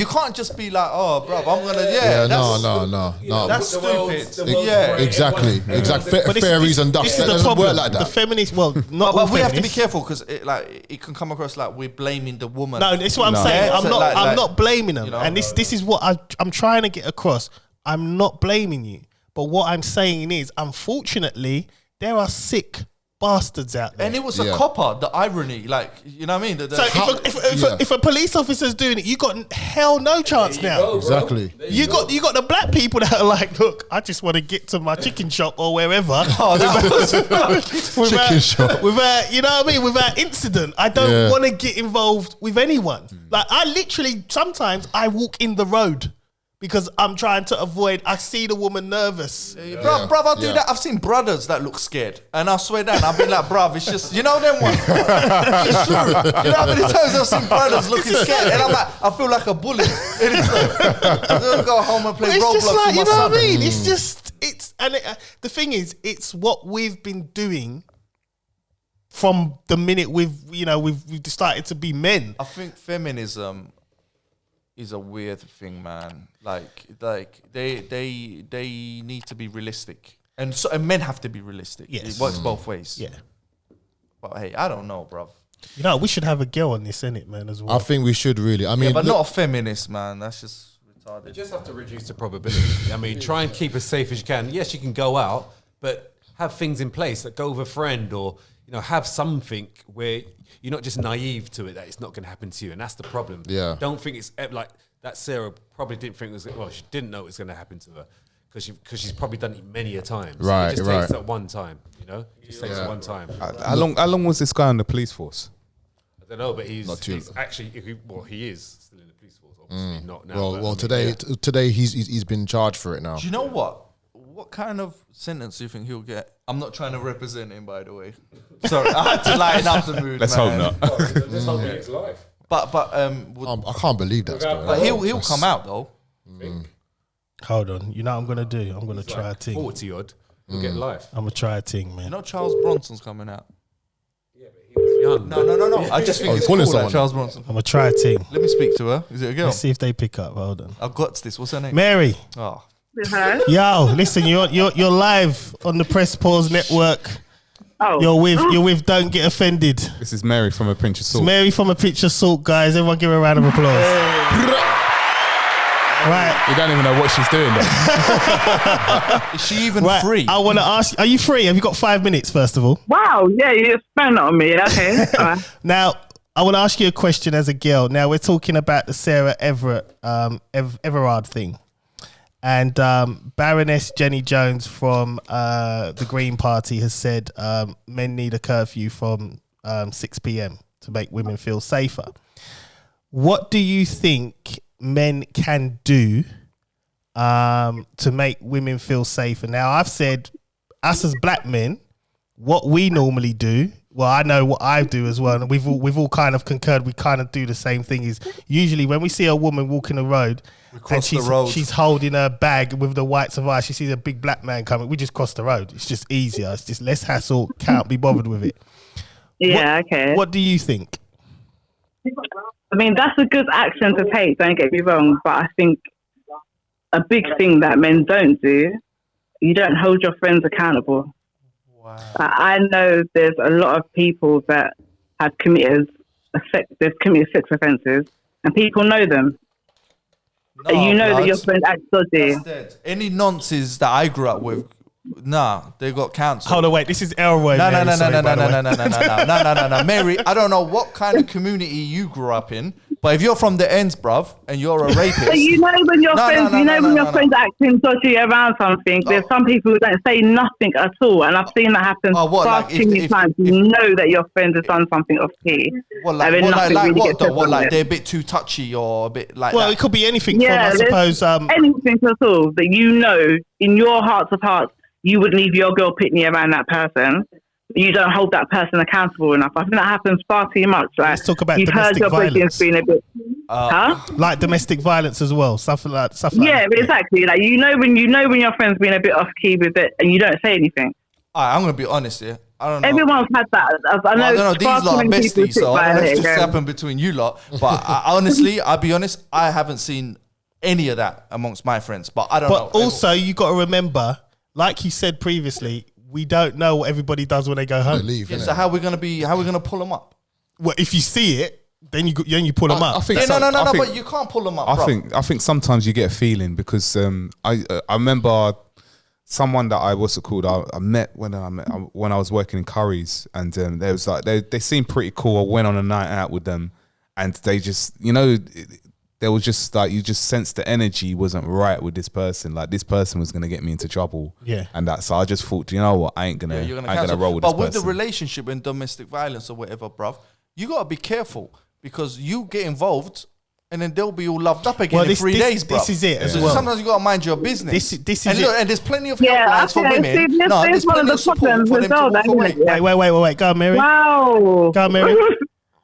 can't just be like, oh, bro, I'm gonna. Yeah, that's, no. That's stupid. Yeah, exactly. But Fairies and dust. This That is the doesn't problem. work like The that. feminists, not all But we have to be feminists. careful because it can come across like we're blaming the woman. No, that's what I'm saying. Yeah, I'm so not. like- I'm not blaming them. you know, and this is what I'm trying to get across. I'm not blaming you, but what I'm saying is, unfortunately, there are sick bastards out there. And it was a Yeah. copper. The irony, like, you know what I mean? So if a police officer's doing it, you got hell no chance now. Exactly. You got the black people that are like, look, I just want to get to my chicken shop or wherever. Oh, that was Chicken shop. Without, you know what I mean? Without incident. I don't want to get involved with anyone. Like, I literally, sometimes I walk in the road because I'm trying to avoid, I see the woman nervous. Bruv, I'll do that. I've seen brothers that look scared. And I swear down, I'll be like, bruv, it's just, you know them ones. It's true. You know how many times I've seen brothers looking scared? And I'm like, I feel like a bully. And it's like, I'm going to go home and play It's Roblox just like, with you my know son. what I mean? It's just, the thing is, it's what we've been doing from the minute we've started to be men. I think feminism is a weird thing, man. Like they need to be realistic, and men have to be realistic. Yes. It works both ways. Yeah. But hey, I don't know, bruv. You know, we should have a girl on this, innit, man, as well. I think we should really. I mean, Yeah, but look- not a feminist, man. That's just retarded. You just have to reduce the probability. I mean, try and keep as safe as you can. Yes, you can go out, but have things in place that go with a friend, or have something where you're not just naive to it that it's not going to happen to you, and that's the problem. Yeah. Don't think it's like that. Sarah probably didn't think it was. Well, she didn't know it was going to happen to her because she's probably done it many a time. Right, It just right. takes that one time. Just takes it one time. How long was this guy on the police force? I don't know, but he's actually he is still in the police force. Obviously not now. Well, but, I mean, today, today he's been charged for it now. Do you know what? What kind of sentence do you think he'll get? I'm not trying to represent him, by the way. Sorry, I had to lighten up the mood. Let's man. hope not. Just hope it's life. But I can't believe that story. but he'll come out though. Hold on. You know what I'm going to do? I'm going to try a thing. 40 odd, you'll get life. I'm going to try a thing, man. You know Charles Bronson's coming out. Yeah, but he was young. No. I just think Oh, it's calling cool that someone. Charles Bronson. I'm going to try a thing. Let me speak to her. Is it a girl? Let's see if they pick up. Hold on. I've got this. What's her name? Mary. Oh. Yo, listen, you're live on the Press Pause Network. Oh. You're with Don't Get Offended. This is Mary from A Pinch of It's Salt. Mary from A Pinch of Salt, guys. Everyone give her a round of applause. Right. You don't even know what she's doing there. Is she even Right. free? I want to ask, are you free? Have you got 5 minutes, first of all? Wow, yeah, you just spent it on me. Okay. All right. Now, I want to ask you a question as a girl. Now, we're talking about the Sarah Everard thing. And Baroness Jenny Jones from the Green Party has said men need a curfew from 6 p.m. to make women feel safer. What do you think men can do to make women feel safer? Now, I've said, us as black men, what we normally do, well, I know what I do as well, and we've all kind of concurred, we kind of do the same thing, is usually when we see a woman walking the road and she's holding her bag with the whites of eyes, she sees a big black man coming, we just cross the road. It's just easier. It's just less hassle, can't be bothered with it. Yeah, okay. What do you think? I mean, that's a good action to take, don't get me wrong, but I think a big thing that men don't do, you don't hold your friends accountable. Wow. I know there's a lot of people that have committed sex offences, and people know them. You know that your friend acts dodgy. That's dead. Any nonsense that I grew up with, they got cancelled. Hold on, wait. This is Elroy. No, Mary, sorry, by the way. no. Mary, I don't know what kind of community you grew up in, but if you're from the ends, bruv, and you're a rapist, So you know when your friends acting dodgy around something, there's some people who don't say nothing at all, and I've seen that happen far too many times. You know that your friend has done something off key. Like they're a bit too touchy or a bit like. Well, that. it could be anything from, I suppose. Anything at all that you know in your hearts of hearts, you would leave your girl pitney around that person. You don't hold that person accountable enough. I think that happens far too much. Like, Let's talk about you've heard domestic your violence. boyfriend's been a bit, Like domestic violence as well, stuff like yeah, that. exactly. Like you know when your friend's been a bit off key with it, and you don't say anything. I'm gonna be honest here. I don't know. Everyone's had that. I know these lot are besties, so I don't know if this happened between you lot. But honestly, I'll be honest, I haven't seen any of that amongst my friends. But I don't know. But also, you got to remember, like you said previously, we don't know what everybody does when they go home. So how are we gonna pull them up? Well, if you see it, then you pull them up. I think but you can't pull them up. I think sometimes you get a feeling because I remember someone that I I met when I was working in Curry's, and they was like they seemed pretty cool. I went on a night out with them, and they just there was just like you just sensed the energy wasn't right with this person. Like this person was gonna get me into trouble. Yeah, and that. So I just thought, you know what, I ain't gonna roll with this person. But with the relationship and domestic violence or whatever, bruv, you gotta be careful because you get involved. And then they'll be all loved up again in 3 days, bro. This is it as well. Sometimes you got to mind your business. This is it. And there's plenty of helplines for women. There's one of the problems as well. Wait. Go on, Mary. Wow. Go on, Mary.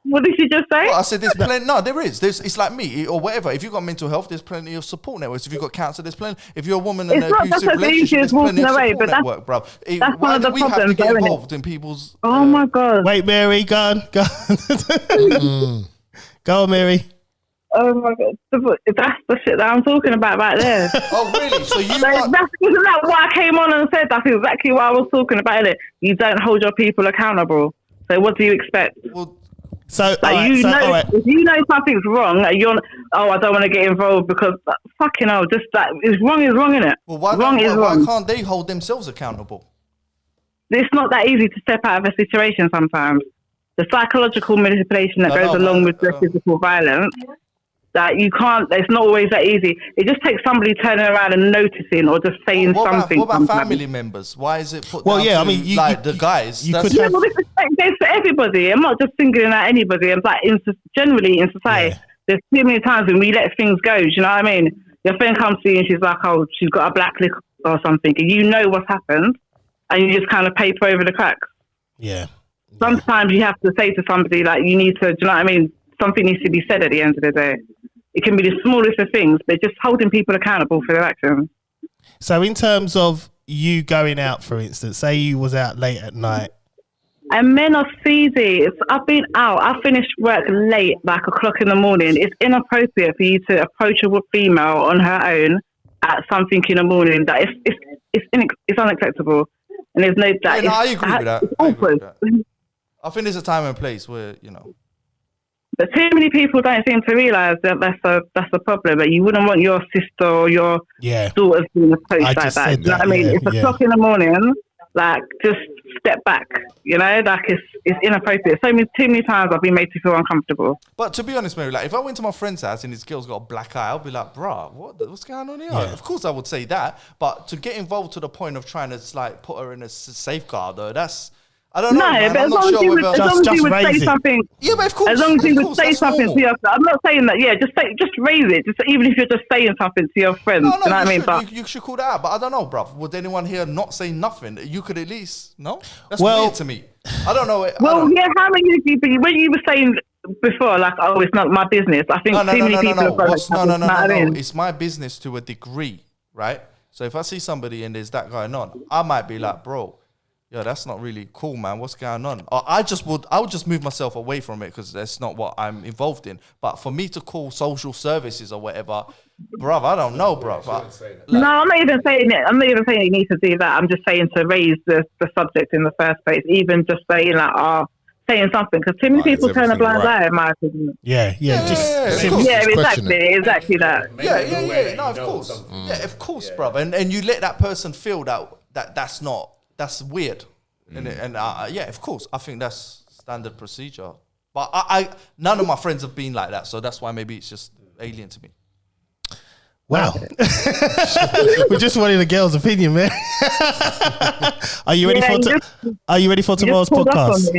What did she just say? Well, I said there's plenty. No, there is. It's like me or whatever. If you've got mental health, there's plenty of support networks. If you've got cancer, there's plenty. If you're a woman in an abusive relationship, there's plenty of support network, bro. That's one of the problems. Have to get involved in people's... Oh, my God. Wait, Mary, go on. Go on, Mary. Oh my God, that's the shit that I'm talking about right there. Oh really? So you? Isn't that why I came on and said that's exactly what I was talking about? It. You don't hold your people accountable. So what do you expect? Well, if you know something's wrong, and you're I don't want to get involved because fucking hell, just that is wrong, isn't it? Well, why can't they hold themselves accountable? It's not that easy to step out of a situation sometimes. The psychological manipulation that goes along with the physical violence. That you can't, it's not always that easy. It just takes somebody turning around and noticing or just saying something. What about family members? Why is it put down to the guys? This is for everybody. I'm not just singling out anybody. I'm like, generally in society, there's too many times when we let things go. Do you know what I mean? Your friend comes to you and she's like, oh, she's got a black lip or something. And you know what's happened. And you just kind of paper over the cracks. Yeah. Sometimes you have to say to somebody, like, you need to, do you know what I mean? Something needs to be said at the end of the day. It can be the smallest of things, but just holding people accountable for their actions. So in terms of you going out, for instance, say you was out late at night. And men are seedy. I've been out. I finished work late, like 1:00 in the morning. It's inappropriate for you to approach a female on her own at something in the morning. That it's unacceptable. And there's no... I agree with that. It's awkward. I think there's a time and place where, But too many people don't seem to realise that that's a problem. That you wouldn't want your sister or your daughters being approached like that. You know what I mean? It's 1:00 in the morning. Like, just step back. You know, like it's inappropriate. Too many times I've been made to feel uncomfortable. But to be honest, Mary, like if I went to my friend's house and his girl's got a black eye, I'll be like, bruh, what's going on here? Yeah. Of course I would say that. But to get involved to the point of trying to like put her in a safeguard, though, that's. I don't know. No, man. but as long as you would say something. Yeah, but of course. As long as you would say something to your. I'm not saying that. Yeah, just raise it. Just even if you're just saying something to your friends. No, you know what I mean? But you should call that out. But I don't know, bruv. Would anyone here not say nothing? You could at least That's weird to me. I don't know. How many of you? When you were saying before, like, oh, it's not my business. I think too many people. No. It's my business to a degree, right? So if I see somebody and there's that going on, I might be like, bro. Yeah, that's not really cool, man. What's going on? Or I would just move myself away from it because that's not what I'm involved in. But for me to call social services or whatever, bruv, I don't know, bruv. No, I'm not even saying it. I'm not even saying you need to do that. I'm just saying to raise the subject in the first place. Even just saying like, saying something, because too many people turn a blind eye, in my opinion. Exactly that. Yeah. No, of course. Yeah, of course, bruv. And you let that person feel that's weird. And of course, I think that's standard procedure. But none of my friends have been like that, so that's why maybe it's just alien to me. Wow. We just wanted a girl's opinion, man. Are you ready for tomorrow's podcast?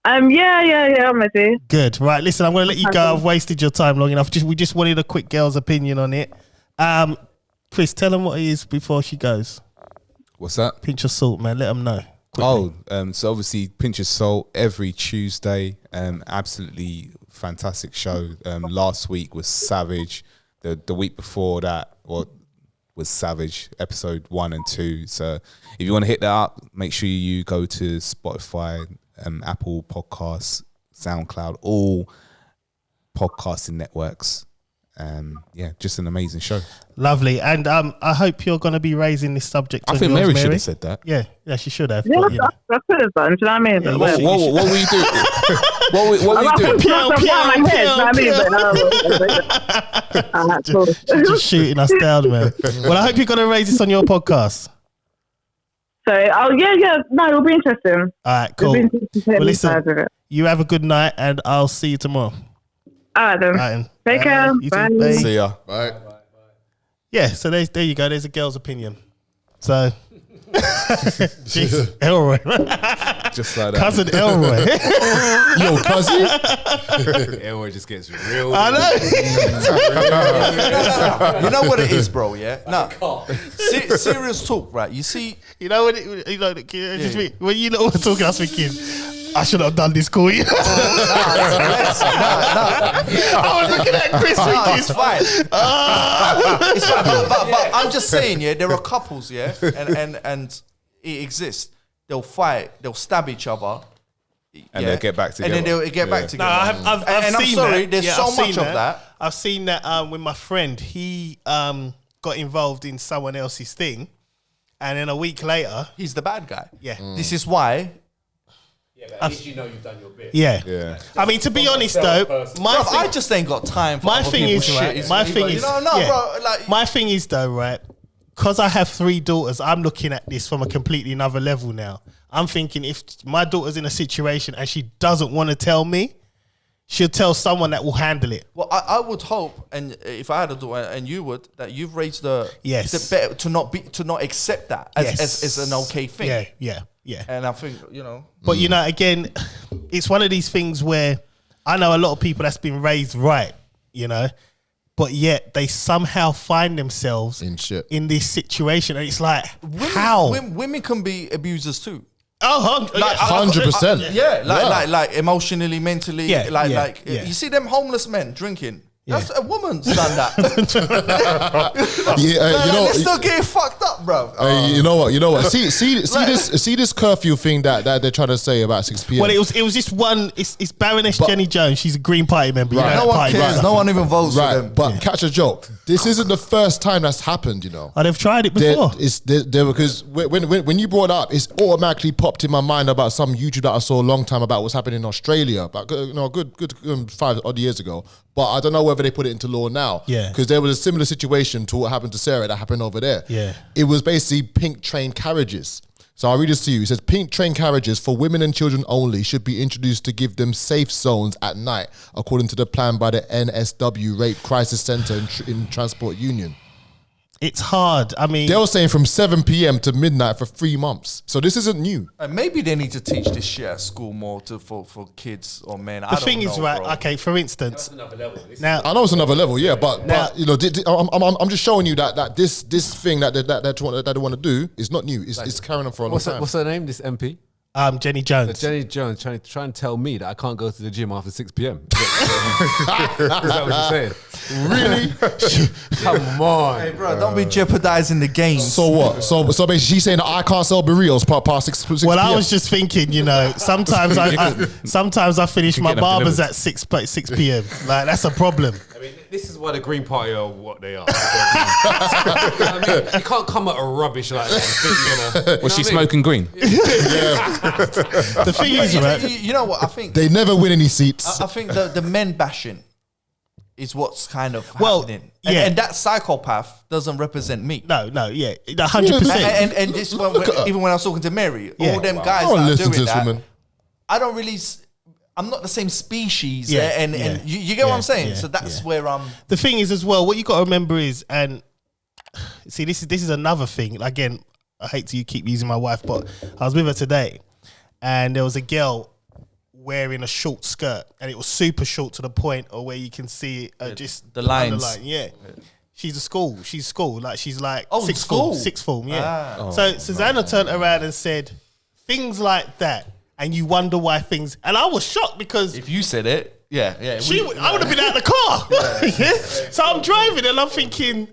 Yeah, I'm ready. Good. Right, listen, I'm going to let you go. I've wasted your time long enough. We just wanted a quick girl's opinion on it. Chris, tell them what it is before she goes. What's that? Pinch of salt, man. Let them know. Quickly. So obviously Pinch of Salt every Tuesday. Absolutely fantastic show. Last week was Savage. The week before that was Savage, episode 1 and 2. So if you want to hit that up, make sure you go to Spotify, Apple Podcasts, SoundCloud, all podcasting networks. Just an amazing show. Lovely. And I hope you're going to be raising this subject. I think Mary should have said that. Yeah, she should have. Yeah, I could have done. Do you know what I mean? Yeah, what were you doing? what were you doing? Just shooting us down, man. Well, I hope you're going to raise this on your podcast. So, no, it'll be interesting. All right, cool. It'll be interesting to hear Well, these sides of listen, it. you have a good night, and I'll see you tomorrow. All right, then. All right, then. Take care. You too. Bye. Bye. See ya. Right. Yeah, so there you go. There's a girl's opinion. So, jeez, Elroy. Just like that. Cousin Elroy. Yo, cousin. Everyone just gets real. I know. You know what it is, bro? Yeah. No. Serious talk, right? You see, You know when when you lot were talking, I was thinking, I should have done this call. I was looking at Chris thinking, it's fine. It's fine. But I'm just saying, yeah, there are couples, yeah, and it exists. They'll fight, they'll stab each other, And they'll get back together. and then they'll get back No, together. I've and I'm seen sorry, that. there's Yeah, so I've seen much of that. I've seen that with my friend. He got involved in someone else's thing, and then a week later, He's the bad guy. yeah, This is why. Yeah, but at least you know you've done your bit. yeah. Yeah. I mean, to be honest though, my Bruv, I thing, just ain't got time for my other thing people's is shit. right. It's My really thing like, is, no, yeah. bro. Like, My thing is though, right? Because I have 3 daughters, I'm looking at this from a completely another level now. I'm thinking if my daughter's in a situation and she doesn't want to tell me, she'll tell someone that will handle it. well, I would hope, and if I had a daughter, and you would, that you've raised the better to not accept that as an okay thing. Yeah. And I think, you know, But you know, again, it's one of these things where I know a lot of people that's been raised right, you know, but yet they somehow find themselves In shit. in this situation, and it's like, how? women can be abusers too. Oh, Like, 100%. Yeah, like emotionally, mentally, Yeah, like yeah. you see them homeless men drinking. That's a woman's done that. Yeah, you know, they're still getting fucked up, bro. you know what? See this curfew thing that they're trying to say about 6 p.m. Well, it was just one. It's Baroness Jenny Jones. She's a Green Party member. You Right. know No that one party, cares. right? No one even votes for Right, them. but catch a joke. This isn't the first time that's happened, you know. Oh, they've tried it before. Because when you brought it up, it's automatically popped in my mind about some YouTube that I saw a long time about what's happening in Australia, about a good 5 odd years ago. But I don't know whether they put it into law now. Yeah. Because there was a similar situation to what happened to Sarah that happened over there. Yeah. It was basically pink train carriages. So I'll read this to you. It says, pink train carriages for women and children only should be introduced to give them safe zones at night, according to the plan by the NSW Rape Crisis Centre in Transport Union. It's hard. I mean, They were saying from 7 p.m. to midnight for 3 months. So this isn't new. Maybe they need to teach this shit at school more for kids or men. the thing is, right? Bro. Okay, for instance, Another level. now I know it's another level, yeah, but Now- you know, I'm just showing you that this thing that they want to do is not new. It's carrying on for a long time. What's her name? This MP? Jenny Jones. Jenny Jones trying to tell me that I can't go to the gym after 6 p.m. Is that what you're saying? Really? Come on. Hey, bro, don't be jeopardizing the game. So what? So basically, she's saying that I can't sell burritos past 6 Well, p.m. I was just thinking, you know, sometimes I finish my get them barbers delivered. at 6 p.m. Like that's a problem. I mean, this is why the Green Party are what they are. I mean, you can't come at a rubbish like that. And think, you know, Was she smoking green? The thing is, right? You know what? I think They never win any seats. I think the men bashing is what's kind of Well, happening. yeah. And that psychopath doesn't represent me. No, yeah, 100%. And this one, even when I was talking to Mary, Yeah. all them guys I don't that are listen to doing this that, woman. I don't really. I'm not the same species, Yeah, and yeah, you get what I'm saying. yeah, So that's yeah. where I'm. The thing is, as well, what you got to remember is, and see, this is another thing. Again, I hate to keep using my wife, but I was with her today, and there was a girl wearing a short skirt, and it was super short to the point of where you can see just the lines. underline. Yeah. She's school, like she's like Oh, sixth school. form, yeah. Ah. So Susanna turned around and said things like that, and you wonder why things. And I was shocked because If you said it, yeah. I would have been out of the car. Yeah. So I'm driving and I'm thinking,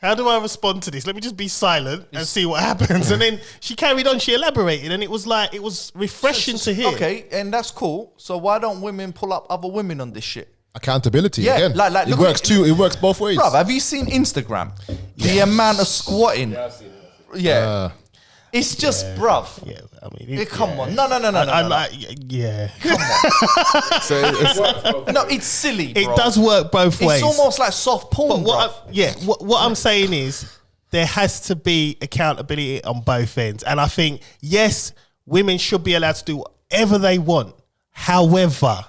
how do I respond to this? Let me just be silent and see what happens. And then she carried on, she elaborated, and it was refreshing to hear. Okay, and that's cool. So why don't women pull up other women on this shit? Accountability Yeah, again. like, it look works at- too. It works both ways. Bruv, have you seen Instagram? The amount of squatting. Yeah, I've seen it. Yeah. It's just, bruv. Yeah, I mean, Come on. No. I'm like, yeah. No, it's silly, bro. It does work both ways. It's almost like soft porn, But what I'm saying is, there has to be accountability on both ends. And I think, yes, women should be allowed to do whatever they want. However,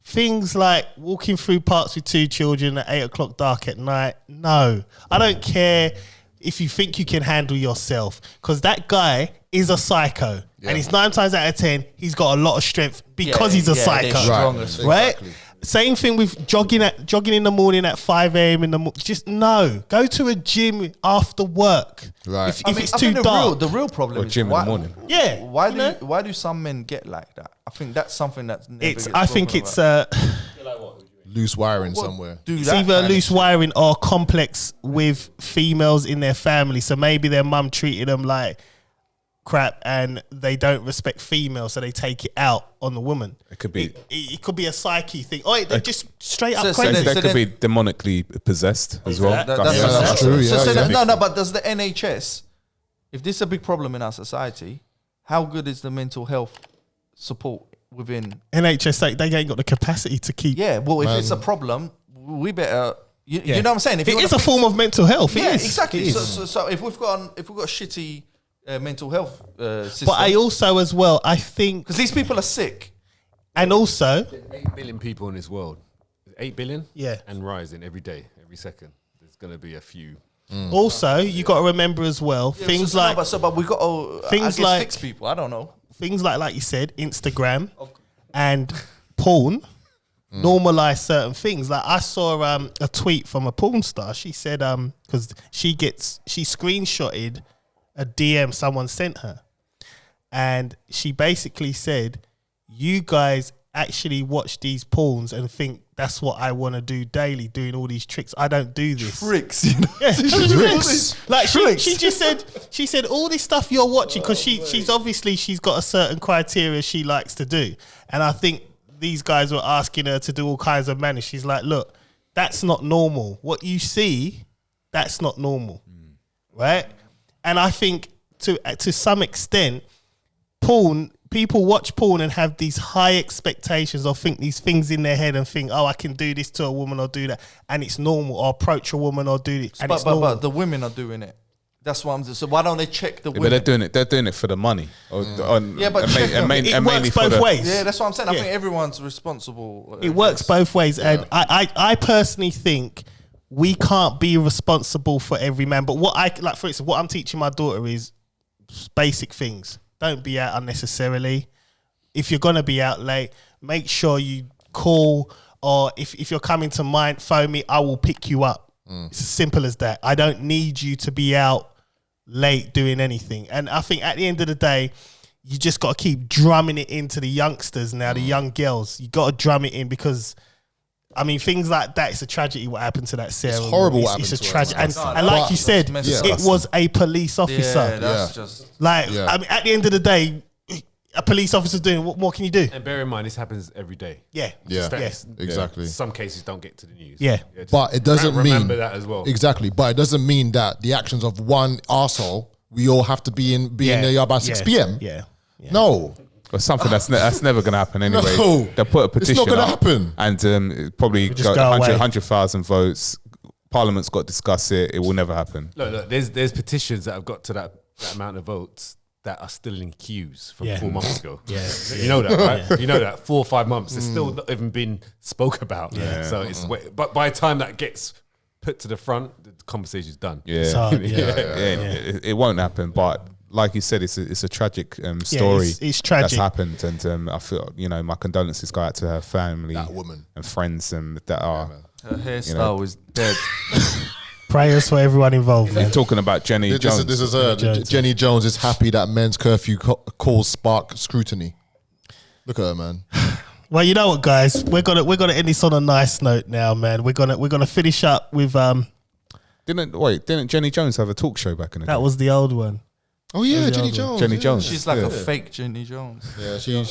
things like walking through parks with 2 children at 8 o'clock dark at night, no. I don't care if you think you can handle yourself, because that guy is a psycho. Yeah. And he's 9 times out of 10, he's got a lot of strength because he's a psycho. Right? Exactly. Same thing with jogging in the morning at 5 a.m. in the morning. Just no. Go to a gym after work. Right. If it's too dark. The real problem is gym in the morning. Yeah. Why do some men get like that? I think that's something that's never gets I think it's loose wiring somewhere. It's either loose wiring or complex with females in their family. So maybe their mum treated them like crap and they don't respect females, so they take it out on the woman. It could be. It could be a psyche thing. Oh, they're just straight up crazy. That could be demonically possessed as well. That's true. No, but does the NHS, if this is a big problem in our society, how good is the mental health support within NHS? They ain't got the capacity to keep. Yeah, well, if it's a problem, we better. You know what I'm saying? If it is a form of mental health. Yeah, it is. exactly. It is. So if we've got shitty mental health system, but I also as well, I think because these people are sick, and also 8 billion people in this world, 8 billion, yeah, and rising every day, every second. There's going to be a few. Also, you got to remember as well things like. But we got things like fix people. I don't know. Things like you said, Instagram and porn normalize certain things. Like I saw a tweet from a porn star. She said because she screenshotted a DM someone sent her, and she basically said, "You guys actually watch these porns and think that's what I want to do daily, doing all these tricks. I don't do this." Tricks, you know? Yeah, tricks. Like she just said, she said all this stuff you're watching because she's obviously she's got a certain criteria she likes to do, and I think these guys were asking her to do all kinds of manners. She's like, look, that's not normal. What you see, that's not normal, right? And I think to some extent, porn. People watch porn and have these high expectations or think these things in their head and think, oh, I can do this to a woman or do that, and it's normal, or approach a woman or do it. But the women are doing it. That's what I'm saying. So why don't they check the women? But they're doing it for the money. It works both ways. Yeah, that's what I'm saying. I think everyone's responsible. It works both ways, and I personally think we can't be responsible for every man. But what for instance, what I'm teaching my daughter is basic things. Don't be out unnecessarily. If you're going to be out late, make sure you call, or if you're coming to mine, phone me, I will pick you up. It's as simple as that. I don't need you to be out late doing anything. And I think at the end of the day, you just got to keep drumming it into the youngsters now, the young girls. You got to drum it in because, I mean, things like that, it's a tragedy what happened to that Sarah. It's horrible what happened to her. Tragedy. And like you said, it was a police officer. Yeah, that's just... Like, I mean, at the end of the day, a police officer's doing, what more can you do? And bear in mind, this happens every day. Yeah, exactly. Some cases don't get to the news. Yeah. But it doesn't mean... Remember that as well. Exactly. But it doesn't mean that the actions of one arsehole, we all have to be in the yard by 6 p.m. Yeah. No. But something that's never going to happen anyway. No. They'll put a petition It's not going to up happen. And probably got 100,000 votes. Parliament's got to discuss it. It will never happen. Look, there's petitions that have got to that amount of votes that are still in queues from 4 months ago. Yeah. You know that, right? Yeah. You know that 4 or 5 months, it's still not even been spoke about. Yeah. So but by the time that gets put to the front, the conversation's done. Yeah. It won't happen, but like you said, it's a tragic story. It's tragic that's happened, and I feel my condolences go out to her family, that woman, and friends, that are. Her hairstyle is dead. Prayers for everyone involved. Man. Talking about Jenny Jones. This is her. Jenny Jones is happy that men's curfew calls spark scrutiny. Look at her, man. Well, you know what, guys, we're gonna end this on a nice note now, man. We're gonna finish up with Didn't Jenny Jones have a talk show back in the day? That was the old one. Oh yeah, Jenny Jones. Jenny Jones. She's like a fake Jenny Jones. Yeah, she.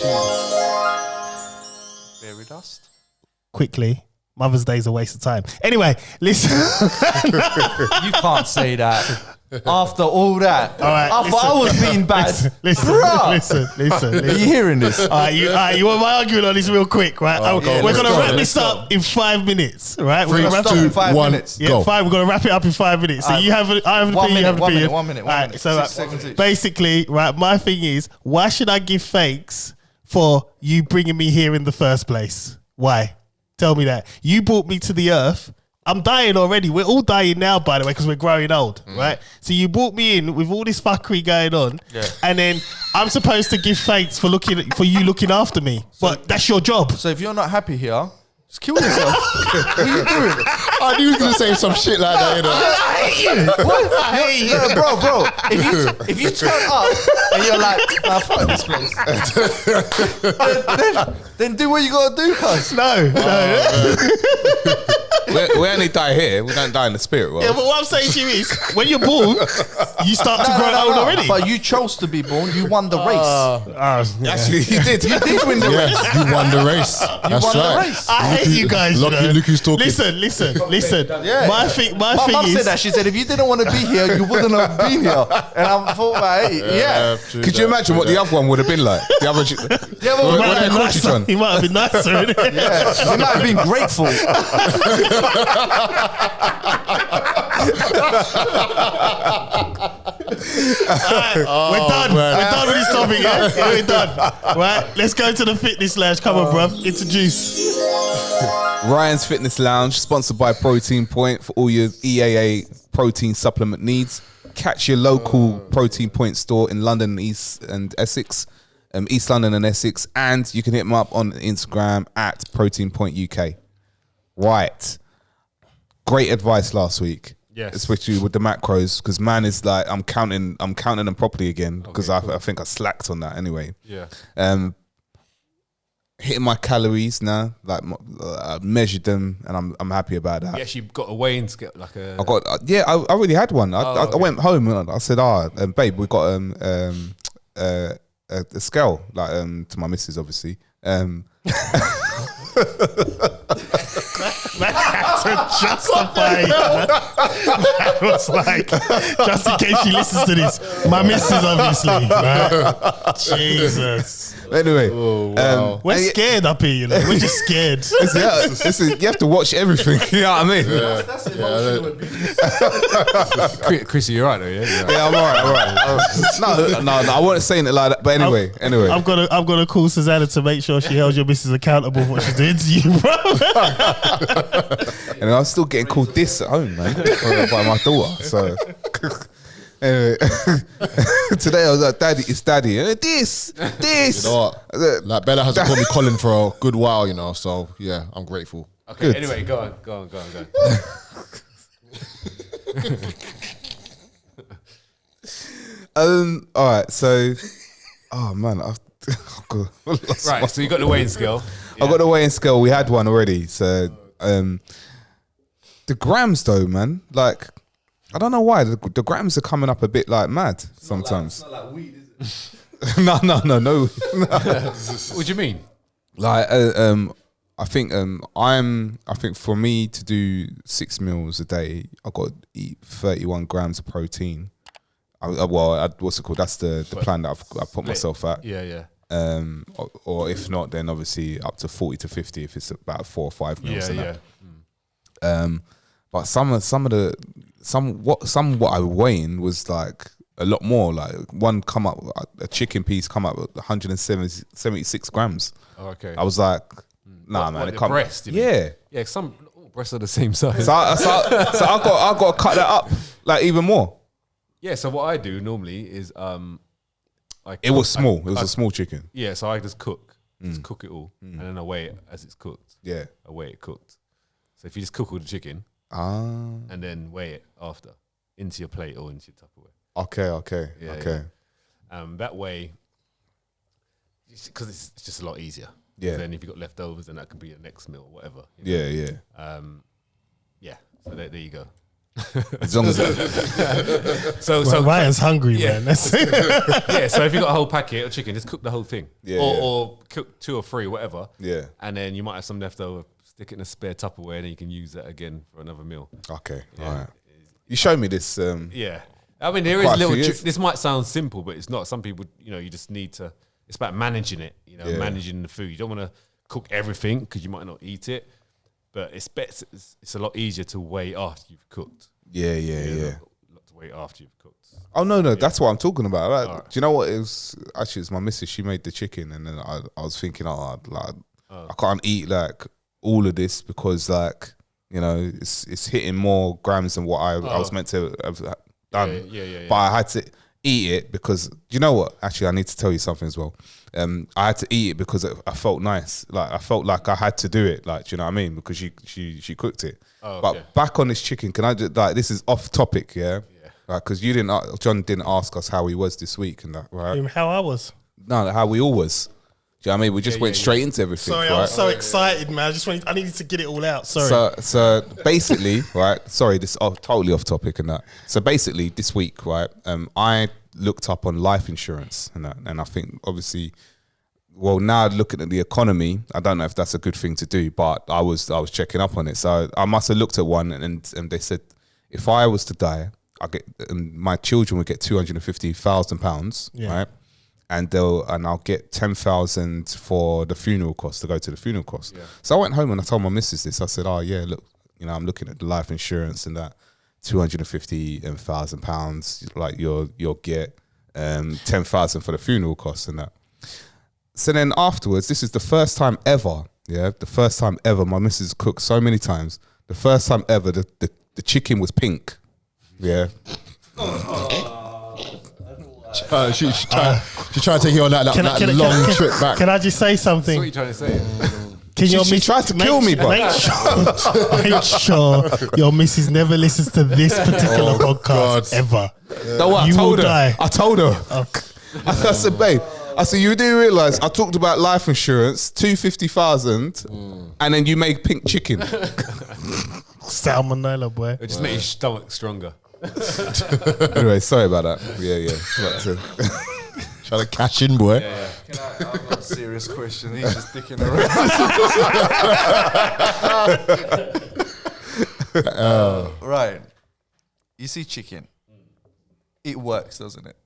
Fairy dust. Quickly, Mother's Day is a waste of time. Anyway, listen. You can't say that. After all that, All right, I thought I was being bad. Listen. Are you hearing this? All right, you want my argument on this real quick, right? We're gonna wrap this let's up in 5 minutes, right? We're 3, gonna wrap 2, in 5 1, minutes. Yeah, go. 5. We're gonna wrap it up in 5 minutes. So you have, I have the opinion, you have the opinion. 1 minute. Alright, so 6 seconds each. basically, right, my thing is, why should I give thanks for you bringing me here in the first place? Why? Tell me that. You brought me to the earth. I'm dying already. We're all dying now, by the way, because we're growing old, right? So you brought me in with all this fuckery going on, and then I'm supposed to give thanks for you looking after me. But that's your job. So if you're not happy here, just kill yourself. What are you doing? I knew he was gonna say some shit like that, you know. I hate you. What? I hate you. No, bro. If you turn up and you're like, nah, fuck this place, then do what you gotta do, cuz. No. We only die here. We don't die in the spirit world. Yeah, but what I'm saying to you is, when you're born, you start to grow old already. But you chose to be born. You won the race. Actually, you did. You did win the race. You won the race. That's won the right. race. I hate you guys. Look who's talking. Listen. Yeah. My thing My mum is, said that. She said, if you didn't want to be here, you wouldn't have been here. And I thought, like, yeah. Could you imagine what the other one would have been like? The other, Yeah, but what they called you, John? he might have been nicer. Innit? yeah, you might have been grateful. We're done. man. We're done with this topic. Yeah, we're done. Right, let's go to the fitness lounge. Come on, bruv. Introduce. Ryan's Fitness Lounge, sponsored by Protein Point for all your EAA protein supplement needs. Catch your local Protein Point store in London East and Essex, East London and Essex, and you can hit them up on Instagram at Protein Point UK. Right, great advice last week. Yes. Especially with the macros, because man is like, I'm counting them properly again, because I think I slacked on that anyway. Yeah. Hitting my calories now, like I measured them, and I'm happy about that. You actually got a weighing scale, like a. I got I already had one. I went home and I said, babe, we got a scale, like to my missus, obviously. Man had to justify it. Man was like, just in case she listens to this, my missus, obviously. Right? Jesus. Anyway, We're scared up here, you know. We're just scared. listen, you have to watch everything. You know what I mean? That's emotional abuse. Chrissy, you're right though, yeah? Yeah, I'm alright. No, I wasn't saying it like that. But anyway. I'm gonna call Susanna to make sure she holds your missus accountable for what she's doing to you, bro. And I'm still getting called this at home, man, by my daughter. So anyway, today I was like, "Daddy, it's Daddy." This. You know what? Like Bella hasn't called me Colin for a good while, you know. So yeah, I'm grateful. Okay, Good. anyway, go on. All right. So, oh man, Right, so you got the weighing scale. I got the weighing scale. We had one already. So, the grams though, man, like I don't know why the grams are coming up a bit like mad sometimes. It's not like weed, is it? No. What do you mean? Like, I think for me to do 6 meals a day, I've got to eat 31 grams of protein. What's it called? That's the plan that I've put myself at. Yeah. Or if not, then obviously up to 40 to 50 if it's about 4 or 5 meals. Yeah. But some what I was weighing was like a lot more. Like a chicken piece come up with 176 grams. Oh, okay. I was like, nah, man, What, it the breast? You mean? Yeah. Yeah, some breasts are the same size. So I got to cut that up like even more. Yeah. So what I do normally is It was small. It was a small chicken. Yeah, so I just cook it all, and then I weigh it as it's cooked. Yeah. I weigh it cooked. So if you just cook all the chicken, and then weigh it after into your plate or into your Tupperware. Okay. Yeah. That way, because it's just a lot easier. Yeah. Then if you got leftovers, then that could be your next meal, or whatever. Yeah. Yeah. So there you go. As long as So Ryan's hungry, man. That's yeah. So if you got a whole packet of chicken, just cook the whole thing. Yeah, or cook 2 or 3, whatever. Yeah. And then you might have some leftover. Stick it in a spare Tupperware, and then you can use that again for another meal. Okay. Yeah. All right. You showed me this. Yeah. I mean, there is Quite a little. few years. This might sound simple, but it's not. Some people, you just need to. It's about managing it. Managing the food. You don't want to cook everything because you might not eat it. But it's a lot easier to wait after you've cooked. Yeah. A lot to wait after you've cooked. Oh no, that's what I'm talking about. Like, do you know what it was? Actually, it's my missus. She made the chicken, and then I was thinking, I can't eat like all of this because it's hitting more grams than what I was meant to have done. Yeah. But I had to eat it because you know what? Actually, I need to tell you something as well. I had to eat it because I felt nice. Like I felt like I had to do it. Like, do you know what I mean? Because she cooked it. But back on this chicken, can I just this is off topic, yeah? Because John didn't ask us how he was this week and that, right? How I was. No, how we all was. Do you know what I mean? We just went straight into everything. Sorry, right? I was so excited, man. I needed to get it all out. Sorry. So basically, right? Sorry, this is totally off topic and that. So basically, this week, right? I looked up on life insurance and that, and I think obviously, well, now looking at the economy, I don't know if that's a good thing to do, but I was checking up on it. So I must have looked at one, and they said if I was to die, my children would get £250,000, right? And I'll get 10,000 for the funeral cost to go to the funeral cost. Yeah. So I went home and I told my missus this. I said, "Oh yeah, look, I'm looking at the life insurance and that £250,000. Like you'll get 10,000 for the funeral costs and that." So then afterwards, this is the first time ever. Yeah, the first time ever. My missus cooked so many times. The first time ever, the chicken was pink. Yeah. She's trying to take you on that long trip back. Can I just say something? What are you trying to say? She tried to kill me, bro. Make sure your missus never listens to this particular podcast ever. No, what? You will die. I told her. I said, babe, you do realise I talked about life insurance, 250,000, and then you make pink chicken. Salmonella, boy. It just makes your stomach stronger. Anyway, sorry about that. Yeah. Trying to cash in, boy. I've got a serious question. He's just sticking around. Right. You see chicken. It works, doesn't it?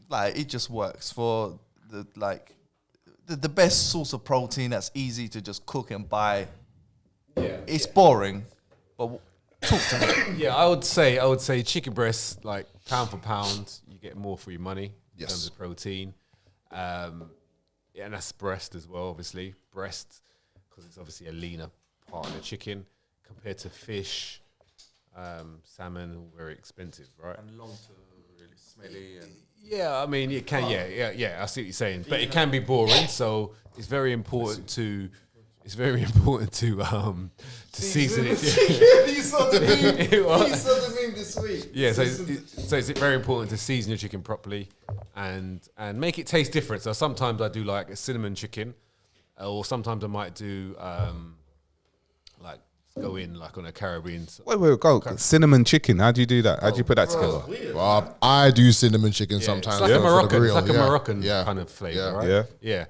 Like, it just works for the best source of protein that's easy to just cook and buy. Yeah. It's boring, but talk to me. Yeah, I would say chicken breast, like pound for pound, you get more for your money in terms of protein. And that's breast as well, obviously. Breast, because it's obviously a leaner part of the chicken compared to fish, salmon, all very expensive, right? And long to really smelly. And yeah, I mean, it can, yeah, I see what you're saying. But it can be boring, so it's very important to... It's very important to season it. You saw the meme this week. Yeah, so it's very important to season your chicken properly and make it taste different. So sometimes I do like a cinnamon chicken, or sometimes I might do go in like on a Caribbean. Wait, go cinnamon chicken. How do you do that? How do you put that together? Well, I do cinnamon chicken sometimes. It's like a Moroccan, a Moroccan kind of flavor, right? Yeah.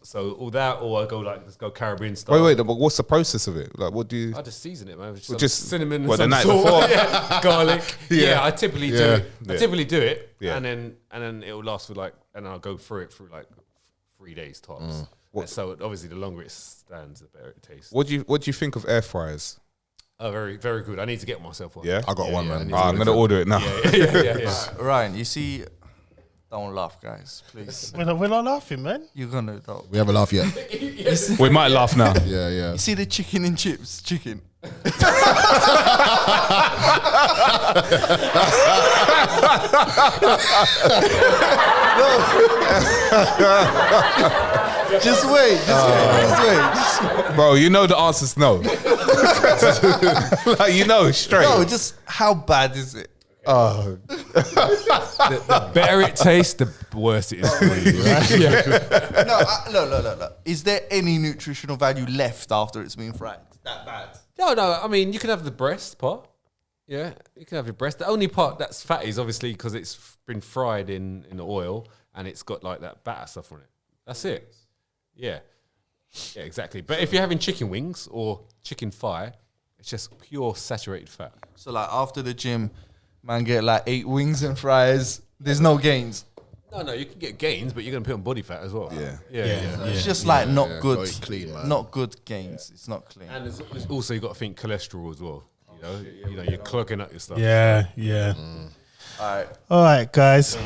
So all that, or I go let's go Caribbean style. Wait, but what's the process of it? Like, what do you? I just season it, man. Just cinnamon, what, and the some night salt, before? garlic. Yeah, I typically do it. Yeah. I typically do it, Yeah. and then it will last for and I'll go through it through 3 days tops. So obviously, the longer it stands, the better it tastes. What do you think of air fryers? Oh, very, very good. I need to get myself one. Yeah, I got one, man. I'm gonna order it now. Yeah. Ryan, you see, don't laugh, guys, please. We're not laughing, man. You're gonna. We haven't laughed yet. We might laugh now. Yeah. You see the chicken and chips chicken. Just wait. Bro, you know the answer's no. Straight. No, just how bad is it? The better it tastes, the worse it is for you. Right? No. Is there any nutritional value left after it's been fried? That bad? No. I mean, you can have the breast part. Yeah, you can have your breast. The only part that's fatty is obviously because it's been fried in the oil and it's got that batter stuff on it. That's it. Yeah, exactly. But if you're having chicken wings or chicken thigh, it's just pure saturated fat. So after the gym, Man get like 8 wings and fries. There's no gains. No, you can get gains, but you're gonna put on body fat as well. Yeah. It's just like not good, very clean, man. not good gains. It's not clean. And there's also you got to think cholesterol as well. You know, you're clogging up your stuff. Yeah. All right, guys.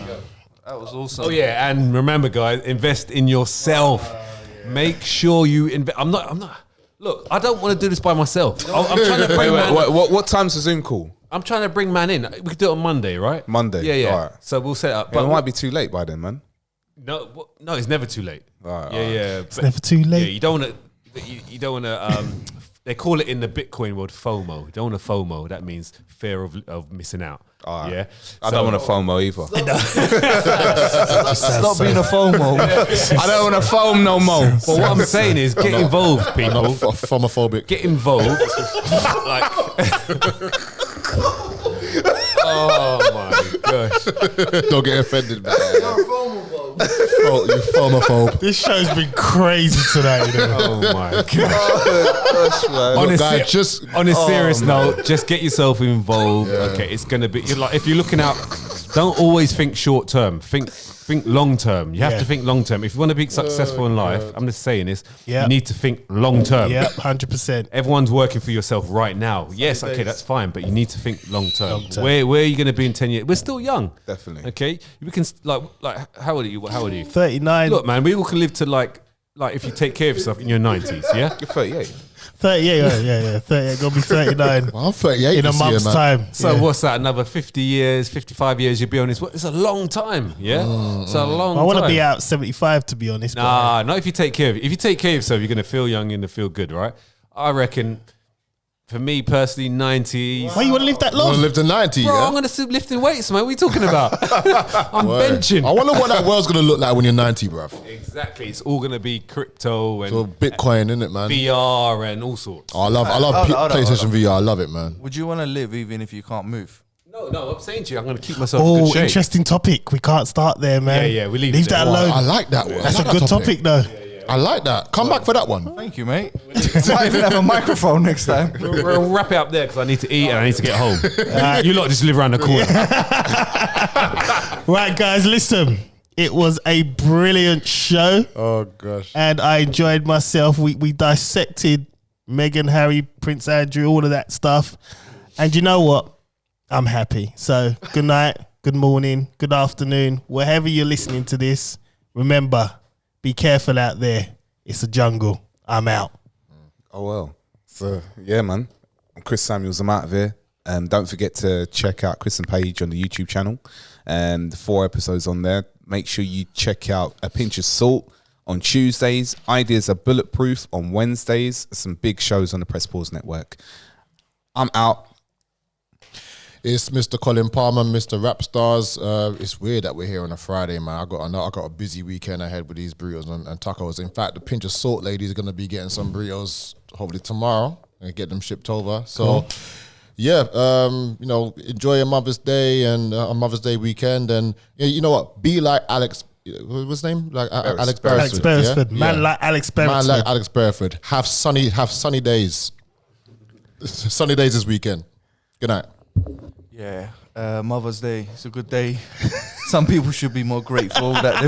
That was awesome. Oh yeah, and remember, guys, invest in yourself. Make sure you invest. I'm not. Look, I don't want to do this by myself. I'm trying to bring What time's the Zoom call? I'm trying to bring man in. We could do it on Monday, right? Monday. Yeah. All right. So we'll set it up. But it might be too late by then, man. No, it's never too late. All right. It's never too late. Yeah, you don't want to. You don't want to. They call it in the Bitcoin world FOMO. You don't want to FOMO. That means fear of missing out. All right. Yeah. I don't want to FOMO either. Stop being a FOMO. I don't want to foam no more. Well, what I'm saying is, get involved, people. I'm not homophobic. Get involved. Like. Oh my gosh! Don't get offended, man. You homophobe. This show's been crazy today. Oh my gosh! On a serious note, just get yourself involved. Yeah. Okay, it's gonna be like if you're looking out. Don't always think short term. Think long term. You have to think long term. If you want to be successful in life, I'm just saying this. You need to think long term. Yeah, 100%. Everyone's working for yourself right now. Yes, okay, that's fine, but you need to think long term. Where are you going to be in 10 years? We're still young. Definitely. Okay, we can like how old are you? How old are you? 39. Look, man, we all can live to like if you take care of yourself in your 90s. Yeah, You're 38. 38, yeah. 38, gonna be 39. Well, I'm 38 in a this year, month's man. time. So what's that? Another 50 years, 55 years you'll be on this. It's a long time, yeah? It's a long time. I want to be out 75, to be honest. Nah, not if you take care of it. If you take care of yourself, you're going to feel young and feel good, right? I reckon, for me personally, 90s. Why you want to live that I long? want to live to 90, Bro, yeah? I'm going to sit lifting weights, man. What are you talking about? I'm benching. I wonder what that world's going to look like when you're 90, bruv. Exactly. It's all going to be crypto and So Bitcoin, innit, man? VR and all sorts. Oh, I love PlayStation VR. I love it, man. Would you want to live even if you can't move? No, I'm saying to you, I'm going to keep myself in good shape. Interesting topic. We can't start there, man. Yeah, we leave that there. alone. I like that one. That's I a like good that topic, though. I like that. Come back for that one. Thank you, mate. Might even have a microphone next time. We'll wrap it up there because I need to eat and I need to get home. You lot just live around the corner. Right, guys, listen. It was a brilliant show. Oh, gosh. And I enjoyed myself. We dissected Meghan, Harry, Prince Andrew, all of that stuff. And you know what? I'm happy. So good night, good morning, good afternoon, wherever you're listening to this. Remember, be careful out there. It's a jungle. I'm out. Oh, well. So, yeah, man. I'm Chris Samuels. I'm out of here. Don't forget to check out Chris and Paige on the YouTube channel. The 4 episodes on there. Make sure you check out A Pinch of Salt on Tuesdays. Ideas Are Bulletproof on Wednesdays. Some big shows on the Press Pause Network. I'm out. It's Mr. Colin Palmer, Mr. Rap Stars. It's weird that we're here on a Friday, man. I got a busy weekend ahead with these burritos and tacos. In fact, the Pinch of Salt ladies are going to be getting some burritos hopefully tomorrow and get them shipped over. So, yeah, enjoy your Mother's Day and a Mother's Day weekend. And you know what? Be like Alex. What's his name? Like Alex Beresford. Alex Beresford. Yeah? Man like Alex Beresford. Man like Alex Beresford. Have sunny days. Sunny days this weekend. Good night. Yeah, Mother's Day. It's a good day. Some people should be more grateful that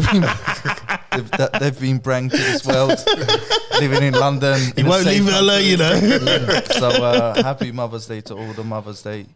they've been brought to this world, living in London. You won't leave it alone, you know. So happy Mother's Day to all the Mother's Day. Do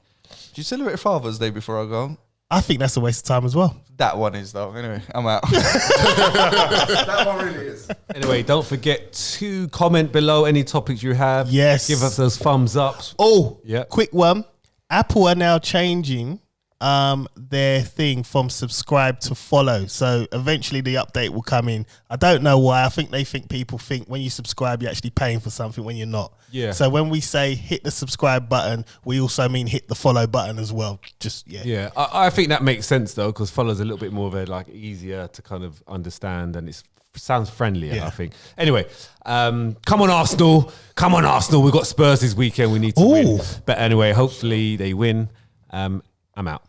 you celebrate Father's Day before I go? I think that's a waste of time as well. That one is though. Anyway, I'm out. That one really is. Anyway, don't forget to comment below any topics you have. Yes. Give us those thumbs up. Oh, yeah. Quick one. Apple are now changing their thing from subscribe to follow. So eventually the update will come in. I don't know why. I think they think people think when you subscribe, you're actually paying for something when you're not. Yeah. So when we say hit the subscribe button, we also mean hit the follow button as well. Yeah. I think that makes sense though, because follow's a little bit more of a easier to kind of understand and it sounds friendlier, I think. Anyway, come on Arsenal. Come on Arsenal. We've got Spurs this weekend. We need to win. But anyway, hopefully they win. I'm out.